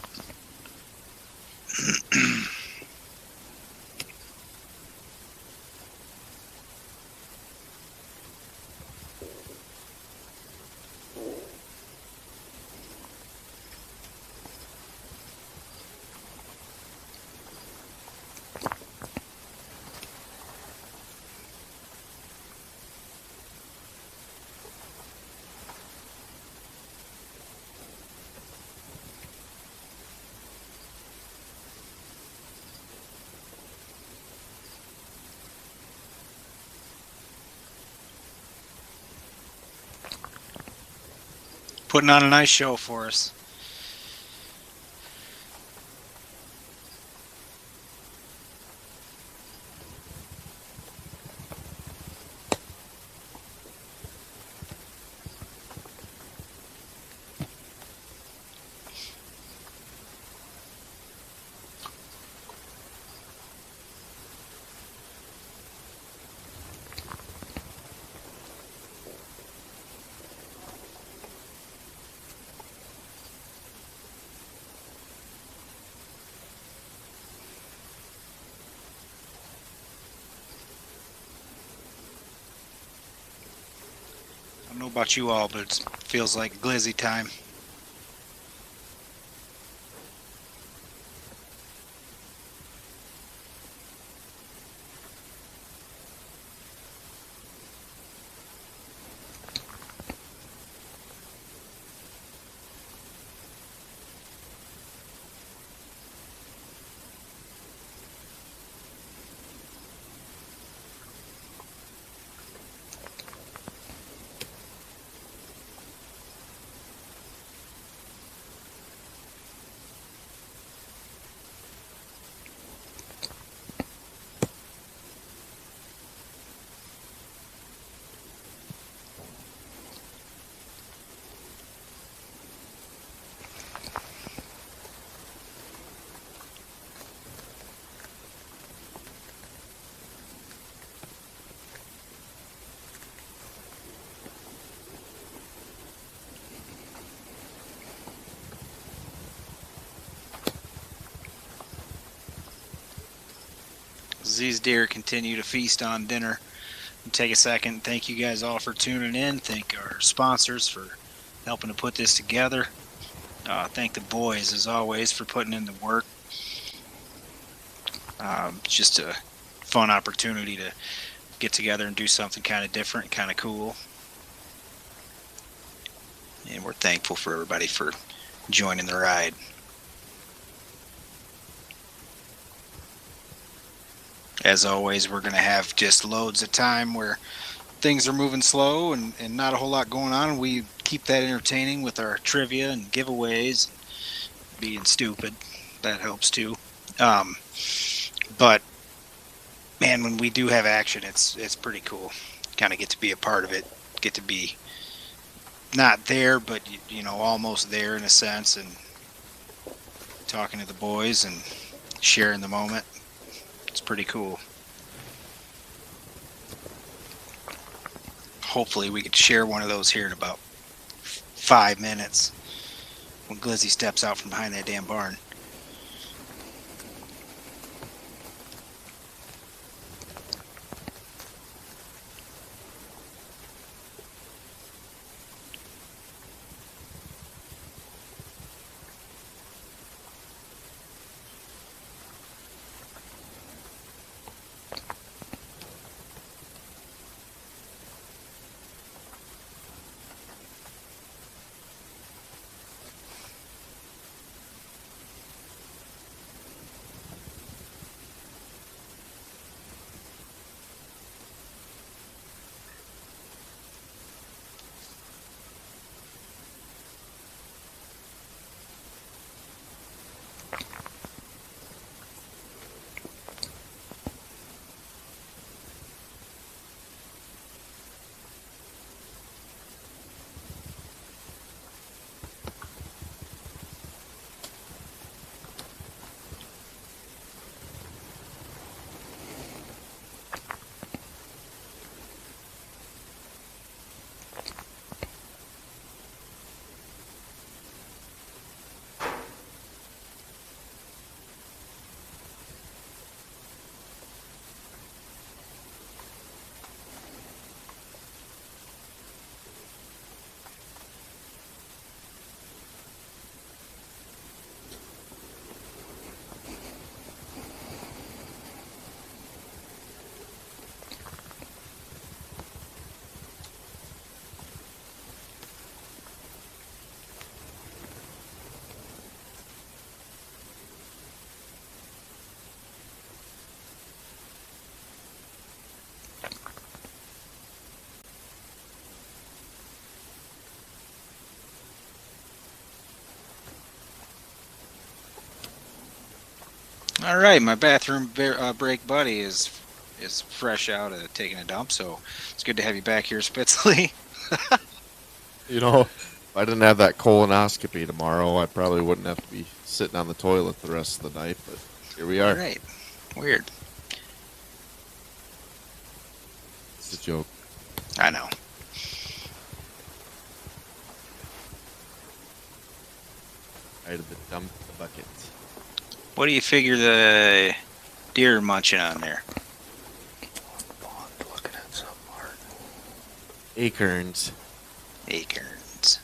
putting on a nice show for us. I don't know about you all, but it feels like glizzy time. These deer continue to feast on dinner. And take a second and thank you guys all for tuning in. Thank our sponsors for helping to put this together. Thank the boys, as always, for putting in the work. It's just a fun opportunity to get together and do something kind of different, kind of cool. And we're thankful for everybody for joining the ride. As always, we're going to have just loads of time where things are moving slow and not a whole lot going on. And we keep that entertaining with our trivia and giveaways, being stupid. That helps too. But, man, when we do have action, it's pretty cool. Kind of get to be a part of it. Get to be not there, but, you know, almost there in a sense. And talking to the boys and sharing the moment. It's pretty cool. hopefully we could share one of those here in about 5 minutes when Glizzy steps out from behind that damn barn. All right, my bathroom break buddy is fresh out of taking a dump, so it's good to have you back here, Spitzley. You know, if I didn't have that colonoscopy tomorrow, I probably wouldn't have to be sitting on the toilet the rest of the night, but here we are. All right, weird. It's a joke. I know. I had to dump the bucket. What do you figure the deer are munching on there? Looking at some art. Acorns. Acorns.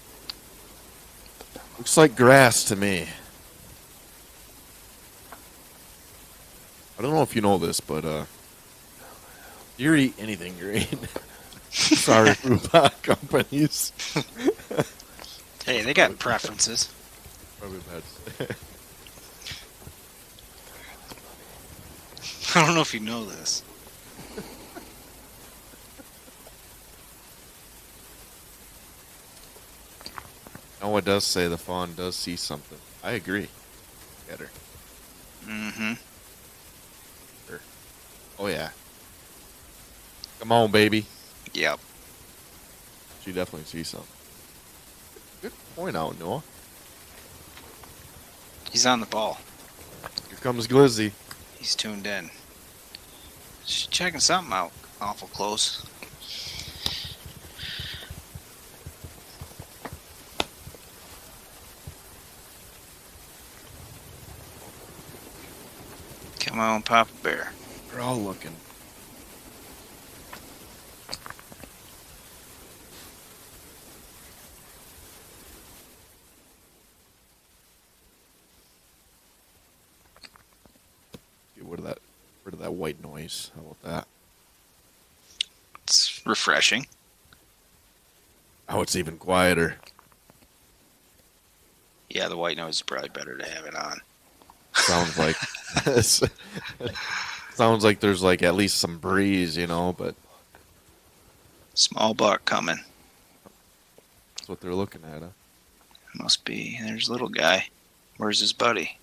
Looks like grass to me. I don't know if you know this, but deer eat anything green. Sorry, food companies. Hey, they got preferences. Probably bad. I don't know if you know this. No, it does say the fawn does see something. I agree. Get her. Mm-hmm. Sure. Oh, yeah. Come on, baby. Yep. She definitely sees something. Good point out, Noah. He's on the ball. Here comes Glizzy. He's tuned in. She's checking something out awful close. Come on, Papa Bear. We're all looking. Get rid of that white noise. How about that? It's refreshing. Oh, it's even quieter. Yeah, the white noise is probably better to have it on. Sounds like sounds like there's like at least some breeze, you know, but Small buck coming. that's what they're looking at, huh? Must be. There's little guy. Where's his buddy?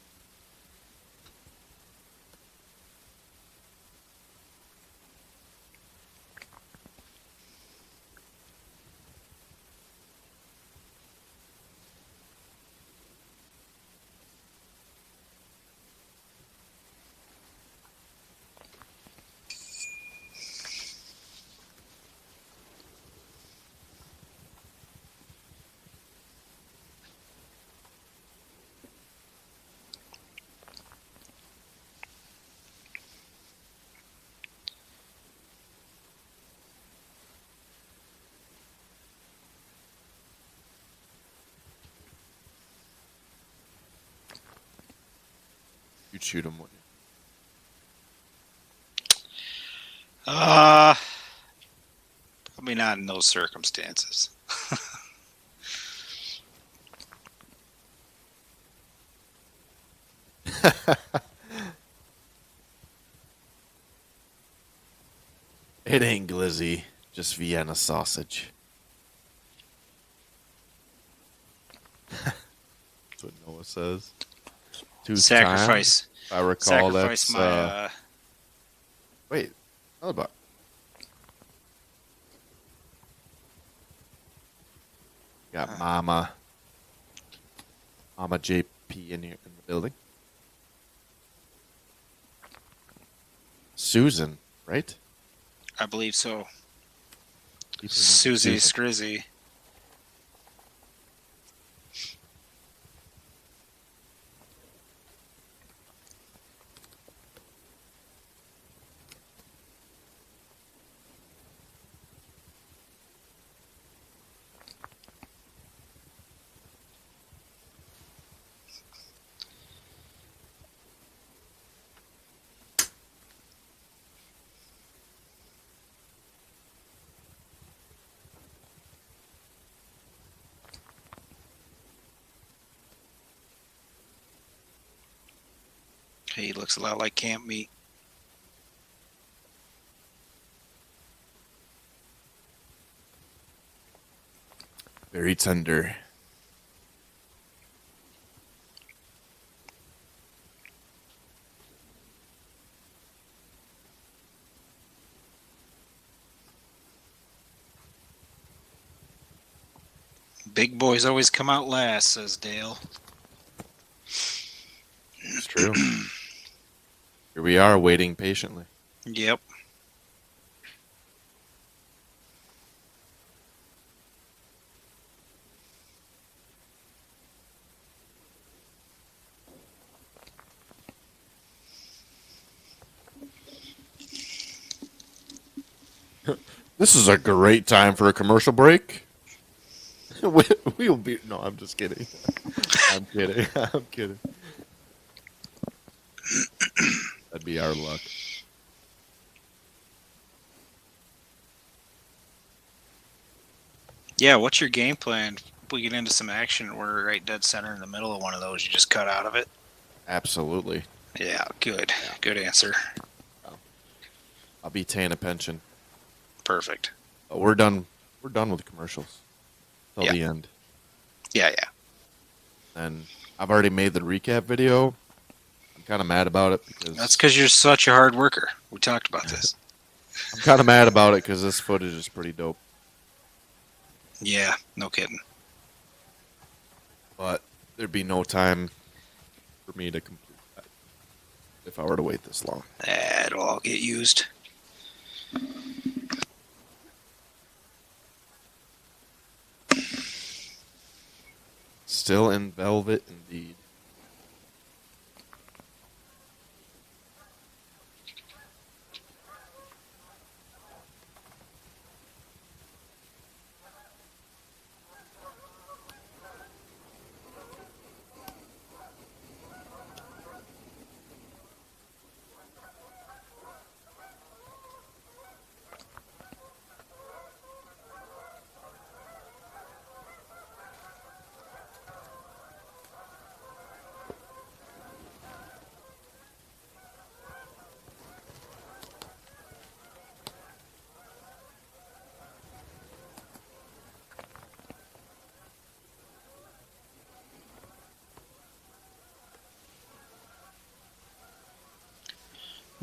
you'd shoot them, wouldn't Probably not in those circumstances. It ain't glizzy, just Vienna sausage. That's what Noah says. Sacrifice. If I recall, Sacrifice that's my. wait, another buck. Got Mama JP in here in the building. Susan, right? I believe so. Keep her name Susie Susan. Scrizzy. He looks a lot like camp meat. Very tender. Big boys always come out last, says Dale. It's true. Here we are waiting patiently. Yep. This is a great time for a commercial break. We'll be. No, I'm just kidding. I'm kidding. I'm kidding. That'd be our luck. Yeah, what's your game plan? If we get into some action, we're right dead center in the middle of one of those. You just cut out of it. Absolutely. Yeah, good. Good answer. I'll be paying attention. Perfect. But we're done. We're done with the commercials till Yeah. the end. Yeah. And I've already made the recap video. I'm kind of mad about it because That's because you're such a hard worker. We talked about this. I'm kind of mad about it because this footage is pretty dope. Yeah, no kidding. But there'd be no time for me to complete that if I were to wait this long. It'll all get used. Still in velvet, indeed.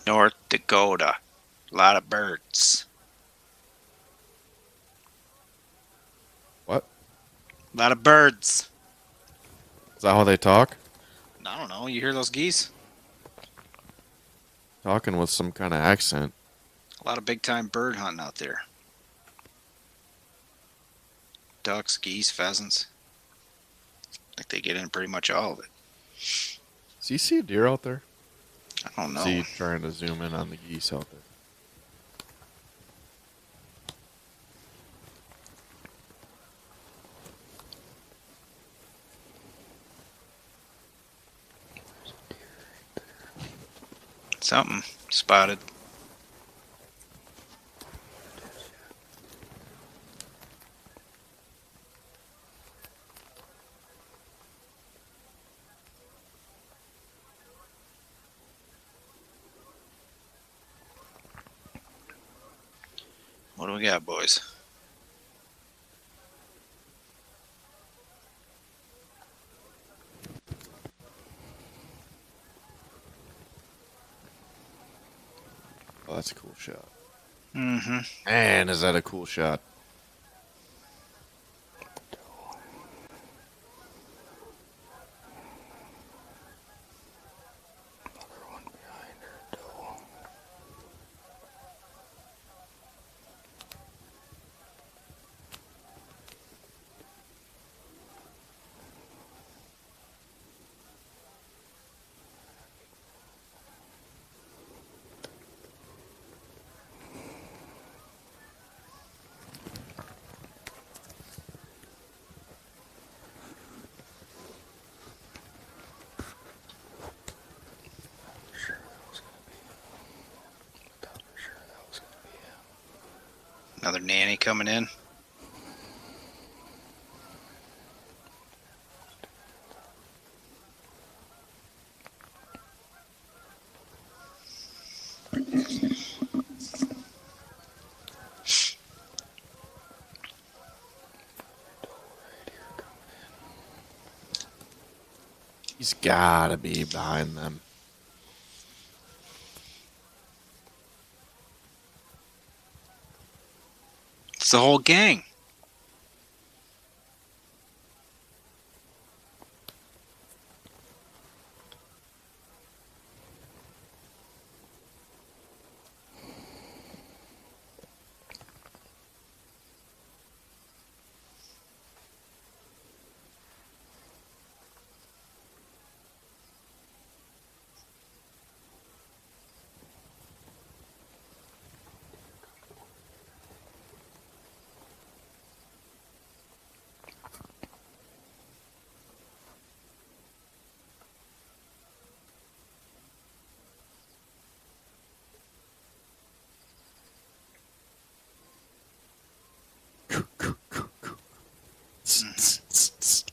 North Dakota. A lot of birds. What? A lot of birds. Is that how they talk? I don't know. You hear those geese? Talking with some kind of accent. A lot of big time bird hunting out there. Ducks, geese, pheasants. I think they get in pretty much all of it. Do you see a deer out there? I don't know. See, trying to zoom in on the geese out there. Something spotted. What do we got, boys? Oh, that's a cool shot. Mm-hmm. Man, is that a cool shot? Another nanny coming in. He's gotta be behind them. It's the whole gang.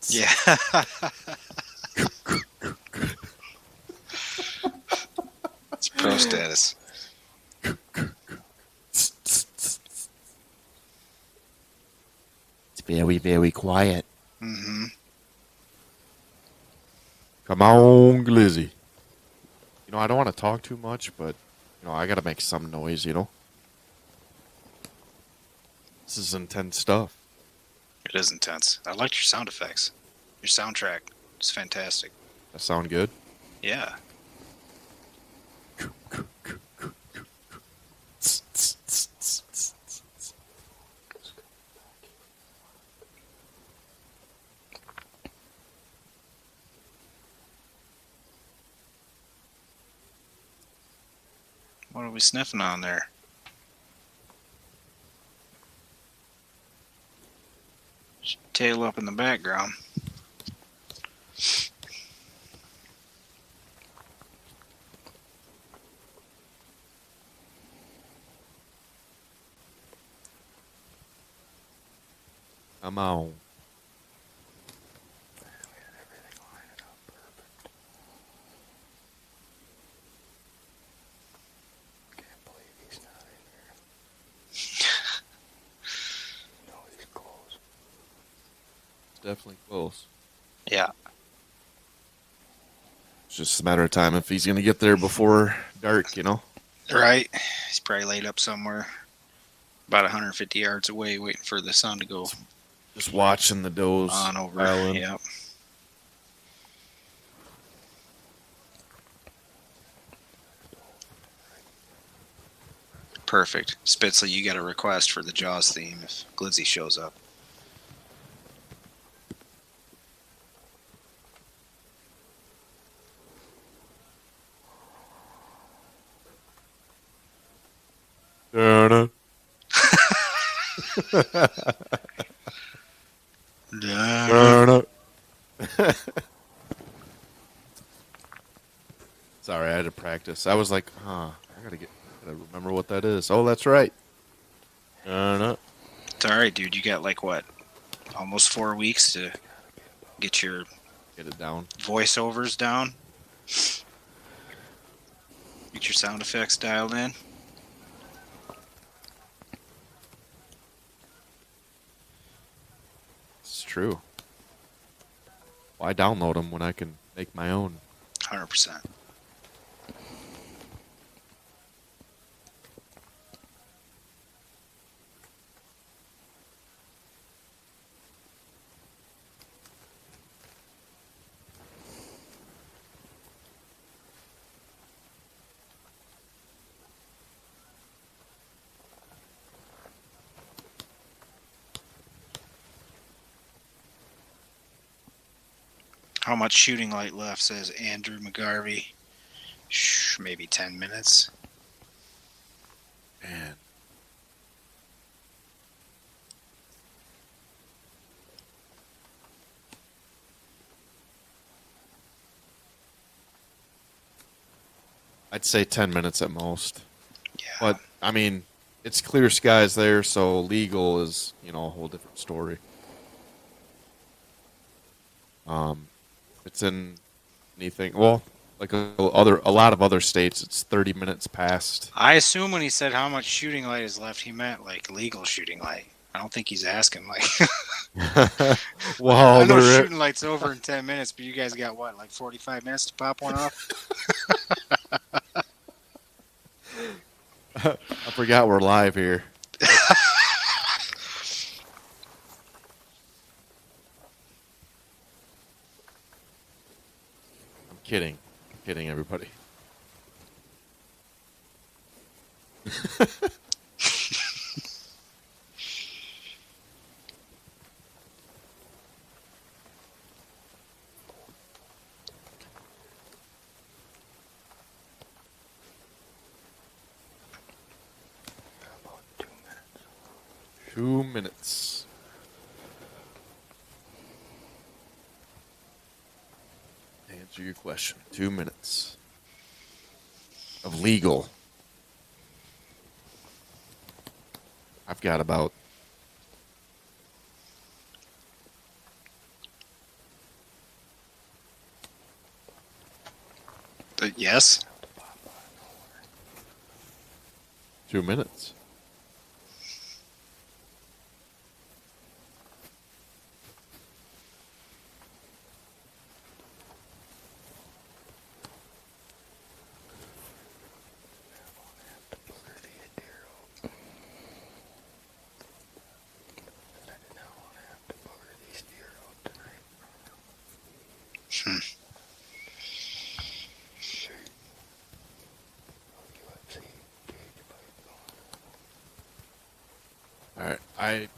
Yeah. It's pro status. It's very, very quiet. Mm-hmm. Come on, Glizzy. You know, I don't want to talk too much, but, you know, I gotta make some noise, you know? This is intense stuff. It is intense. I liked your sound effects. Your soundtrack is fantastic. That sound good? Yeah. What are we sniffing on there? Tail up in the background. Come on. Definitely close. Yeah. It's just a matter of time if he's going to get there before dark, you know? Right. He's probably laid up somewhere about 150 yards away waiting for the sun to go Just watching the does on over. island. Yep. Perfect. Spitzley, you got a request for the Jaws theme if Glizzy shows up. Dun-dun. Dun-dun. Sorry, I had to practice. practice. I was like, I gotta remember what that is. Oh, that's right. No. It's all right, dude. You got like what? Almost 4 weeks to get it down. Voiceovers down. Get your sound effects dialed in. It's true. Why download them when I can make my own? 100%. How much shooting light left, says Andrew McGarvey. Maybe 10 minutes. Man. I'd say 10 minutes at most. Yeah. But, I mean, it's clear skies there, so legal is, a whole different story. It's in anything, well, like a lot of other states, it's 30 minutes past. I assume when he said how much shooting light is left, he meant like legal shooting light. I don't think he's asking like. Well, I know shooting light's over in 10 minutes, but you guys got what, like 45 minutes to pop one off? I forgot we're live here. I'm kidding, everybody. About 2 minutes. Answer your question. 2 minutes of legal. I've got about Yes. 2 minutes. All right,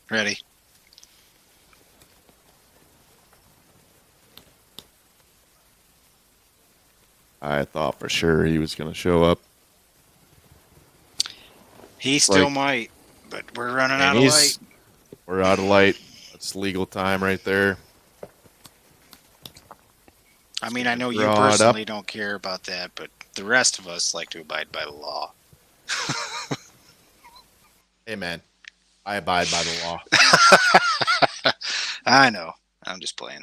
Ready. I thought for sure he was going to show up. He still might, but we're running out of light. We're out of light. That's legal time right there. I mean, I know you personally don't care about that, but the rest of us like to abide by the law. Hey, man, I abide by the law. I know. I'm just playing.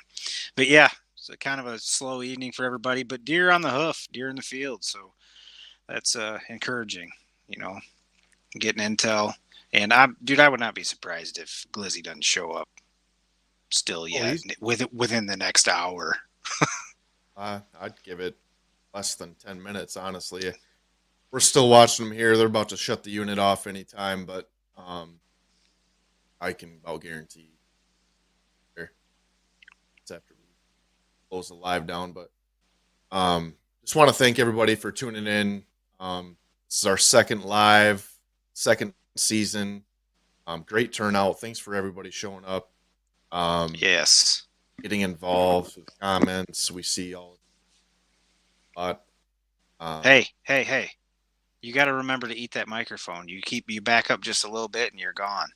But yeah, it's kind of a slow evening for everybody, but deer on the hoof, deer in the field. So that's encouraging, getting intel. And I would not be surprised if Glizzy doesn't show up still yet within the next hour. I'd give it less than 10 minutes, honestly. We're still watching them here. They're about to shut the unit off anytime, but I can about guarantee it's after we close the live down. But just want to thank everybody for tuning in. This is our second season. Great turnout. Thanks for everybody showing up. Yes. Getting involved with comments. We see all. But hey. You got to remember to eat that microphone. You back up just a little bit and you're gone.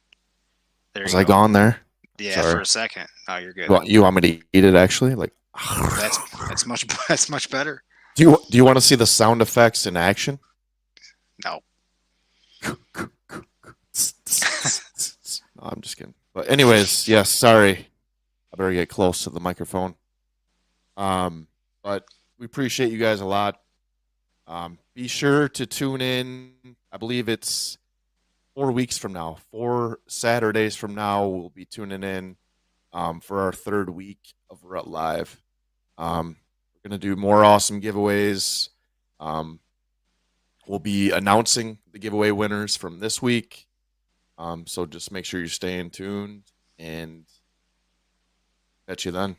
There was you I go. gone there? Yeah, Sorry. for a second. Oh, you're good. You want me to eat it actually? Like that's much better. Do you want to see the sound effects in action? No. No, I'm just kidding. But anyways, yes, sorry. I better get close to the microphone. But we appreciate you guys a lot. Be sure to tune in. I believe it's 4 weeks from now. 4 Saturdays from now, we'll be tuning in for our 3rd week of Rut Live. We're going to do more awesome giveaways. We'll be announcing the giveaway winners from this week. So just make sure you're staying tuned and catch you then.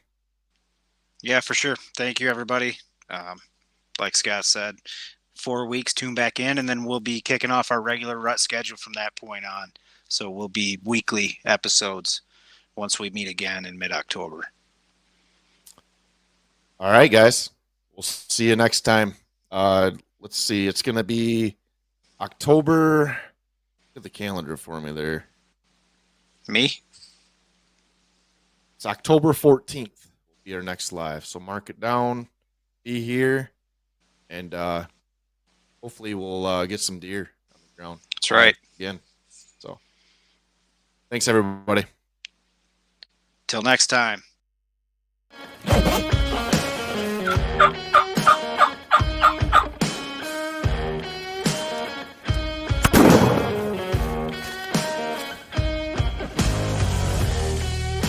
Yeah, for sure. Thank you, everybody. Like Scott said, 4 weeks, tune back in, and then we'll be kicking off our regular rut schedule from that point on. So we'll be weekly episodes once we meet again in mid-October. All right, guys. We'll see you next time. Let's see. It's going to be October. Look at the calendar for me there. Me? It's October 14th. Will be our next live. So mark it down. Be here. And hopefully we'll get some deer on the ground. That's right. Again. So thanks, everybody. Till next time.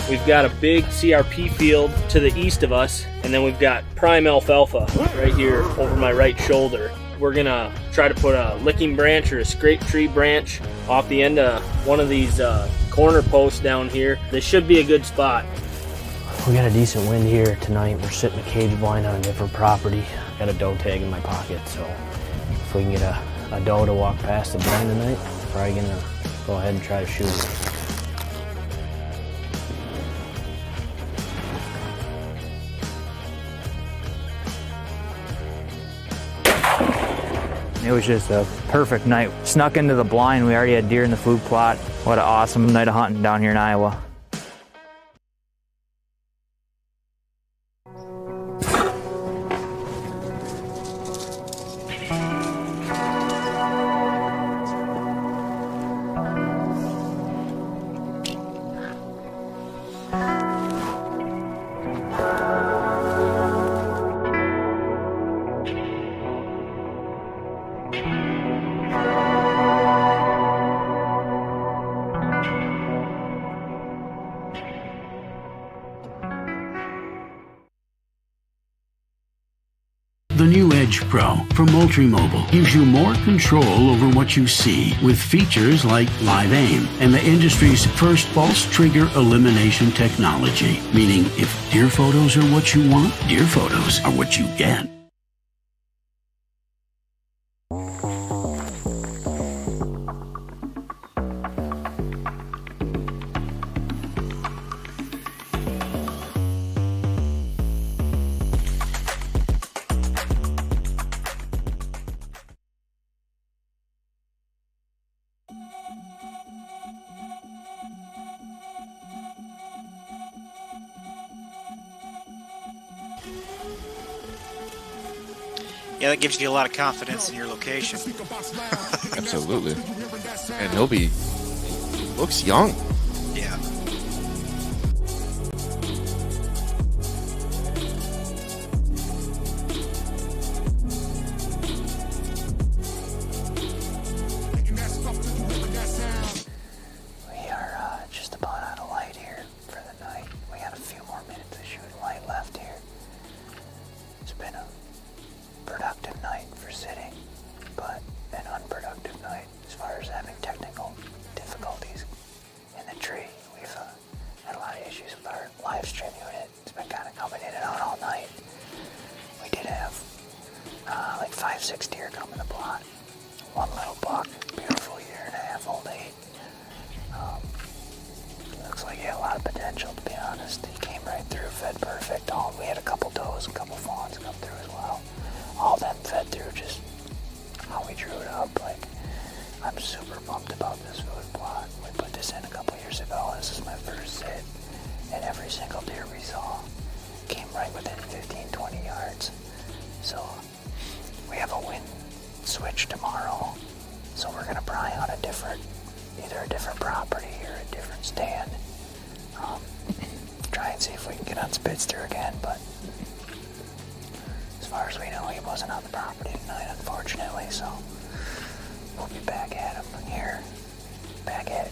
We've got a big CRP field to the east of us, and then we've got prime alfalfa right here over my right shoulder. We're gonna try to put a licking branch or a scrape tree branch off the end of one of these corner posts down here. This should be a good spot. We got a decent wind here tonight. We're sitting a cage blind on a different property. Got a doe tag in my pocket, so if we can get a doe to walk past the blind tonight, probably gonna go ahead and try to shoot it. It was just a perfect night. Snuck into the blind. We already had deer in the food plot. What an awesome night of hunting down here in Iowa. The new Edge Pro from Multimobile gives you more control over what you see with features like live aim and the industry's first false trigger elimination technology, meaning if deer photos are what you want, deer photos are what you get. Yeah, that gives you a lot of confidence in your location. Absolutely. And he looks young. Yeah. We are just about out of light here for the night. We got a few more minutes of shooting light left here. It's been a productive night for sitting, but an unproductive night as far as having technical difficulties in the he had a lot of potential, to be honest. He came right through, fed perfect. We had a couple does, a couple fawns come through as well. All them fed through, just how we drew it up. Like, I'm super pumped about this food plot. We put this in a couple years ago. This is my first sit, and every single deer we saw came right within 15-20 yards. So we have a wind switch tomorrow, so we're gonna pry on either a different property or a different stand. Try and see if we can get on Spitzley again, but as far as we know, he wasn't on the property tonight, unfortunately, so we'll be back at him here, back at